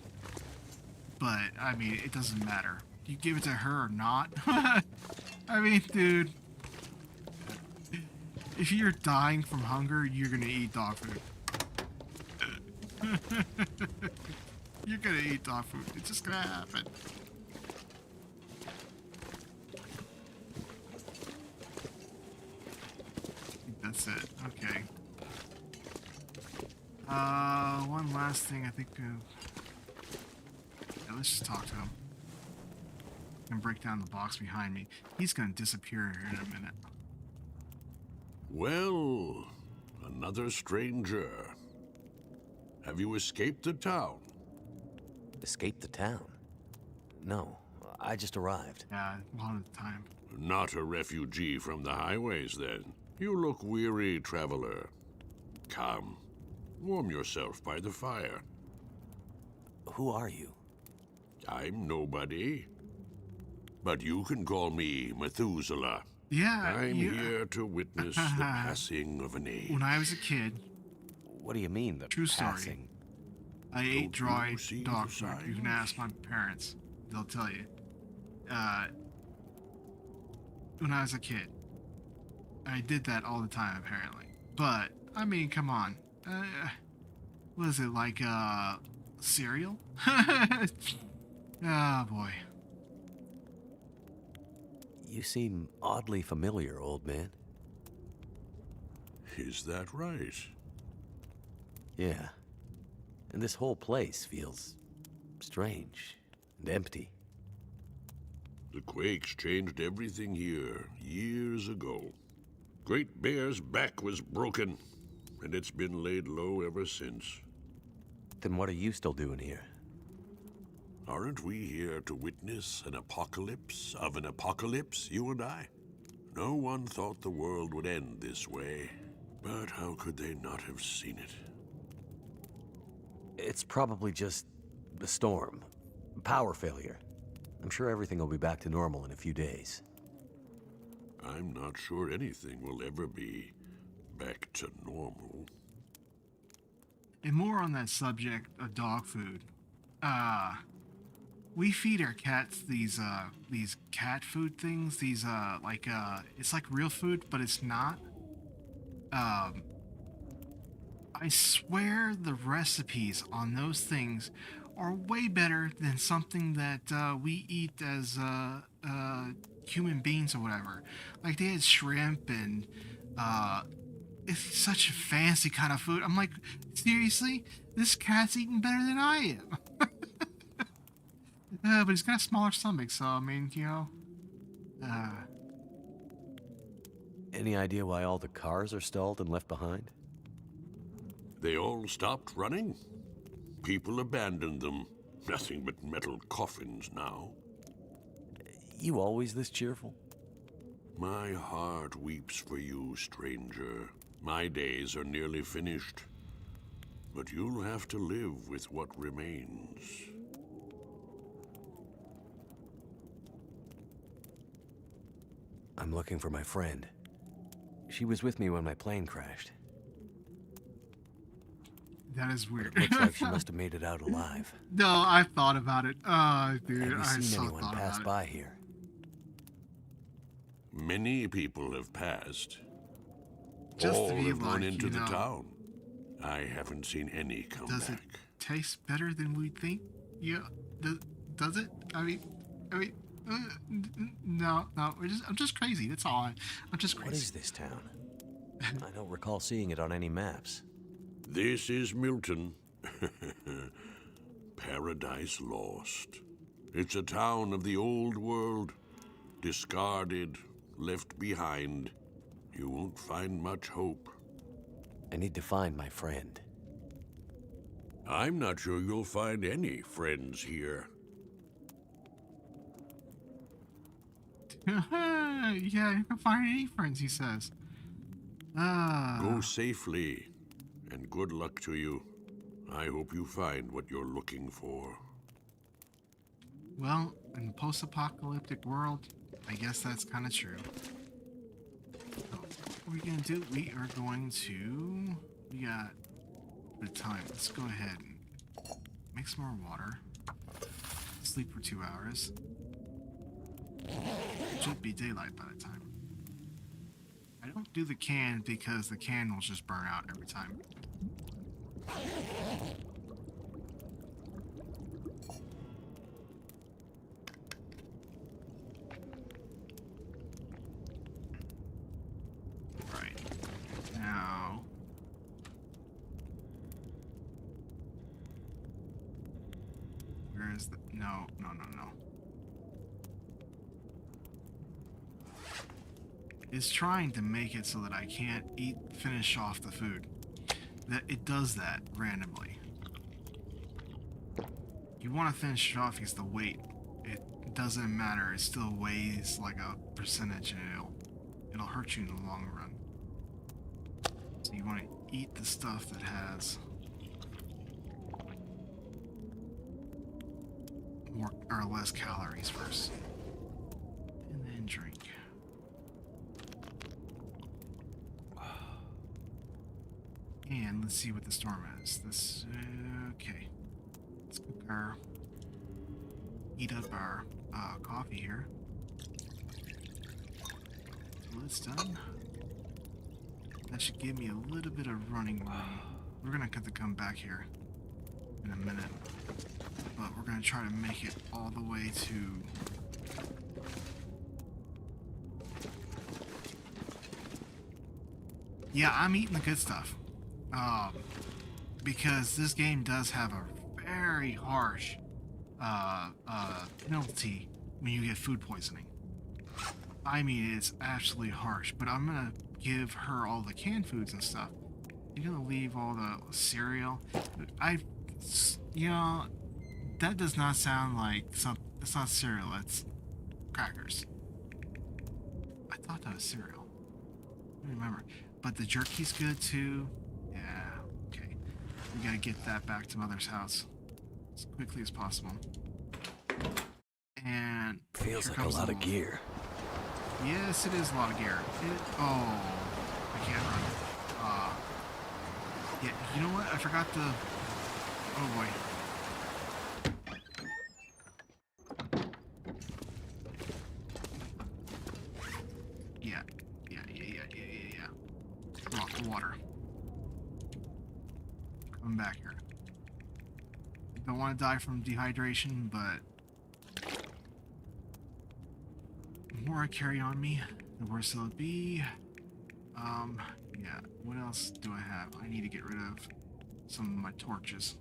But, I mean, it doesn't matter. You give it to her or not. I mean, dude. If you're dying from hunger, you're gonna eat dog food. You're gonna eat dog food. It's just gonna happen. I think that's it. Okay. One last thing I think... let's just talk to him. And break down the box behind me. He's gonna disappear here in a minute. Well, another stranger. Have you escaped the town? Escape the town? No, I just arrived. Yeah, a lot of the time. Not a refugee from the highways, then. You look weary, traveler. Come, warm yourself by the fire. Who are you? I'm nobody. But you can call me Methuselah. Yeah, I'm here to witness the passing of an age. When I was a kid, What do you mean, the True story. passing? I ate Don't dry you see dog the food. You can signs? ask my parents. They'll tell you. When I was a kid. I did that all the time, apparently. But, I mean, come on. What is it, like, cereal? Oh, boy. You seem oddly familiar, old man. Is that right? Yeah. And this whole place feels strange and empty. The quakes changed everything here years ago. Great Bear's back was broken, and it's been laid low ever since. Then what are you still doing here? Aren't we here to witness an apocalypse of an apocalypse, you and I? No one thought the world would end this way, but how could they not have seen it? It's probably just the storm. Power failure. I'm sure everything will be back to normal in a few days. I'm not sure anything will ever be back to normal. And more on that subject of dog food. We feed our cats these cat food things. These it's like real food, but it's not. I swear the recipes on those things are way better than something that we eat as human beings or whatever. Like they had shrimp and it's such a fancy kind of food. I'm like, seriously, this cat's eating better than I am. But he's got a smaller stomach, so I mean, you know. Any idea why all the cars are stalled and left behind? They all stopped running. People abandoned them. Nothing but metal coffins now. You always this cheerful? My heart weeps for you, stranger. My days are nearly finished. But you'll have to live with what remains. I'm looking for my friend. She was with me when my plane crashed. That is weird. It looks like she must have made it out alive. No, I thought about it. Dude, Have you I seen so anyone thought pass about by here? Many people have passed. Just to All be have gone like, into you the know, town. I haven't seen any come Does it back. taste better than we think? Yeah, does it? I mean, no. I'm just crazy. That's all. I'm just crazy. What is this town? I don't recall seeing it on any maps. This is Milton. Paradise Lost. It's a town of the old world. Discarded, left behind. You won't find much hope. I need to find my friend. I'm not sure you'll find any friends here. Yeah, you can find any friends, he says. Go safely, and good luck to you. I hope you find what you're looking for. Well, in a post-apocalyptic world, I guess that's kind of true. So, what are we gonna do? We are going to... We got the time. Let's go ahead and make some more water. Sleep for 2 hours. It should be daylight by the time. I don't do the can because the can will just burn out every time. Right. Now... Where is the... No. It's trying to make it so that I can't finish off the food. That it does that randomly. You want to finish it off because the weight, it doesn't matter. It still weighs like a percentage, and it'll hurt you in the long run. So you want to eat the stuff that has more or less calories first, and then drink. And let's see what the storm is. This, okay. Let's cook our, heat up our coffee here. Until it's done. That should give me a little bit of running room. We're gonna have to come back here in a minute. But we're gonna try to make it all the way to... Yeah, I'm eating the good stuff. Because this game does have a very harsh penalty when you get food poisoning. I mean, it's absolutely harsh, but I'm gonna give her all the canned foods and stuff. You're gonna leave all the cereal. You know, that does not sound like it's not cereal, it's crackers. I thought that was cereal. I don't remember. But the jerky's good too. Yeah, okay. We gotta get that back to Mother's house as quickly as possible. And feels like a lot of gear. Yes, it is a lot of gear. Oh, I can't run. Yeah, you know what? I forgot the... Oh boy. Yeah. Come off the water. Coming back here. Don't want to die from dehydration, but the more I carry on me, the worse it'll be. Yeah, what else do I have? I need to get rid of some of my torches.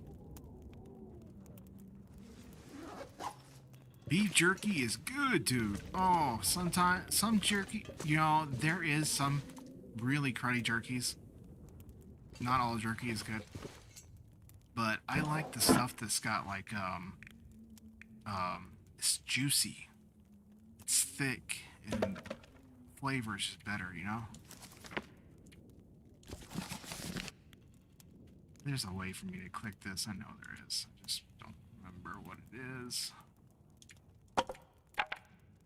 Beef jerky is good, dude. Oh, sometimes, some jerky, you know, there is some really cruddy jerkies. Not all jerky is good. But I like the stuff that's got like, it's juicy. It's thick, and flavor is just better, you know? There's a way for me to click this. I know there is. I just don't remember what it is.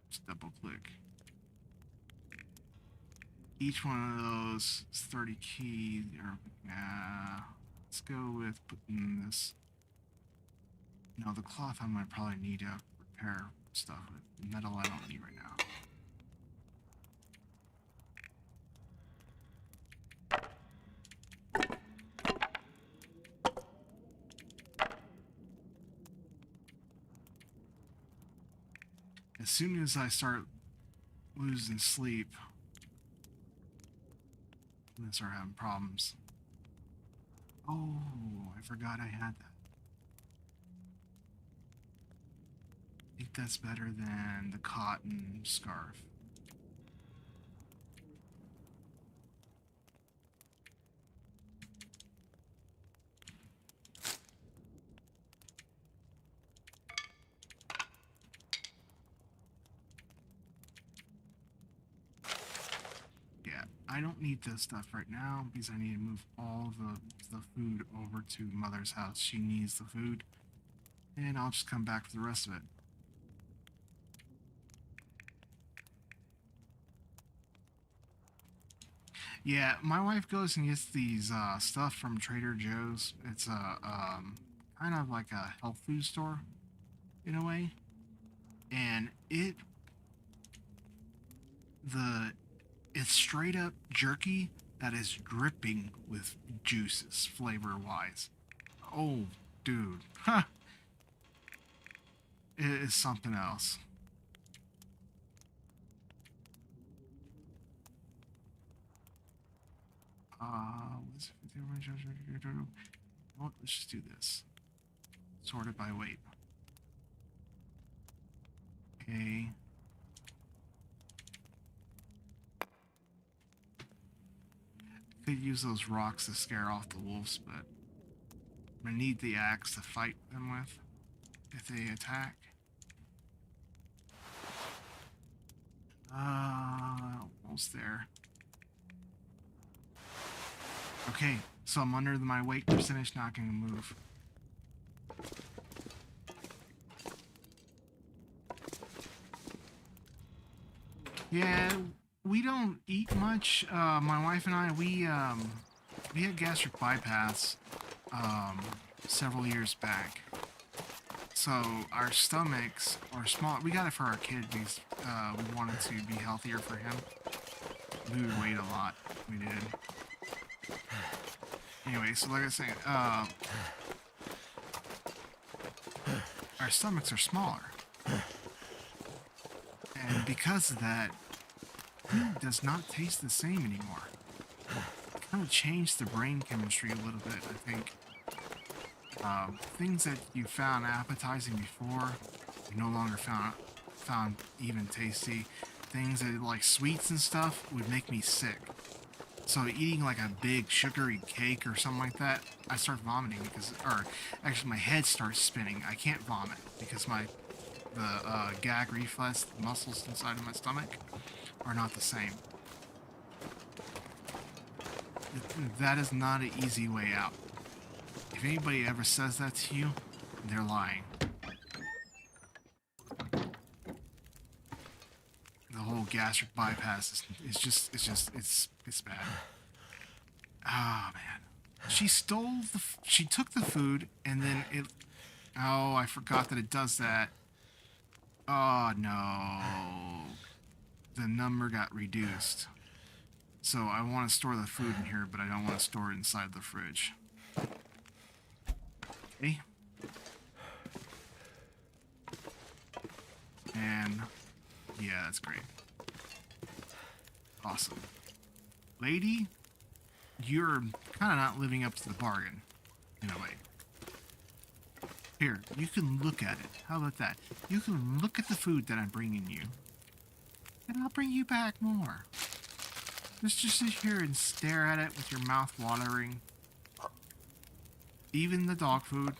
Just double click. Each one of those is 30 keys. Or, let's go with putting this. No, the cloth I might probably need to repair stuff with. Metal I don't need right now. As soon as I start losing sleep, I'm gonna start having problems. Oh, I forgot I had that. I think that's better than the cotton scarf. I don't need this stuff right now because I need to move all the food over to Mother's house. She needs the food, and I'll just come back for the rest of it. Yeah, my wife goes and gets these stuff from Trader Joe's. It's a kind of like a health food store in a way, and it's straight up jerky that is dripping with juices, flavor wise. Oh, dude. Huh. It is something else. Let's just do this. Sort it by weight. Okay. Could use those rocks to scare off the wolves, but I'm gonna need the axe to fight them with if they attack. Almost there. Okay, so I'm under my weight percentage, not gonna move. Yeah, we don't eat much. My wife and I, we had gastric bypass several years back. So our stomachs are small. We got it for our kid because we wanted to be healthier for him. We would wait a lot. We did. Anyway, so like I was saying, our stomachs are smaller. And because of that, food does not taste the same anymore. It kind of changed the brain chemistry a little bit, I think. Things that you found appetizing before, you no longer found even tasty. Things that like sweets and stuff would make me sick. So eating like a big sugary cake or something like that, I start vomiting or actually my head starts spinning. I can't vomit because the gag reflex, the muscles inside of my stomach are not the same. That is not an easy way out. If anybody ever says that to you, they're lying. The whole gastric bypass it's bad. Ah, man. She stole the... She took the food, and then it... Oh, I forgot that it does that. Oh, no. The number got reduced. So I want to store the food in here, but I don't want to store it inside the fridge. Okay. And... yeah, that's great. Awesome. Lady, you're kind of not living up to the bargain, in a way. Here, you can look at it. How about that? You can look at the food that I'm bringing you, and I'll bring you back more. Just sit here and stare at it with your mouth watering. Even the dog food.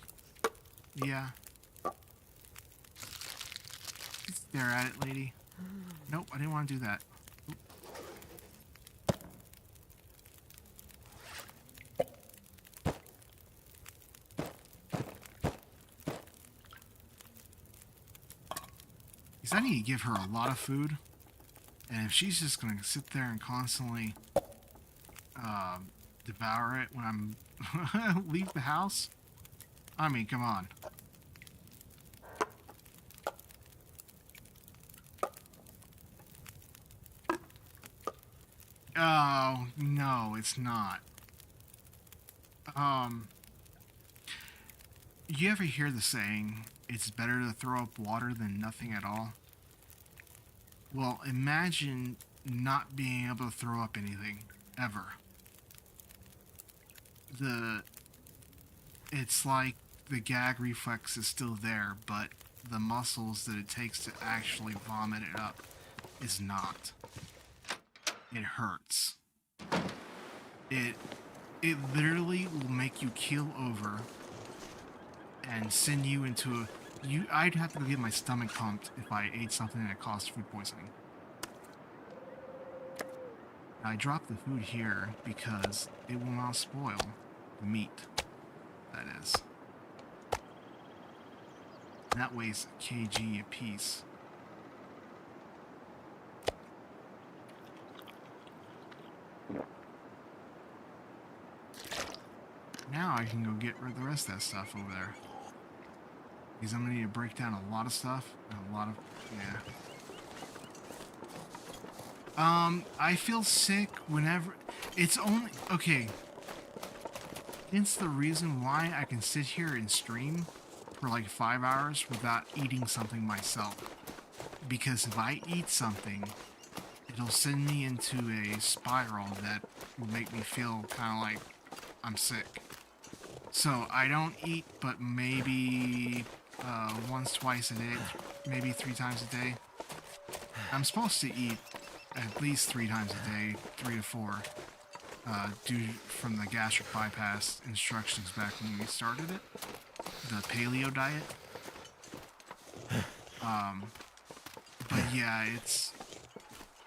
Yeah. Just stare at it, lady. Nope, I didn't want to do that. I need to give her a lot of food, and if she's just gonna sit there and constantly devour it when I'm leave the house, I mean, come on. Oh no, it's not. You ever hear the saying, it's better to throw up water than nothing at all? Well, imagine not being able to throw up anything, ever. It's like the gag reflex is still there, but the muscles that it takes to actually vomit it up is not. It hurts. It literally will make you keel over and send you into a... I'd have to go get my stomach pumped if I ate something that caused food poisoning. I dropped the food here because it will not spoil the meat, that is. And that weighs a kg a piece. Now I can go get rid of the rest of that stuff over there. Because I'm gonna need to break down a lot of stuff and a lot of... yeah. I feel sick whenever... It's only... okay. It's the reason why I can sit here and stream for like 5 hours without eating something myself. Because if I eat something, it'll send me into a spiral that will make me feel kind of like I'm sick. So I don't eat but maybe once, twice a day, maybe 3 times a day. I'm supposed to eat at least 3 times a day, 3 to 4, due from the gastric bypass instructions back when we started it, the paleo diet. But yeah,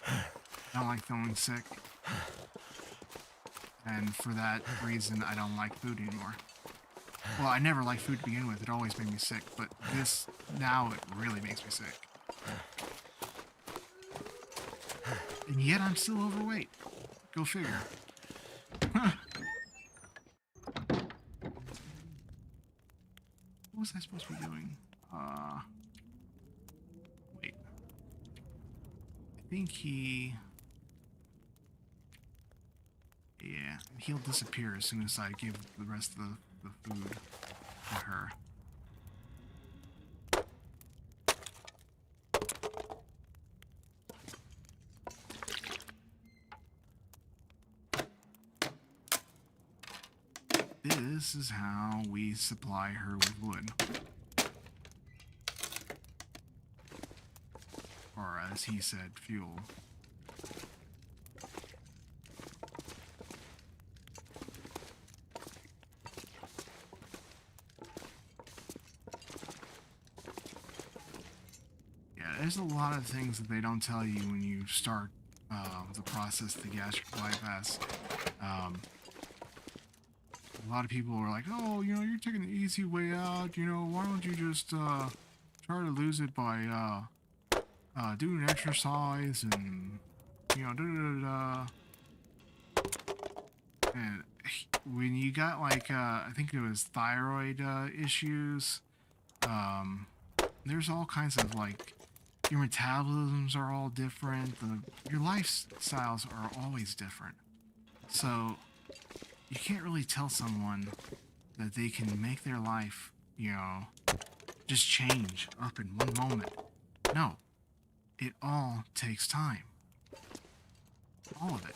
I don't like feeling sick, and for that reason, I don't like food anymore. Well, I never liked food to begin with. It always made me sick, but this, now it really makes me sick. And yet I'm still overweight. Go figure. What was I supposed to be doing? Wait. I think he... yeah, he'll disappear as soon as I give the rest of the food to her. This is how we supply her with wood. Or as he said, fuel. Yeah, there's a lot of things that they don't tell you when you start the process of the gastric bypass. A lot of people are like, oh, you know, you're taking the easy way out, you know, why don't you just try to lose it by doing exercise and, you know, da-da-da-da. And when you got like I think it was thyroid issues, there's all kinds of like your metabolisms are all different. Your lifestyles are always different. So you can't really tell someone that they can make their life, just change up in one moment. No, it all takes time. All of it.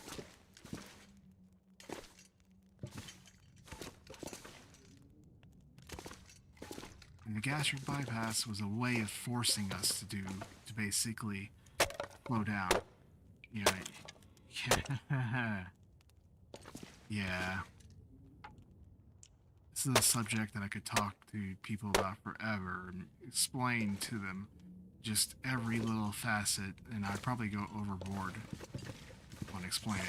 And the gastric bypass was a way of forcing us to basically slow down. Yeah. This is a subject that I could talk to people about forever and explain to them just every little facet, and I'd probably go overboard on explaining.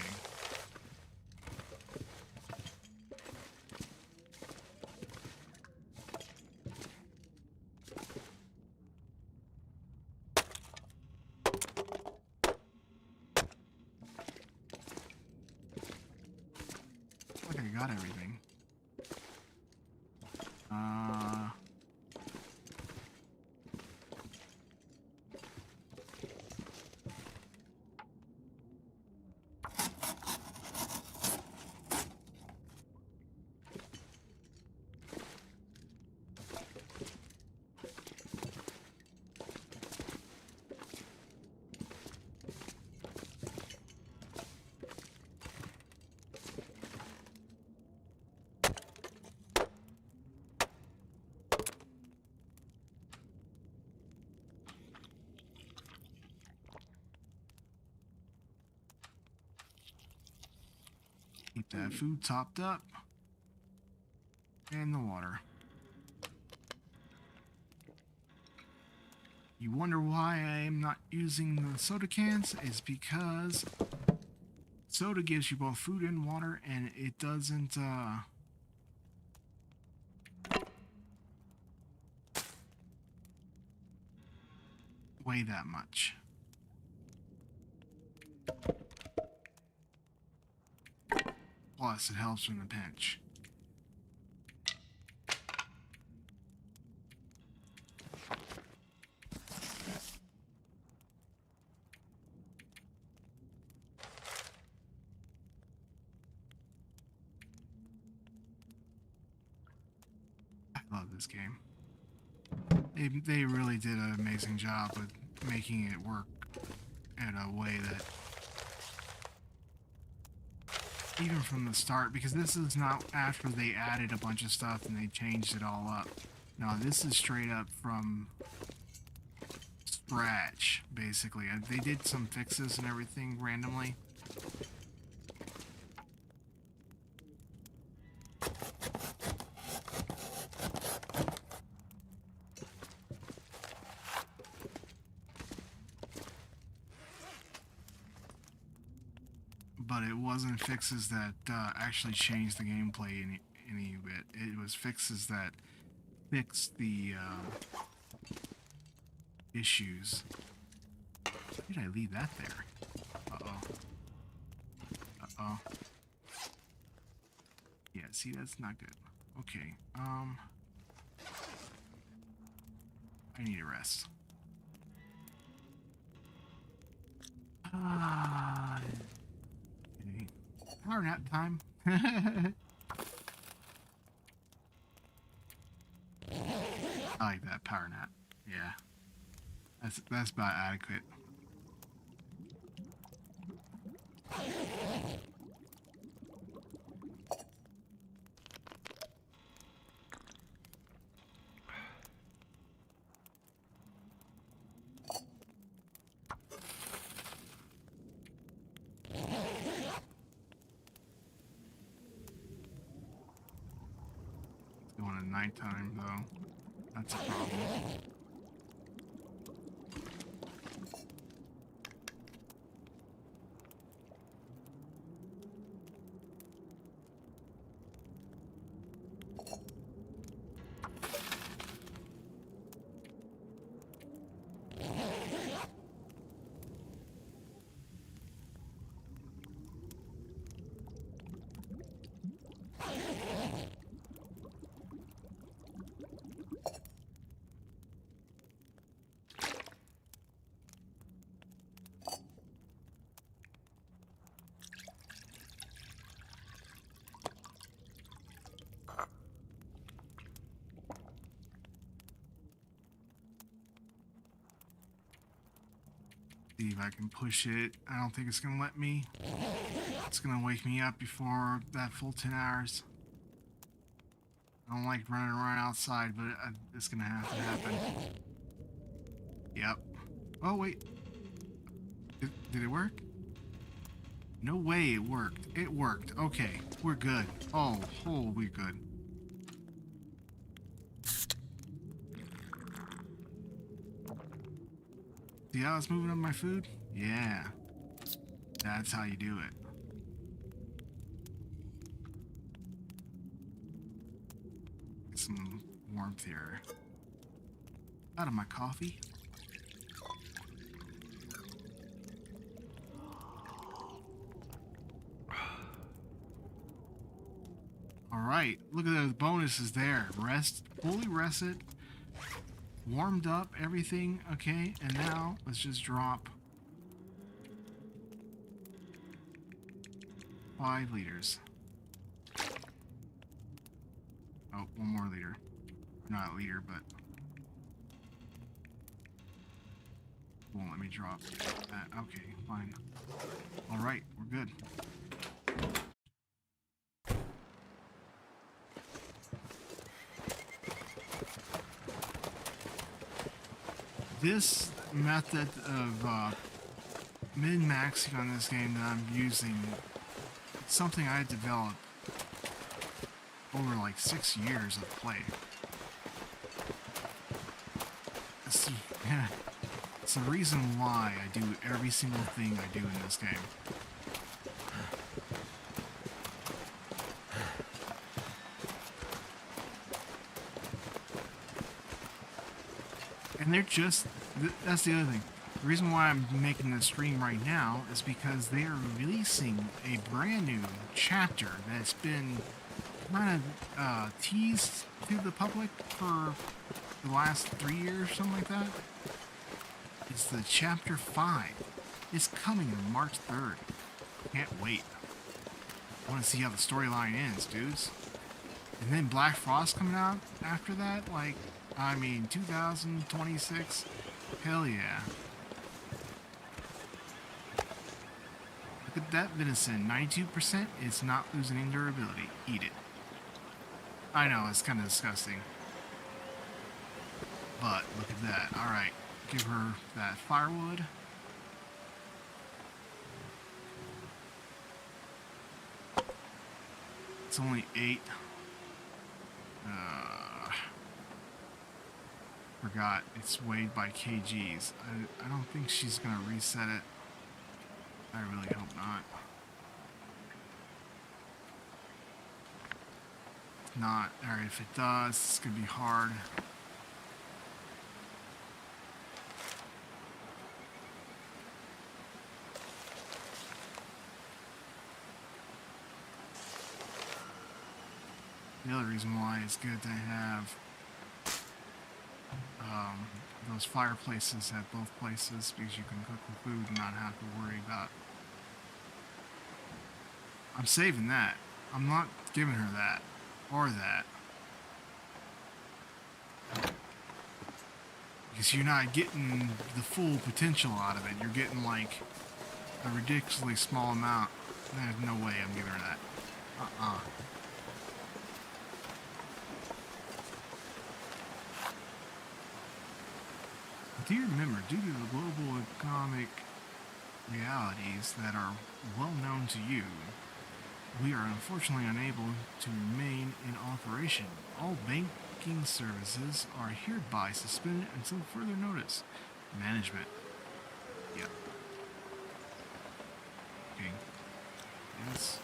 I think I got everything. Keep that food topped up. And the water. You wonder why I am not using the soda cans? Is because soda gives you both food and water, and it doesn't weigh that much. Plus, it helps in a pinch. I love this game. They really did an amazing job with making it work in a way that, even from the start, because this is not after they added a bunch of stuff and they changed it all up. No, this is straight up from scratch, basically. They did some fixes and everything randomly. But it wasn't fixes that actually changed the gameplay any bit. It was fixes that fixed the issues. Why did I leave that there? Uh-oh. Uh-oh. Yeah, see, that's not good. Okay, I need a rest. Okay. Power nap time. I like that power nap. Yeah. That's about adequate. It's going at nighttime though. That's a problem. See if I can push it. I don't think it's gonna let me. It's gonna wake me up before that full 10 hours. I don't like running around outside, but it's gonna have to happen. Yep. Oh, wait. Did it work? No way it worked. It worked. Okay, we're good. Oh, we're good. See how it's moving up my food? Yeah. That's how you do it. Get some warmth here. Out of my coffee. Alright, look at those bonuses there. Rest, fully rested, warmed up, everything, okay, and now let's just drop 5 liters. Oh, 1 more liter. Not a liter, but won't let me drop that. Okay, fine. Alright, we're good. This method of min-maxing on this game that I'm using, it's something I developed over like 6 years of play. It's the reason why I do every single thing I do in this game. And they're just, that's the other thing. The reason why I'm making this stream right now is because they are releasing a brand new chapter that's been kind of teased to the public for the last 3 years, something like that. It's the chapter 5. It's coming on March 3rd. Can't wait. I want to see how the storyline ends, dudes. And then Black Frost coming out after that, like, I mean, 2026? Hell yeah. Look at that venison, 92%. It's not losing any durability. Eat it. I know, it's kind of disgusting. But, look at that. Alright, give her that firewood. It's only 8. Forgot it's weighed by kgs. I don't think she's gonna reset it. I really hope not. If not, or if it does, it's gonna be hard. The other reason why it's good to have those fireplaces at both places, because you can cook the food and not have to worry about. I'm saving that. I'm not giving her that or that, because you're not getting the full potential out of it. You're getting like a ridiculously small amount. There's no way I'm giving her that. Do you remember, due to the global economic realities that are well known to you, we are unfortunately unable to remain in operation. All banking services are hereby suspended until further notice. Management. Yep. Okay. Yes.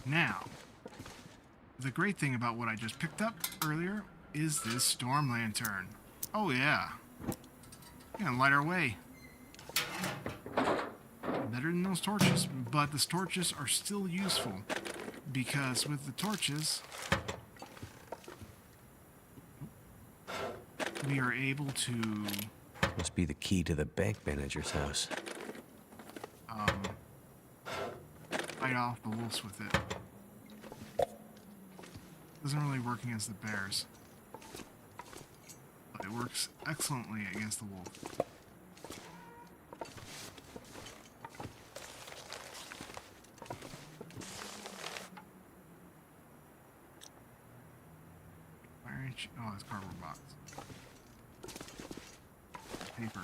Now, the great thing about what I just picked up earlier is this storm lantern. Oh yeah. Gonna light our way. Better than those torches, but the torches are still useful, because with the torches we are able to Must be the key to the bank manager's house. fight off the wolves with it. Doesn't really work against the bears, but it works excellently against the wolf. Oh, it's cardboard box. Paper.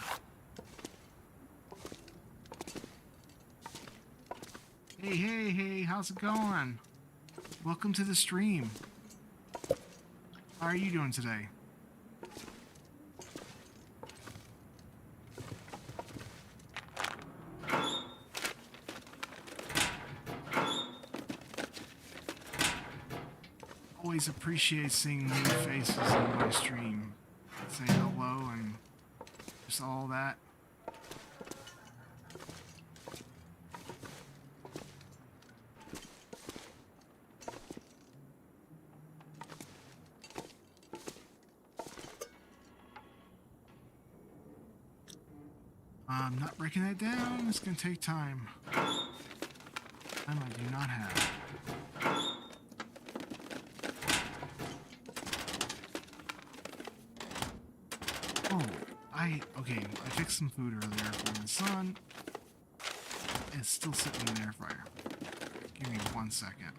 Hey, how's it going? Welcome to the stream. How are you doing today? Always appreciate seeing new faces in my stream. Say hello and just all that. I'm not breaking that down. It's gonna take time. Time I do not have. Okay, I fixed some food earlier for my son. It's still sitting in the air fryer. Give me 1 second.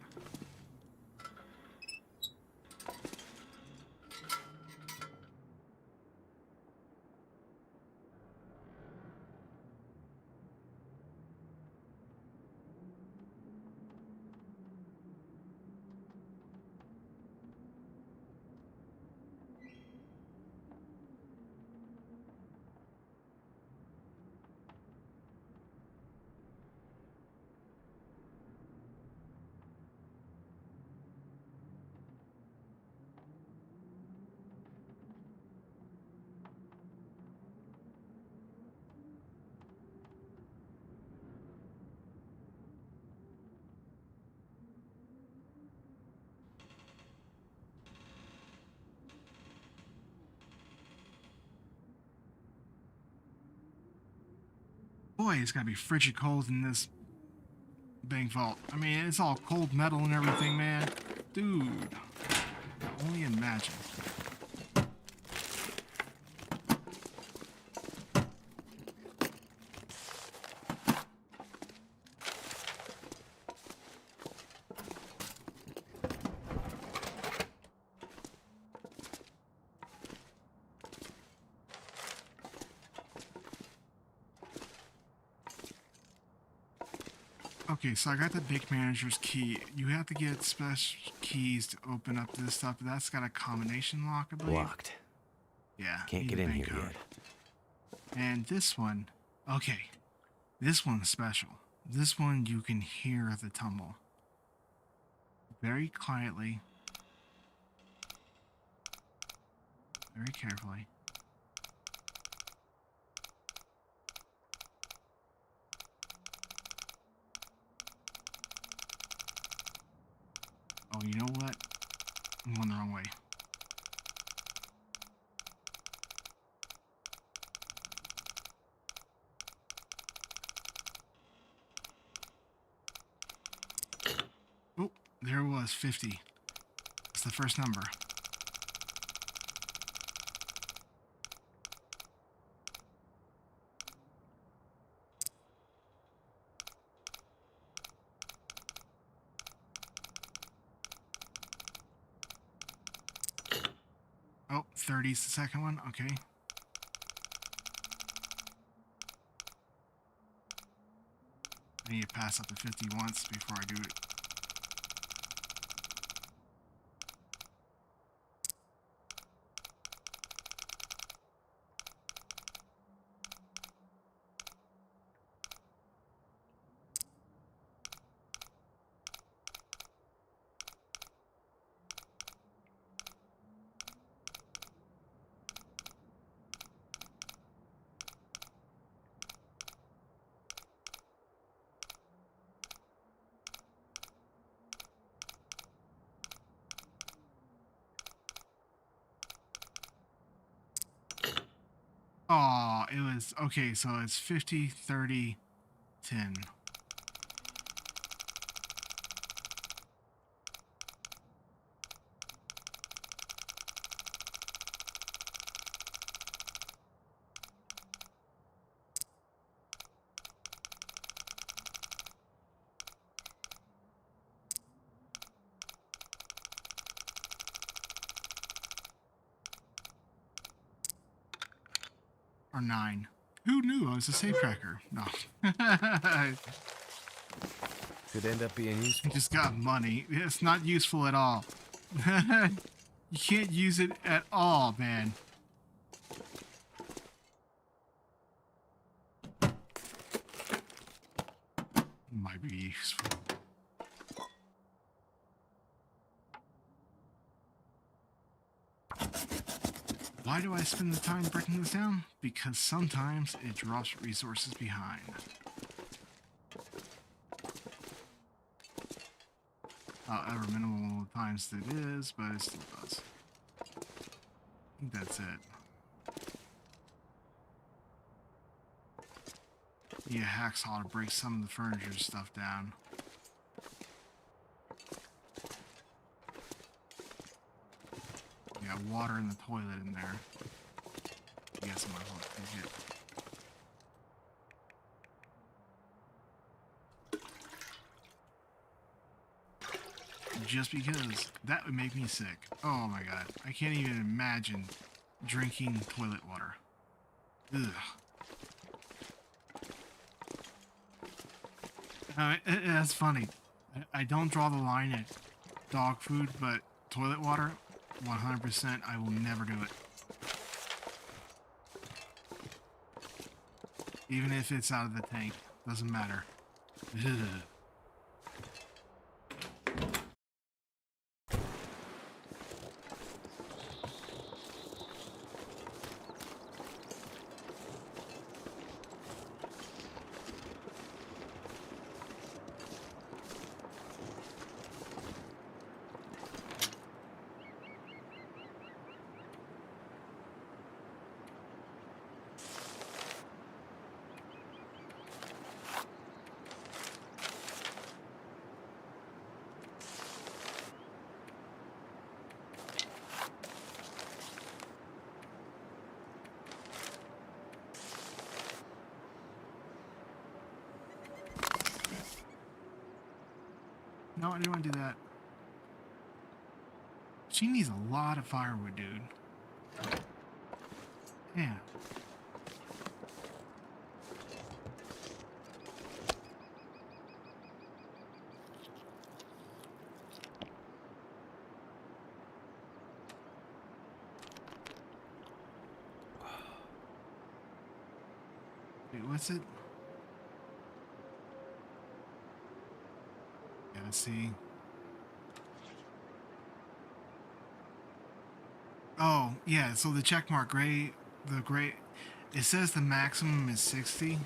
Boy, it's gotta be frigid cold in this bank vault. I mean, it's all cold metal and everything, man. Dude, only imagine. Okay, so I got the bank manager's key. You have to get special keys to open up this stuff. That's got a combination lock, I believe. Locked. Yeah. Can't need get the in bank here code. yet. And this one, okay. This one's special. This one you can hear the tumble. Very quietly. Very carefully. Oh, you know what? I'm going the wrong way. Oh, there it was, 50. That's the first number. Oh, 30 is the second one. Okay. I need to pass up to 50 once before I do it. Oh, it was, okay, so it's 50, 30, 10. Or 9. Who knew I was a safecracker? No. Could end up being I useful. just got money. It's not useful at all. You can't use it at all, man. Might be useful. Why do I spend the time breaking this down? Because sometimes it drops resources behind. However minimal times it is, but it still does. I think that's it. Yeah, hacksaw to break some of the furniture stuff down. Yeah, water in the toilet in there. I guess I might as well take it. Just because that would make me sick. Oh my god. I can't even imagine drinking toilet water. Ugh. That's funny. I don't draw the line at dog food, but toilet water, 100%, I will never do it. Even if it's out of the tank, doesn't matter. Ugh. No, I didn't want to do that. She needs a lot of firewood, dude. Yeah. Wait, what's it? Yeah, let's see. Oh, yeah, so the checkmark gray, it says the maximum is 60,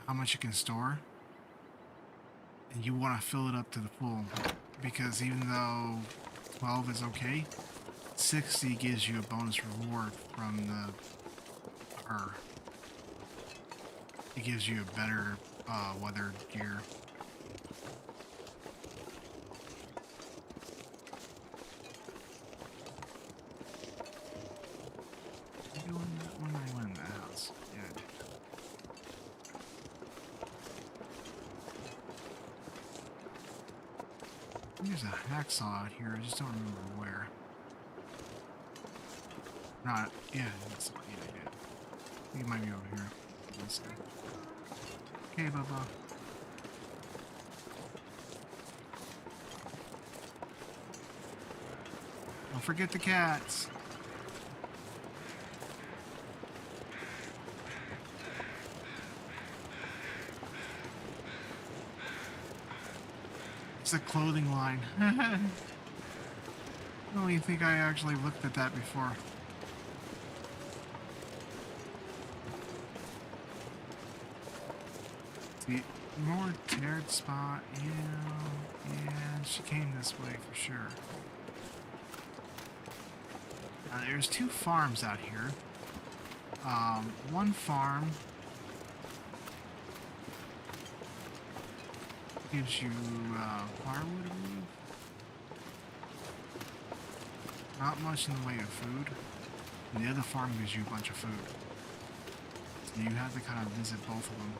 how much you can store. And you want to fill it up to the full, because even though 12 is okay, 60 gives you a bonus reward from her. It gives you a better weather gear. When I went in the house, yeah. There's a hacksaw out here. I just don't remember where. Not, yeah, that's, yeah, yeah. I think it might be over here. Let's see. Okay, Bubba. Don't forget the cats. It's a clothing line. I don't even think I actually looked at that before. See, more teared spot. Yeah, she came this way for sure. There's 2 farms out here. One farm gives you firewood, I believe. Not much in the way of food. And the other farm gives you a bunch of food. So you have to kind of visit both of them.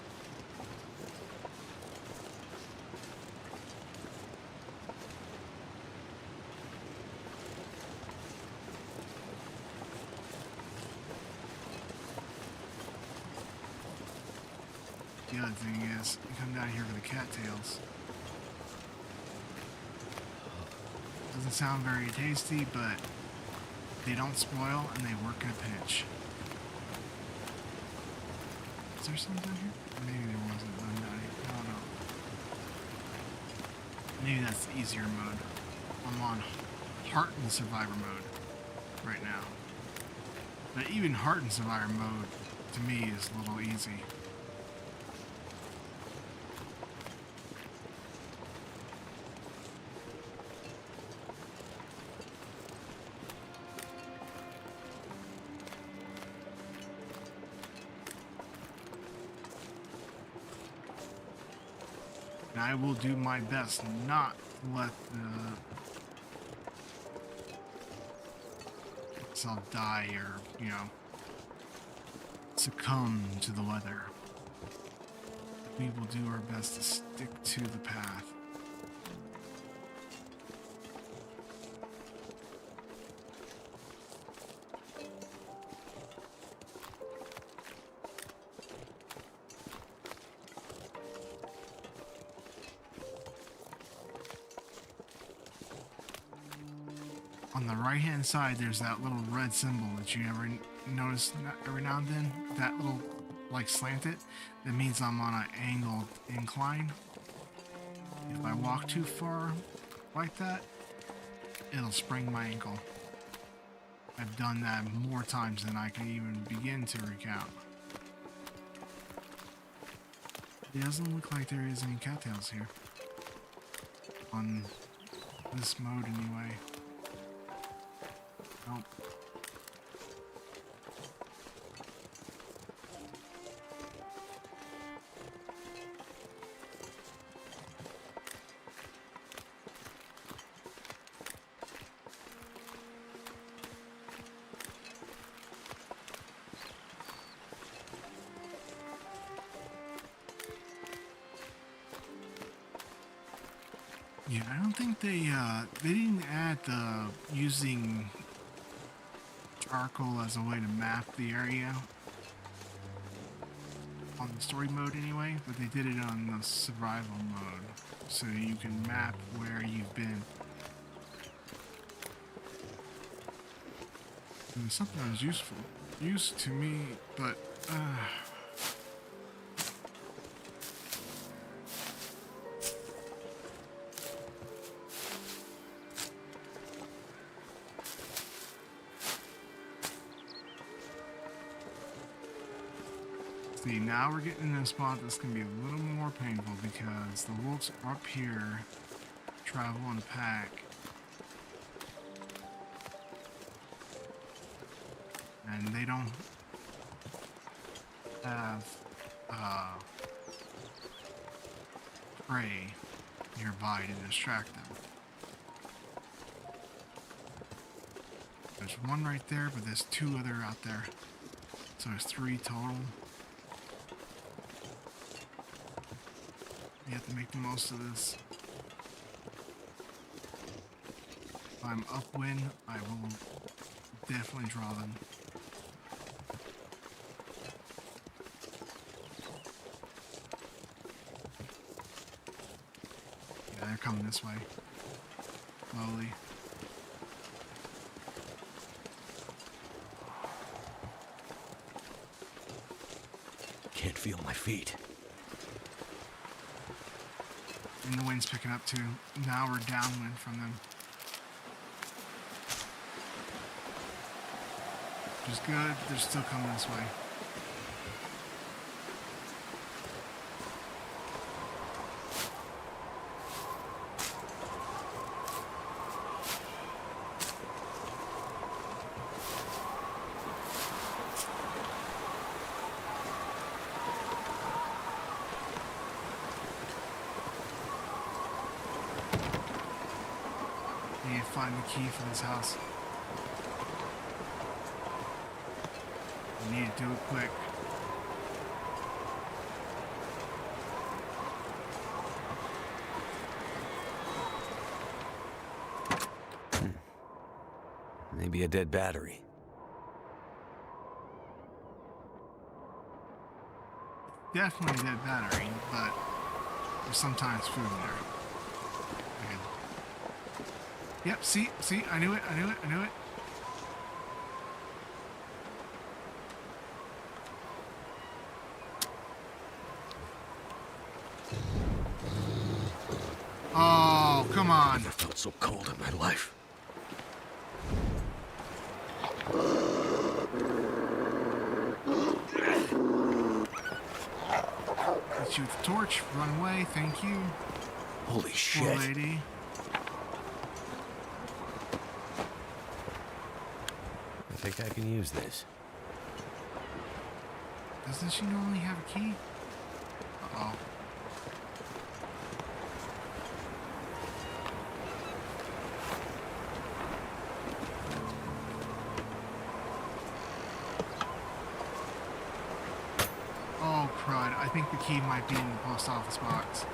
the other thing is, you come down here for the cattails. Doesn't sound very tasty, but they don't spoil and they work in a pinch. Is there something down here? Maybe there wasn't none down here. I don't know. Maybe that's the easier mode. I'm on Hardened Survivor mode right now. But even Hardened Survivor mode, to me, is a little easy. And I will do my best not to let myself die or, you know, succumb to the weather. We will do our best to stick to the path. On the right hand side, there's that little red symbol that you ever notice every now and then. That little, like, slanted. That means I'm on an angled incline. If I walk too far like that, it'll sprain my ankle. I've done that more times than I can even begin to recount. It doesn't look like there is any cattails here. On this mode anyway. Nope. Yeah, I don't think they didn't add the using charcoal as a way to map the area on the story mode anyway, but they did it on the survival mode, so you can map where you've been. And something that was use to me, but see, now we're getting in a spot that's going to be a little more painful because the wolves up here travel in a pack. And they don't have prey nearby to distract them. There's one right there, but there's two other out there. So there's three total. You have to make the most of this. If I'm upwind, I will definitely draw them. Yeah, they're coming this way. Slowly. Can't feel my feet. And the wind's picking up too. Now we're downwind from them. Which is good, but they're still coming this way. I need to find the key for this house. I need to do it quick. Maybe a dead battery. I definitely dead battery, but there's sometimes food in there. Okay. Yep, see, I knew it. Oh, come on. Never felt so cold in my life. Hit you with the torch, run away, thank you. Holy Poor shit. lady. I think I can use this. Doesn't she normally have a key? Uh-oh. Oh, crud. I think the key might be in the post office box.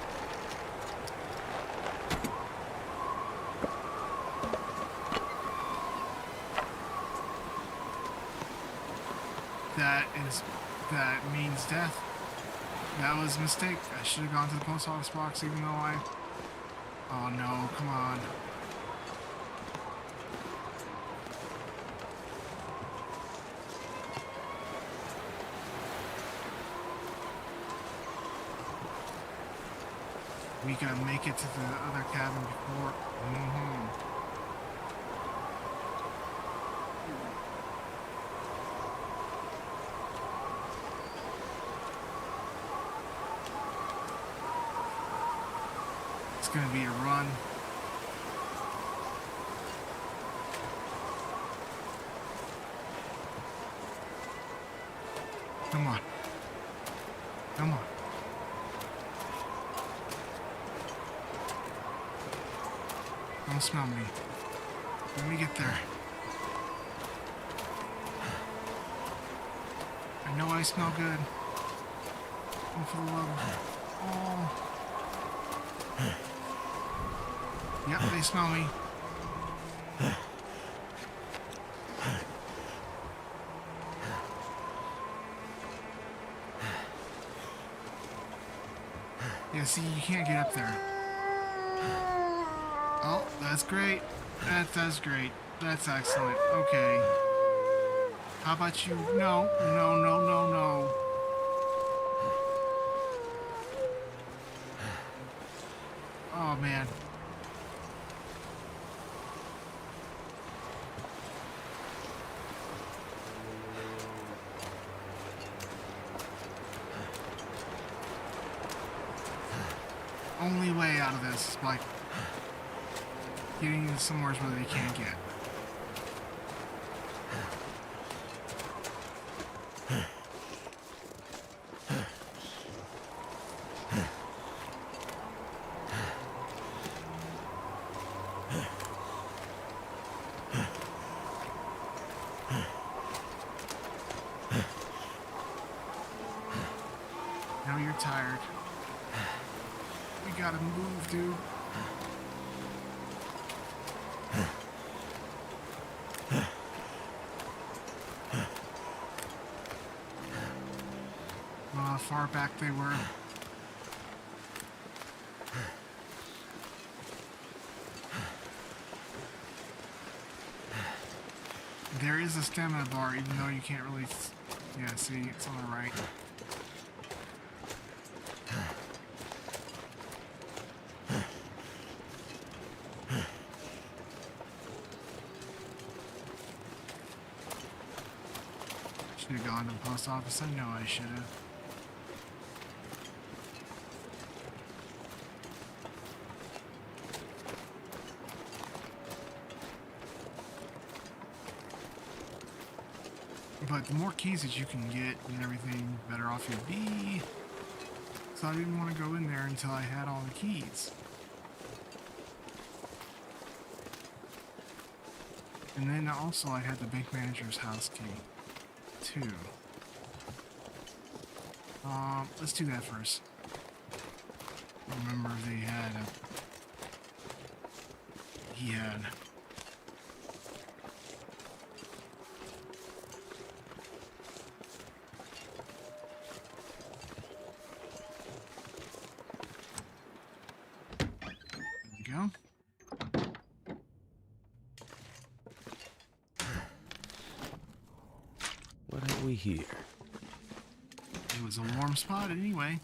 That means death. That was a mistake. I should have gone to the post office box even though I... Oh no, come on. We gotta make it to the other cabin before... It's gonna be a run. Come on. Come on. Don't smell me. Let me get there. I know I smell good. Oh, for the love of... Oh. Yep, they smell me. Yeah, see, you can't get up there. Oh, that's great. That's great. That's excellent. Okay. How about you? No. Oh, man. Only way out of this is by getting somewhere where they can't get. Now you're tired. We gotta move, dude. How far back they were. There is a stamina bar, even though you can't really... Yeah, see, it's on the right. Should have gone to the post office. I know I should have. But the more keys that you can get and everything, the better off you'll be. So I didn't want to go in there until I had all the keys. And then also I had the bank manager's house key, too. Let's do that first. Remember they had he had. What have we here? It was a warm spot anyway.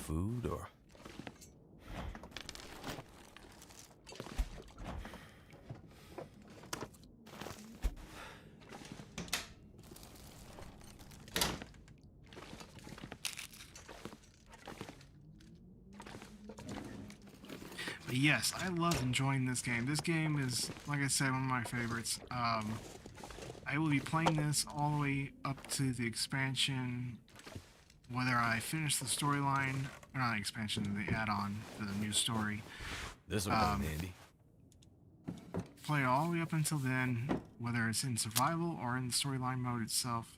Food or... But yes, I love enjoying this game. This game is, like I said, one of my favorites. I will be playing this all the way up to the expansion, whether I finish the storyline, or not the expansion, the add-on to the new story. This'll come in handy. Play it all the way up until then, whether it's in survival or in the storyline mode itself.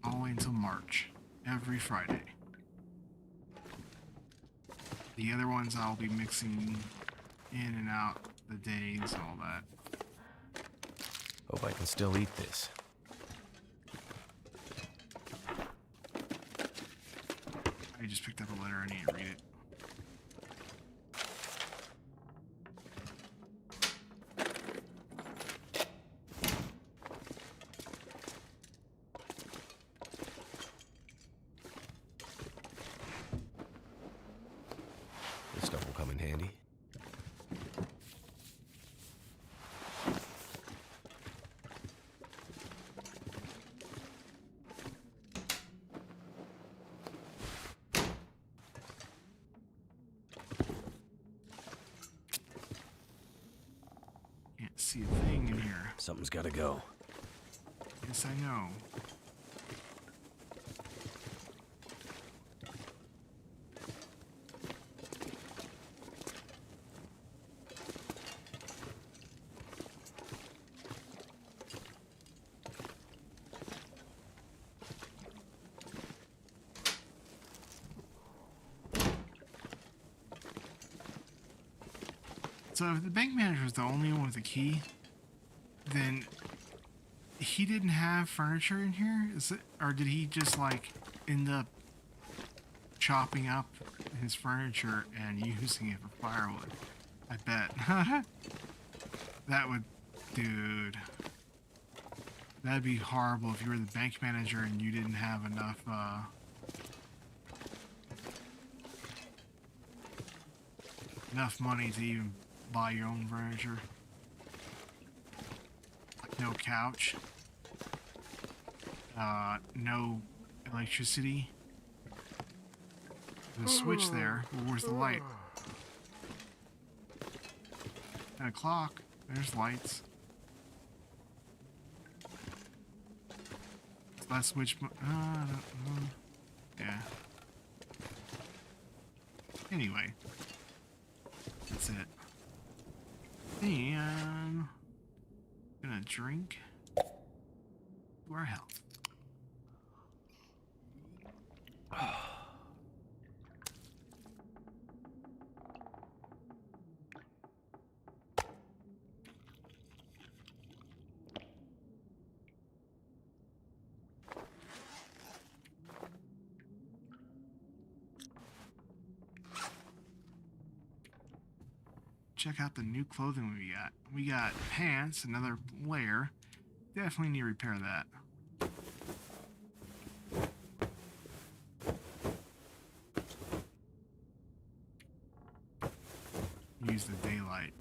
All the way until March, every Friday. The other ones I'll be mixing in and out the days, all that. Hope I can still eat this. I just picked up a letter, I need to read it. This stuff will come in handy. Can't see a thing in here. Something's gotta go. Yes, I know. So if the bank manager was the only one with a key, then he didn't have furniture in here? Is it, or did he just like end up chopping up his furniture and using it for firewood? I bet. That would, dude. That'd be horrible if you were the bank manager and you didn't have enough money to even buy your own furniture. Like no couch, no electricity. There's a switch there, but where's the light? 10 o'clock, there's lights. So that switch, yeah. Anyway, that's it. And gonna drink to our health. Check out the new clothing we got. We got pants, another layer. Definitely need to repair that. Use the daylight.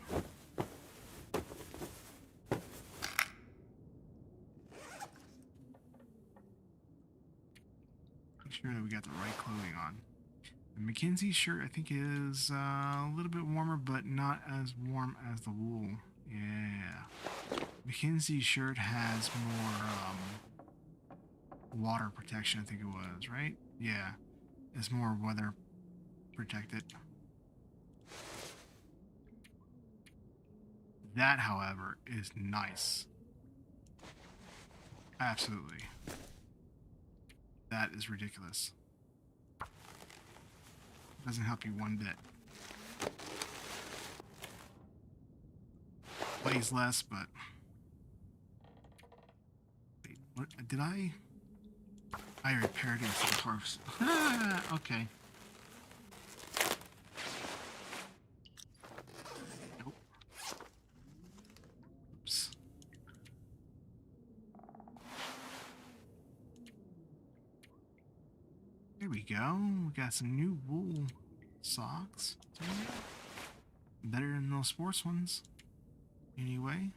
Make sure that we got the right clothing on. The Mackenzie shirt, I think, is a little bit warmer, but not as warm as the wool. Yeah. Mackenzie's shirt has more water protection, I think it was, right? Yeah. It's more weather protected. That, however, is nice. Absolutely. That is ridiculous. Doesn't help you one bit. weighs less, but wait, what did I repaired it for the horse. Okay. Nope. Oops. There we go. We got some new wool socks. Better than those sports ones. Anyway.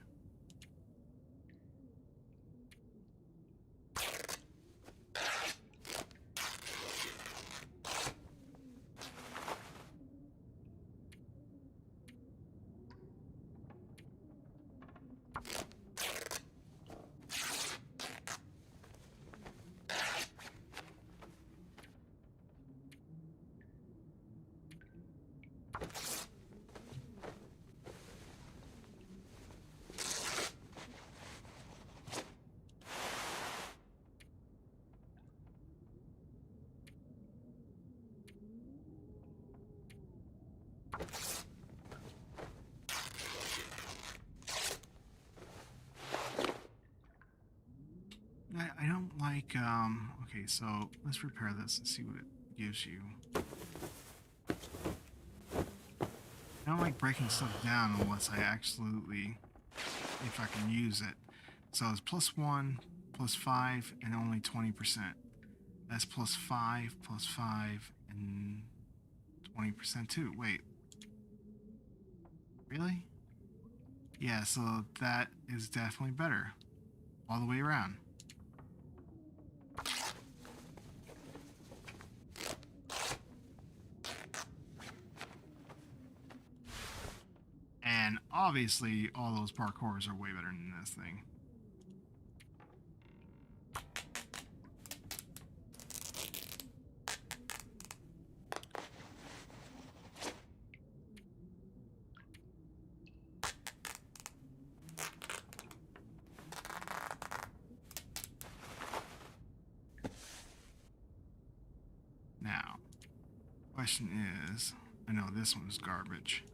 I don't like, okay, so let's repair this and see what it gives you. I don't like breaking stuff down unless I absolutely, if I can use it. So it's +1, +5, and only 20%. That's +5, +5, and 20% too. Wait. Really? Yeah, so that is definitely better. All the way around. And obviously, all those parkours are way better than this thing. Now, question is, I know this one's garbage.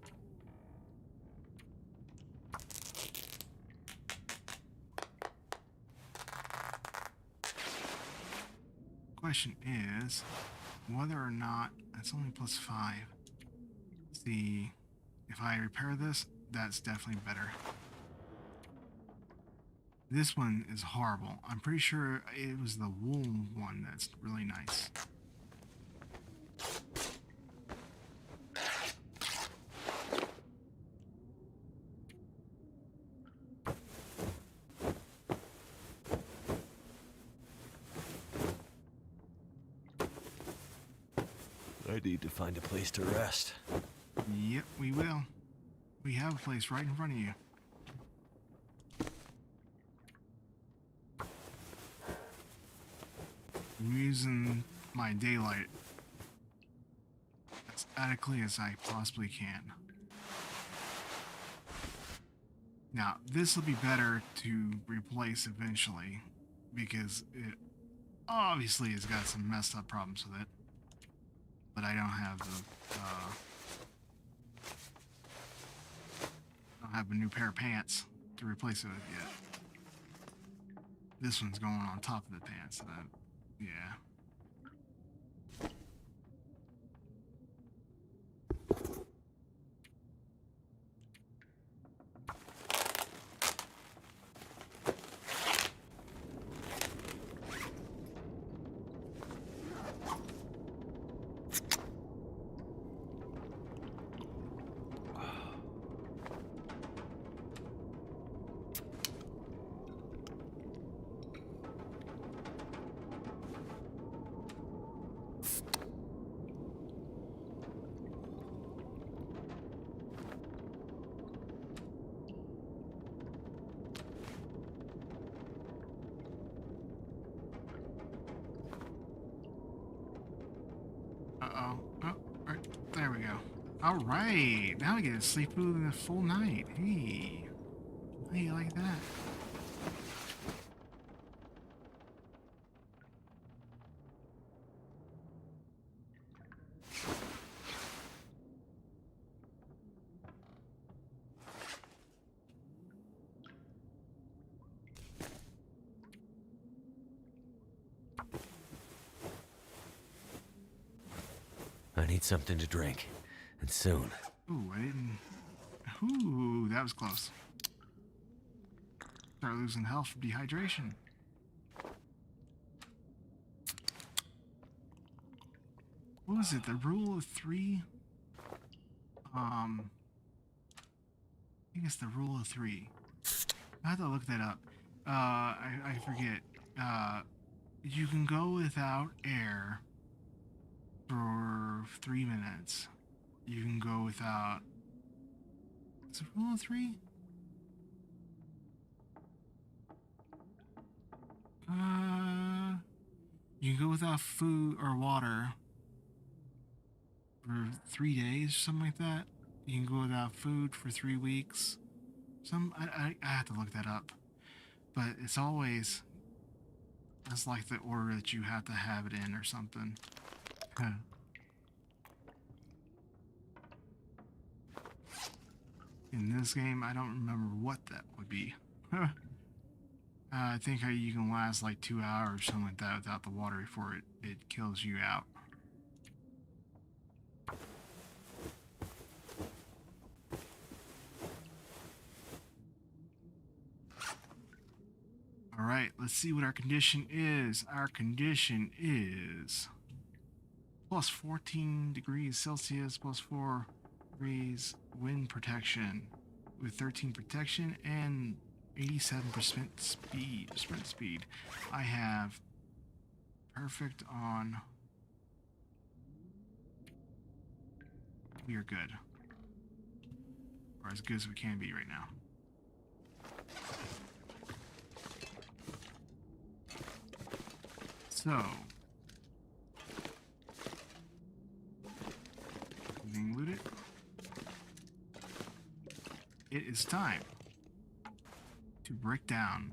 Question is whether or not that's only +5. See, if I repair this, that's definitely better. This one is horrible. I'm pretty sure it was the wool one that's really nice. I need to find a place to rest. Yep, we will. We have a place right in front of you. I'm using my daylight as adequately as I possibly can. Now, this will be better to replace eventually because it obviously has got some messed up problems with it. But I don't have the a new pair of pants to replace it with yet. This one's going on top of the pants, so that, yeah. Uh-oh. Oh, right. There we go. All right. Now we get to sleep through the full night. Hey. How do you like that? need something to drink. And soon. Ooh, I didn't... Ooh, that was close. Start losing health from dehydration. What was it? The rule of three? I think it's the rule of three. I have to look that up. I forget. You can go without air for 3 minutes. You can go without... Is it rule of three? You can go without food or water for 3 days, something like that. You can go without food for 3 weeks. I have to look that up. But it's always... That's like the order that you have to have it in or something. In this game, I don't remember what that would be. I think you can last like 2 hours or something like that without the water before it kills you out. Alright, let's see what our condition is. Our condition is plus 14 degrees Celsius, plus 4 degrees wind protection with 13 protection and 87% sprint speed. I have perfect on. We are good. Or as good as we can be right now. So, being looted. It is time to break down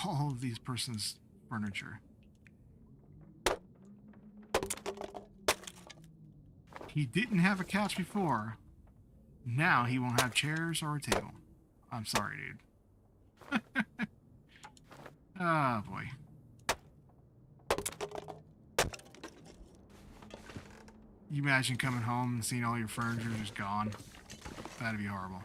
all of these persons' furniture. He didn't have a couch before. Now he won't have chairs or a table. I'm sorry, dude. Oh, boy. You imagine coming home and seeing all your furniture just gone? That'd be horrible.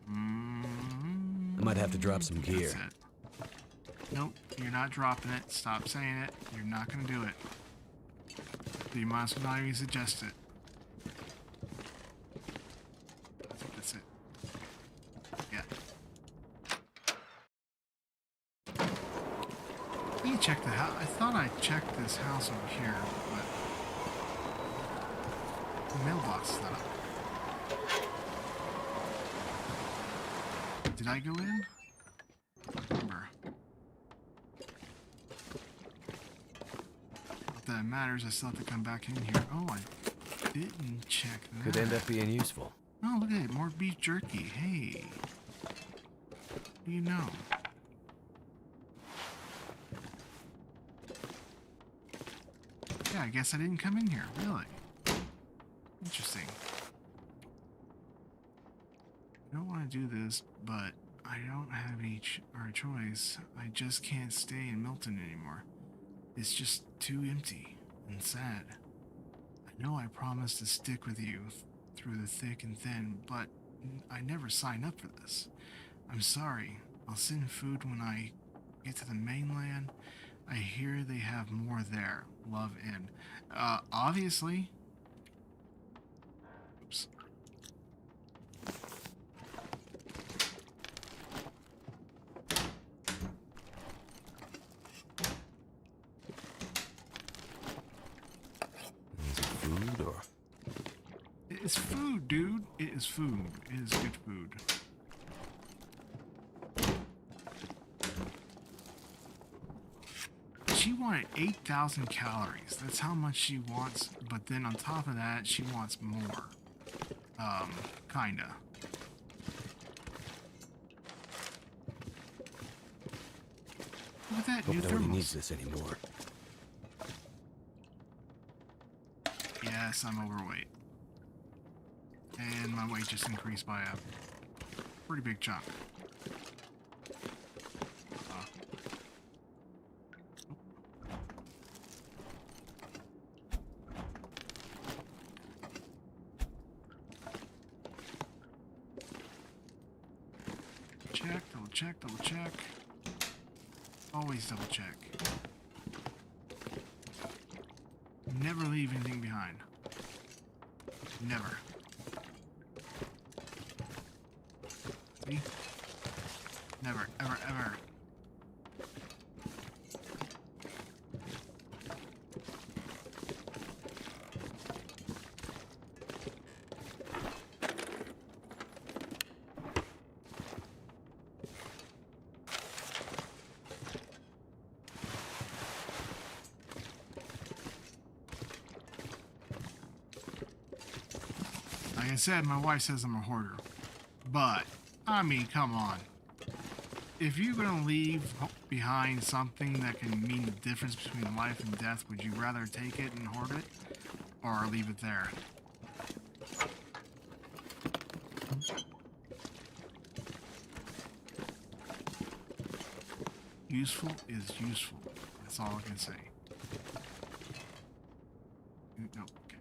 I might have to drop some gear. That's it. Nope, you're not dropping it. Stop saying it. You're not going to do it. So you might as well not even suggest it. I think that's it. Yeah. Let me check the house. I thought I checked this house over here, but the mailbox is not up. Did I go in? I don't remember. Not that it matters, I still have to come back in here. Oh, I didn't check that. Could end up being useful. Oh, look at it, more beef jerky. Hey. What do you know? Yeah, I guess I didn't come in here, really. Interesting. I don't want to do this, but I don't have any choice. I just can't stay in Milton anymore. It's just too empty and sad. I know I promised to stick with you through the thick and thin, but I never signed up for this. I'm sorry. I'll send food when I get to the mainland. I hear they have more there. Love, in. Obviously. Oops. It's food, dude. It is food. It is good food. She wanted 8,000 calories. That's how much she wants. But then on top of that, she wants more. Kinda. Look at that Hope new nobody thermos. needs this anymore. Yes, I'm overweight. And my weight just increased by a pretty big chunk. check, double check. Always double check. Never leave anything behind. Never. See? Never, ever, ever. Like I said, my wife says I'm a hoarder. But, I mean, come on. If you're gonna leave behind something that can mean the difference between life and death, would you rather take it and hoard it? Or leave it there? Useful is useful. That's all I can say. No, okay.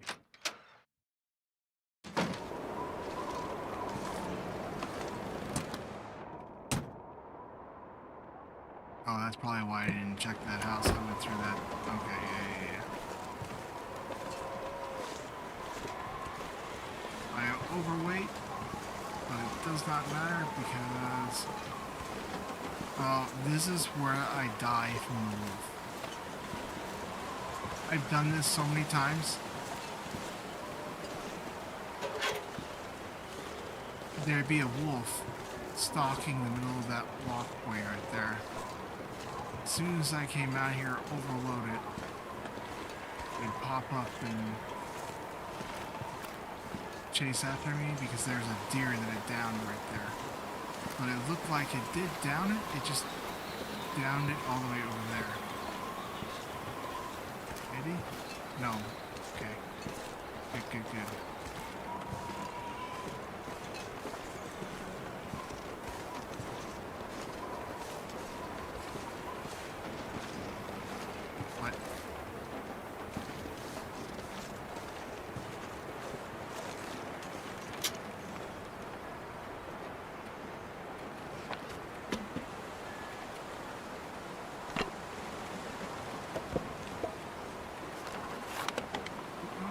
Oh, that's probably why I didn't check that house. I went through that. Okay, yeah. I am overweight, but it does not matter because, well, this is where I die from the wolf. I've done this so many times. There'd be a wolf stalking the middle of that walkway right there. As soon as I came out here overloaded, they'd pop up and chase after me because there's a deer that it downed right there. But it looked like it did down it, it just downed it all the way over there. Maybe? No. Okay. Good. What?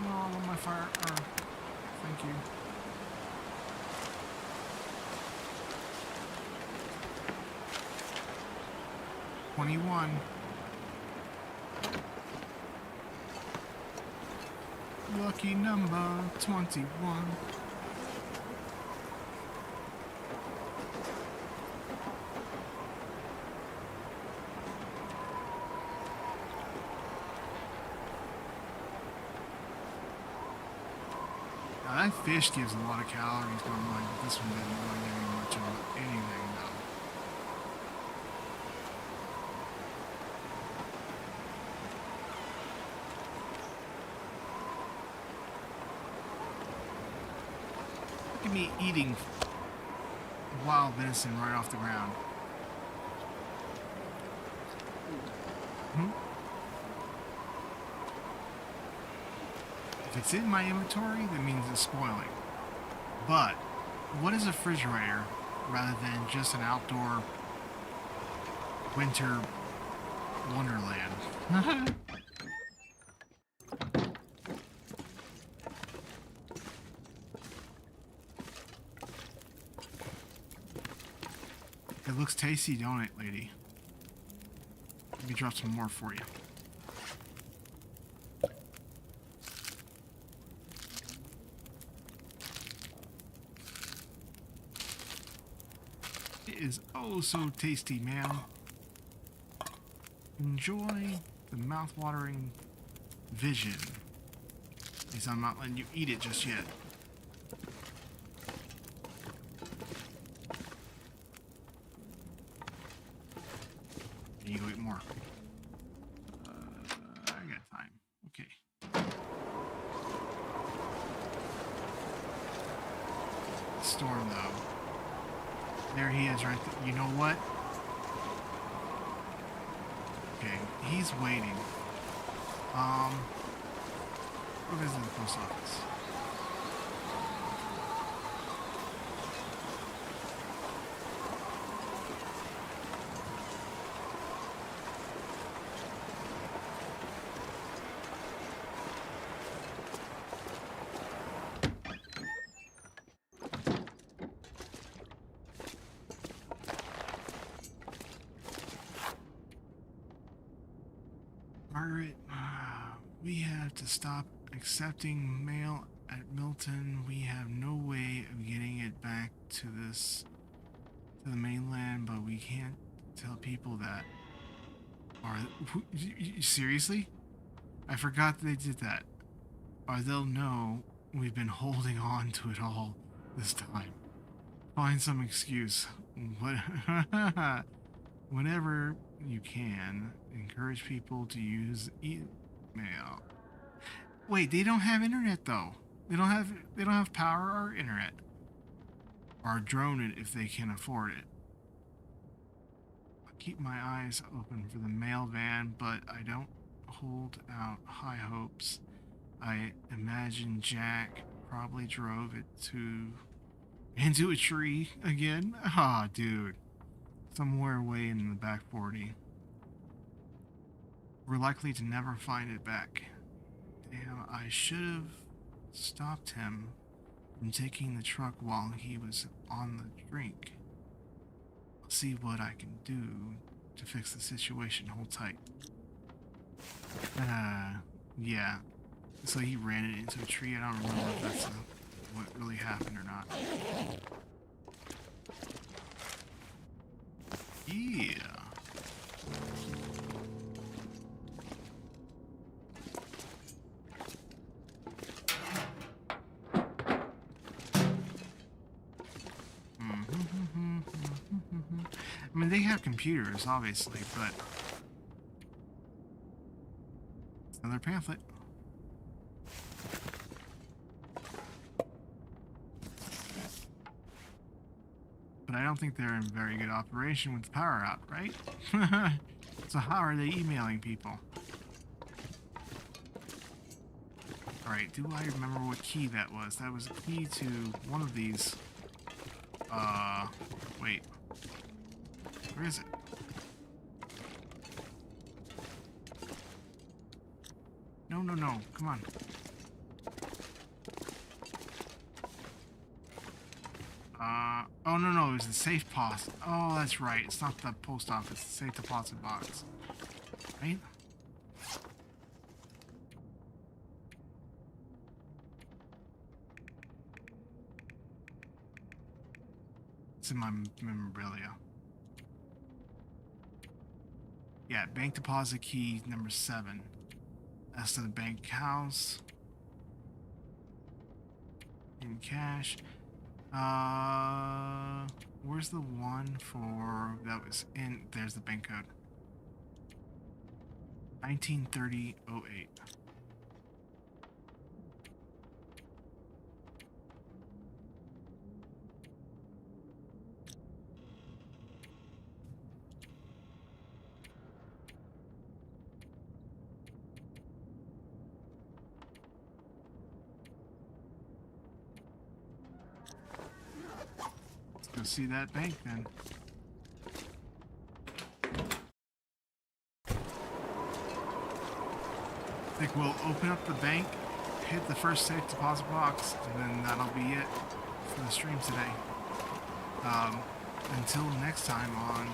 No, I want my fire. Thank you. $21. Lucky number 21. Now that fish gives a lot of calories normally, but this one doesn't really give me much of anything though. Look at me eating wild venison right off the ground. If it's in my inventory, that means it's spoiling. But what is a refrigerator rather than just an outdoor winter wonderland? It looks tasty, don't it, lady? Let me drop some more for you. It is oh so tasty, man. Enjoy the mouth-watering vision. At least I'm not letting you eat it just yet. You go eat more. I got time. Okay. Storm, though. There he is right there. You know what? Okay, he's waiting. Go visit the post office. Margaret, we have to stop accepting mail at Milton. We have no way of getting it back to the mainland, but we can't tell people that. Seriously? I forgot they did that. Or they'll know we've been holding on to it all this time. Find some excuse. Whenever you can, encourage people to use email. Wait, they don't have internet though. They don't have power or internet. Or drone it if they can afford it. I keep my eyes open for the mail van, but I don't hold out high hopes. I imagine Jack probably drove it into a tree again. Ah, dude. Somewhere away in the back 40. We're likely to never find it back. Damn, I should have stopped him from taking the truck while he was on the drink. I'll see what I can do to fix the situation. Hold tight. Yeah. So he ran it into a tree. I don't remember if that's what really happened or not. Yeah. I mean, they have computers, obviously, but it's another pamphlet. But I don't think they're in very good operation with the power out, right? So how are they emailing people? Alright, do I remember what key that was? That was a key to one of these. Wait. Where is it? No, no, no. Come on. Oh, no, it was the safe deposit. Oh, that's right. It's not the post office. It's the safe deposit box. Right? It's in my memorabilia. Yeah, bank deposit key number 7. That's to the bank house. In cash. Where's the one for that was in? There's the bank code. 1930-08. Go see that bank then. I think we'll open up the bank, hit the first safe deposit box, and then that'll be it for the stream today. Until next time on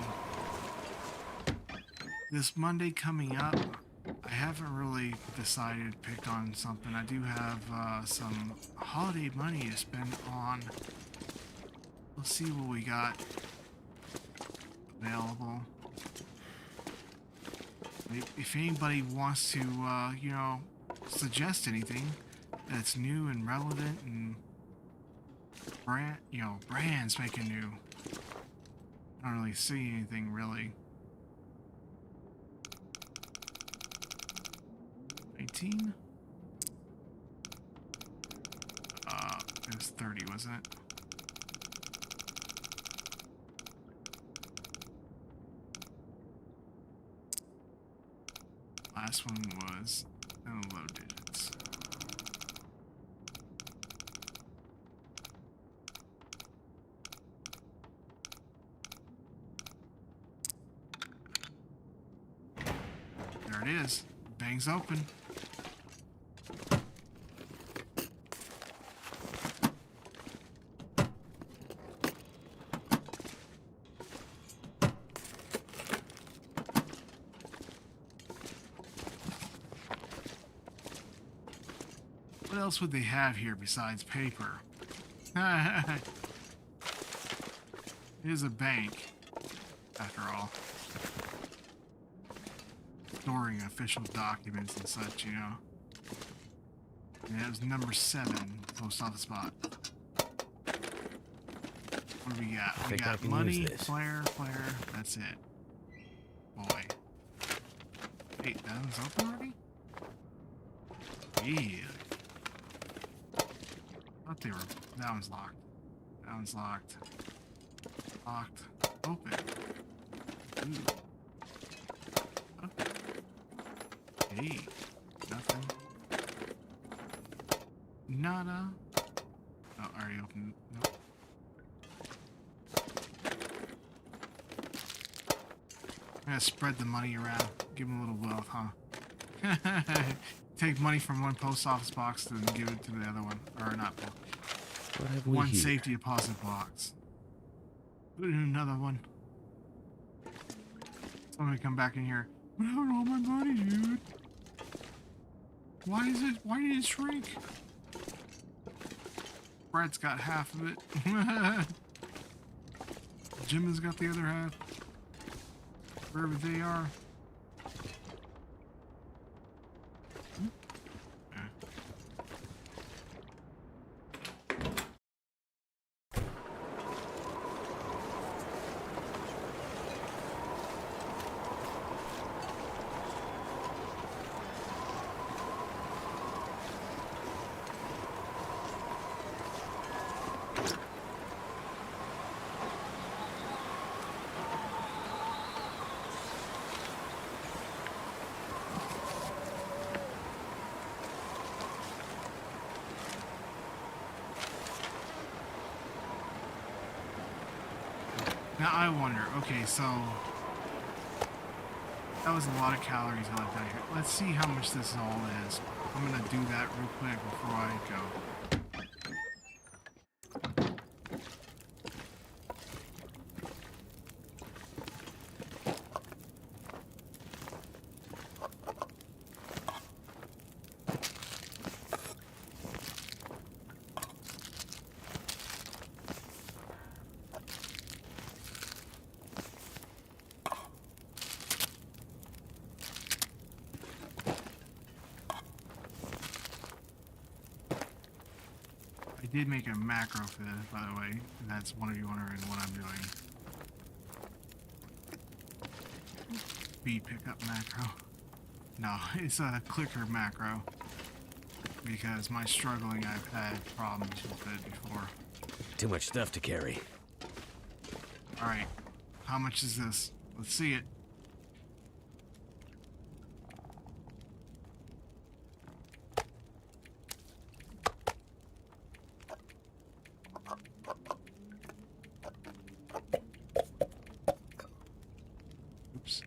this Monday coming up, I haven't really decided, picked on something. I do have some holiday money to spend on. Let's see what we got available. If anybody wants to, you know, suggest anything that's new and relevant and brands making new. I don't really see anything really. 19? It was 30, wasn't it? Last one was low digits. There it is. Bank's open. What else would they have here besides paper? It is a bank, after all. Storing official documents and such, you know. And it was number 7, post office spot. What do we got? We think I got can money, use this. flare, that's it. Boy. Wait, that one's open already? Yeah. Thought they were. That one's locked. That one's locked. Locked. Open. Ooh. Okay. Hey. Nothing. Nada. Oh, already opened. Nope. I'm gonna spread the money around. Give them a little wealth, huh? Take money from one post office box and give it to the other one. Or not. What have we One here? safety deposit box. Put in another one. Somebody come back in here. What happened to all my money, dude? Why did it shrink? Brad's got half of it. Jim has got the other half. Wherever they are. Now I wonder, okay, so that was a lot of calories I left out here. Let's see how much this all is. I'm gonna do that real quick before I go. I did make a macro for this, by the way. And that's one of you wondering what I'm doing. Speed pickup macro. No, it's a clicker macro. Because my struggling, I've had problems with it before. Too much stuff to carry. Alright, how much is this? Let's see it. Oops.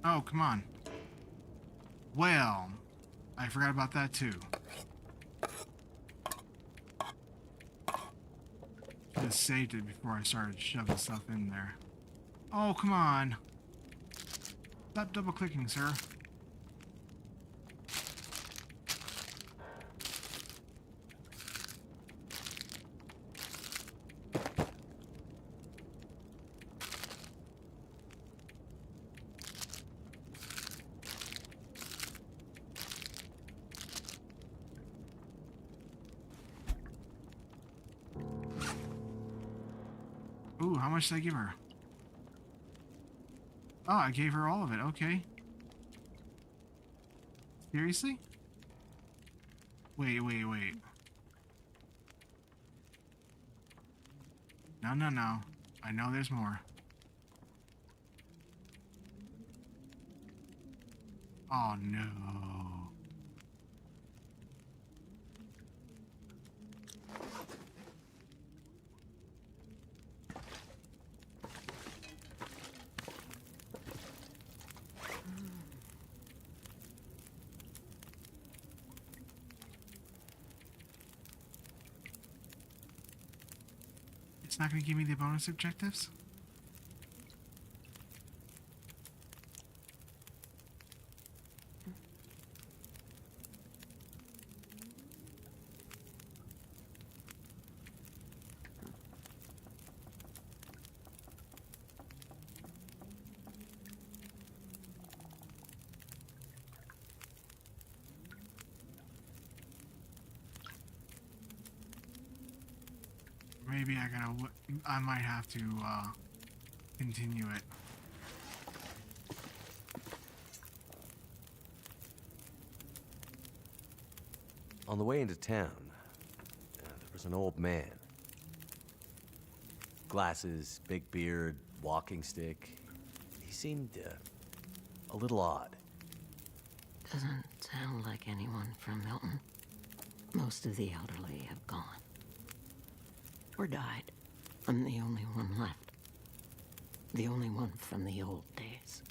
Oh, come on. Well, I forgot about that too. Should have saved it before I started shoving stuff in there. Oh, come on. Stop double clicking, sir. Ooh, how much did I give her? Oh, I gave her all of it. Okay. Seriously? Wait. No. I know there's more. Oh, no. It's not going to give me the bonus objectives? Maybe I might have to continue it. On the way into town, there was an old man. Glasses, big beard, walking stick. He seemed a little odd. Doesn't sound like anyone from Milton. Most of the elderly have gone. Or died. I'm the only one left. The only one from the old days.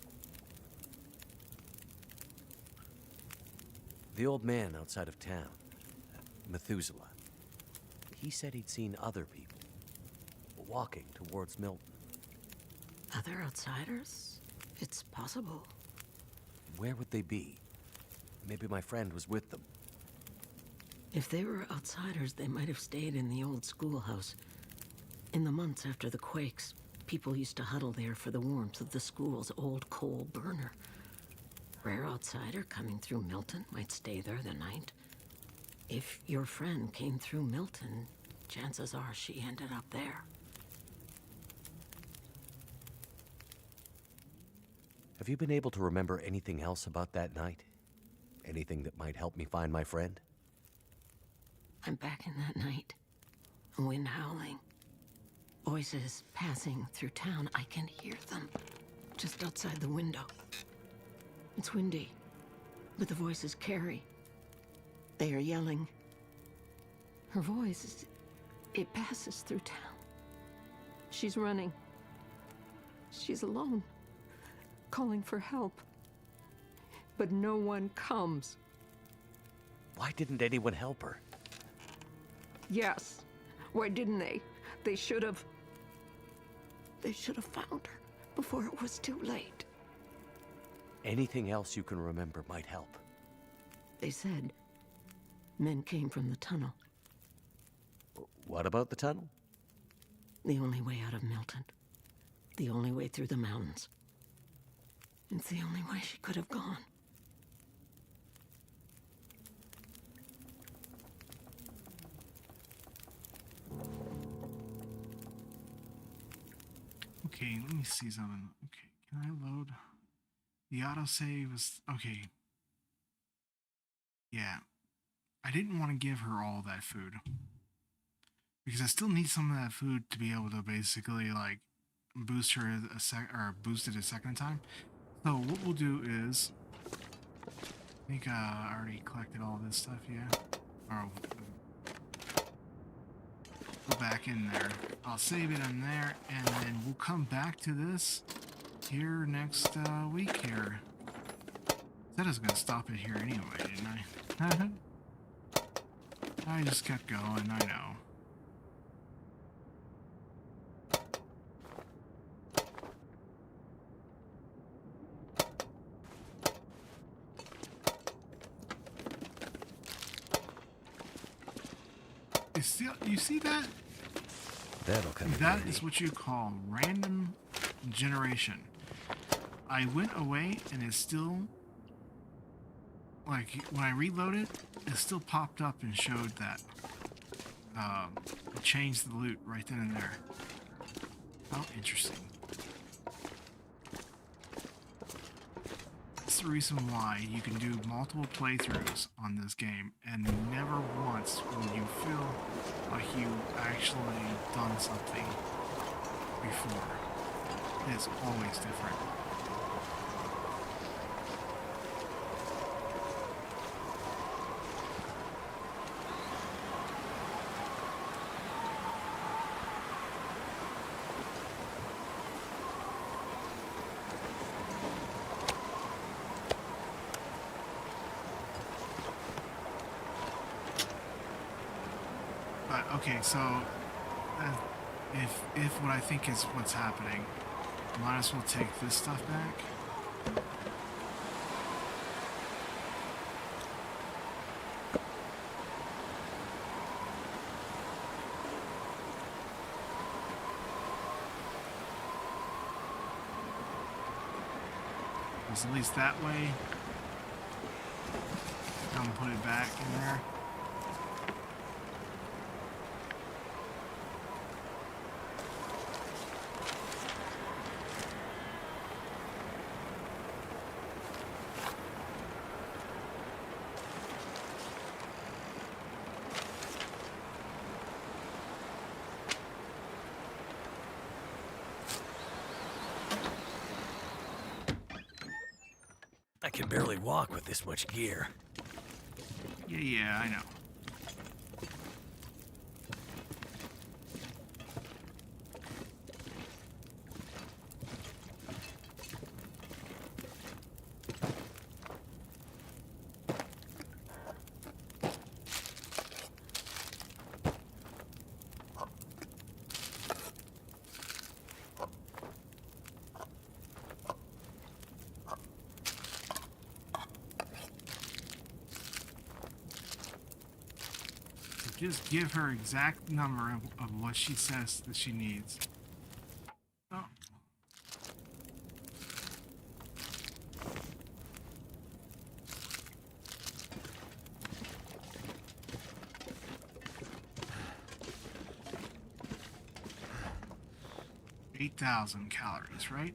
The old man outside of town, Methuselah, he said he'd seen other people walking towards Milton. Other outsiders? It's possible. Where would they be? Maybe my friend was with them. If they were outsiders, they might have stayed in the old schoolhouse. In the months after the quakes, people used to huddle there for the warmth of the school's old coal burner. Rare outsider coming through Milton might stay there the night. If your friend came through Milton, chances are she ended up there. Have you been able to remember anything else about that night? Anything that might help me find my friend? I'm back in that night. Wind howling. Voices passing through town. I can hear them just outside the window. It's windy, but the voices carry. They are yelling. Her voice, it passes through town. She's running. She's alone, calling for help. But no one comes. Why didn't anyone help her? Yes. Why didn't they? They should have. They should have found her before it was too late. Anything else you can remember might help. They said men came from the tunnel. What about the tunnel? The only way out of Milton. The only way through the mountains. It's the only way she could have gone. Okay, let me see something. Okay, can I load? The autosave is... Okay. Yeah. I didn't want to give her all that food. Because I still need some of that food to be able to basically, like, boost her boost it a second time. So what we'll do is... I think I already collected all this stuff, yeah? Or... Go back in there. I'll save it in there, and then we'll come back to this here next week here. Said I was gonna stop it here anyway, didn't I? I just kept going, I know. You see that? That'll come in That handy. is what you call random generation. I went away and it's still, like, when I reloaded, it still popped up and showed that it changed the loot right then and there. How interesting. That's the reason why you can do multiple playthroughs on this game, and never once will you feel like you actually done something before. It's always different. Okay, so If what I think is what's happening, might as well take this stuff back. Because at least that way, come put it back in there. I can barely walk with this much gear. Yeah, I know. Just give her exact number of what she says that she needs. Oh. $8,000 calories, right?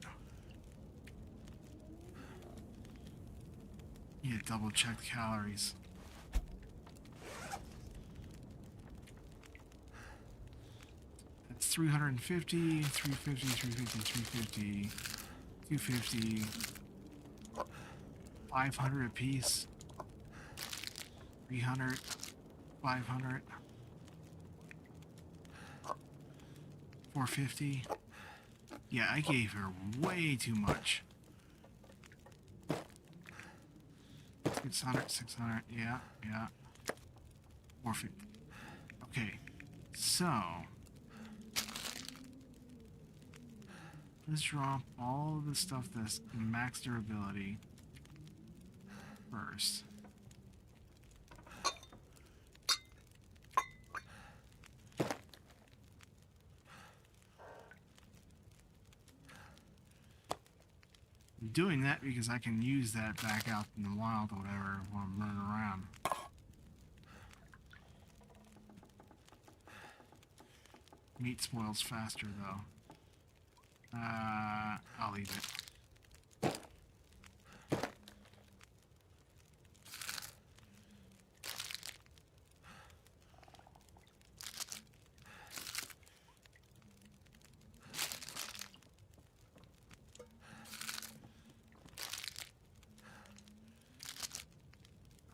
Yeah, double check the calories. That's 350, 350, 350, 350, 250, 500 a piece, 300, 500, 450. Yeah, I gave her way too much. 600, 600, yeah. 450. Okay, so let's drop all of the stuff that's max durability first. I'm doing that because I can use that back out in the wild or whatever while I'm running around. Meat spoils faster though. I'll leave it.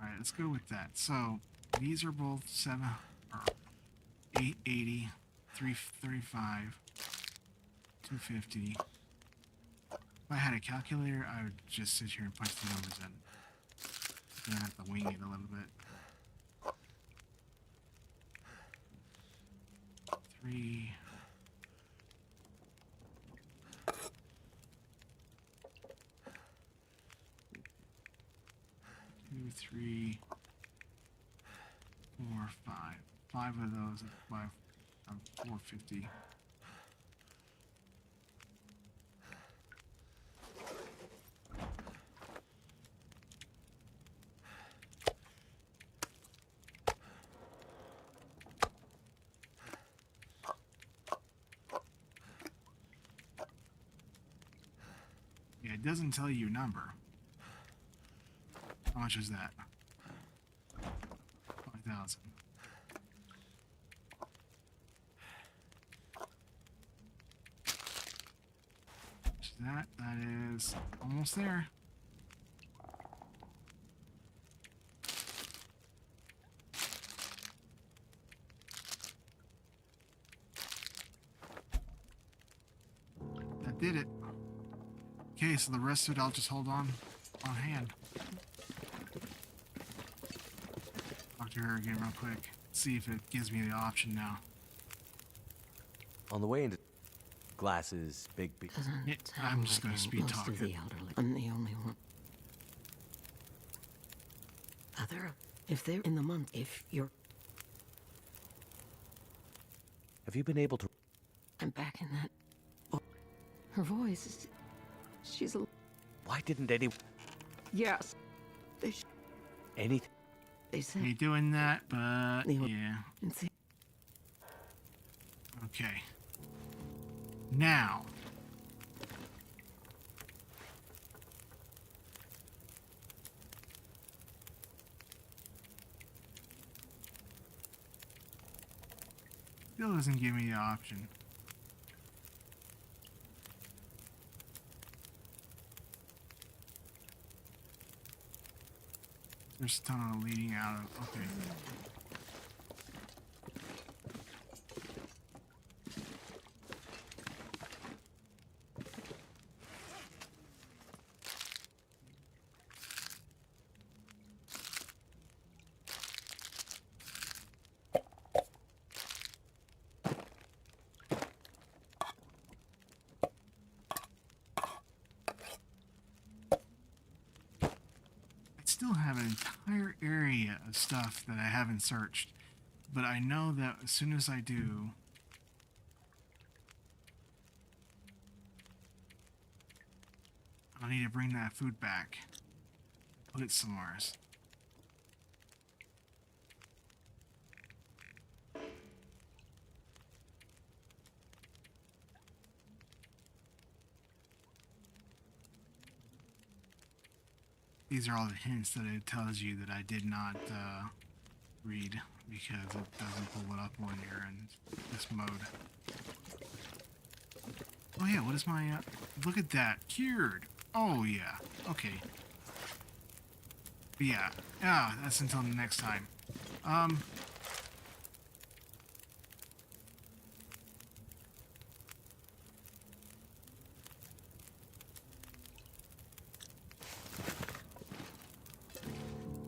Alright, let's go with that. So these are both 880, 335, 250. If I had a calculator, I would just sit here and punch the numbers in. Then I have to wing it a little bit. 3. 2, 3, 4, 5. 5 of those at 450. Yeah, it doesn't tell you your number. How much is that? 5,000. That is almost there. That did it. Okay, so the rest of it I'll just hold on hand. Talk to her again real quick. See if it gives me the option now. On the way into glasses, big. Doesn't Yeah, sound I'm just like gonna speed most talk of it. the elderly. I'm the only one. If they're in the month, if you're, Have you been able to? I'm back in that. Oh, her voice is. She's a. Why didn't any Yes. anything? They said. Ain't doing that, but yeah. And see, Okay. Now. Still doesn't give me the option. There's a ton of leading out of. Okay. I still have an entire area of stuff that I haven't searched, but I know that as soon as I do, I'll need to bring that food back, put it somewhere. These are all the hints that it tells you that I did not read, because it doesn't pull it up when you're in this mode. Oh yeah, what is my... look at that. Cured! Oh yeah, okay. But yeah, that's until next time.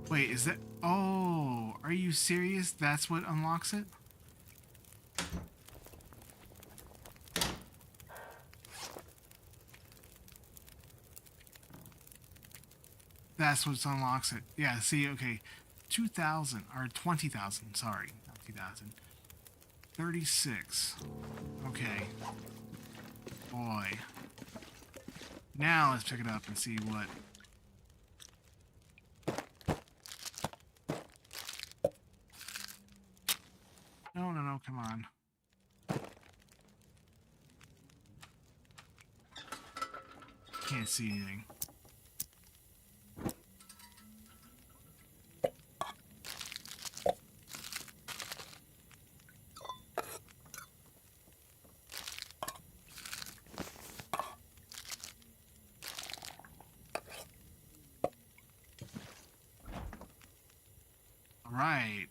Wait, is that... oh, are you serious? That's what unlocks it? That's what unlocks it. Yeah, see, okay. 2,000, or 20,000, sorry. Not 2,000. 36. Okay. Boy. Now let's pick it up and see what... No, come on. Can't see anything. All right.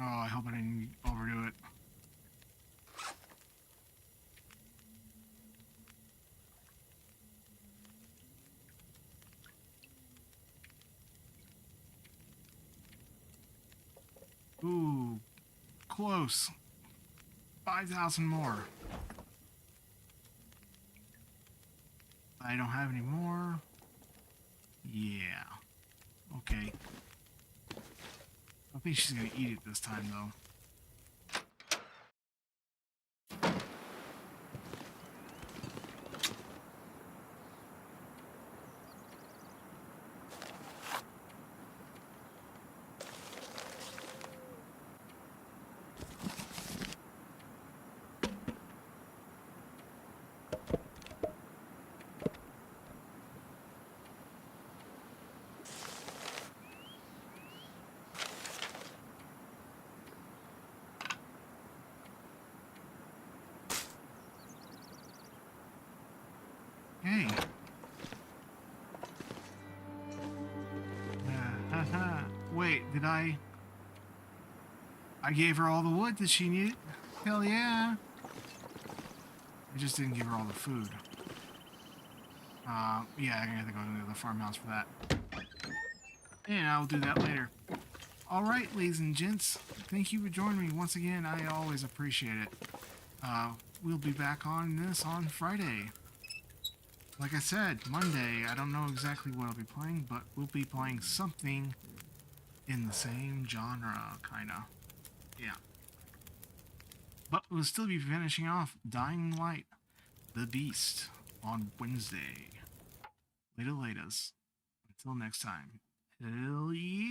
Oh, I hope I didn't overdo it. Ooh, close. 5,000 more. I don't have any more. Yeah. Okay. I think she's gonna eat it this time, though. Hey. Wait, did I gave her all the wood that she needed? Hell yeah. I just didn't give her all the food. Yeah, I'm gonna have to go to the farmhouse for that. And I'll do that later. Alright, ladies and gents, thank you for joining me once again. I always appreciate it. We'll be back on this on Friday. Like I said, Monday, I don't know exactly what I'll be playing, but we'll be playing something in the same genre, kinda. Yeah. But we'll still be finishing off Dying Light, The Beast, on Wednesday. Later, laters. Until next time. Hell yeah.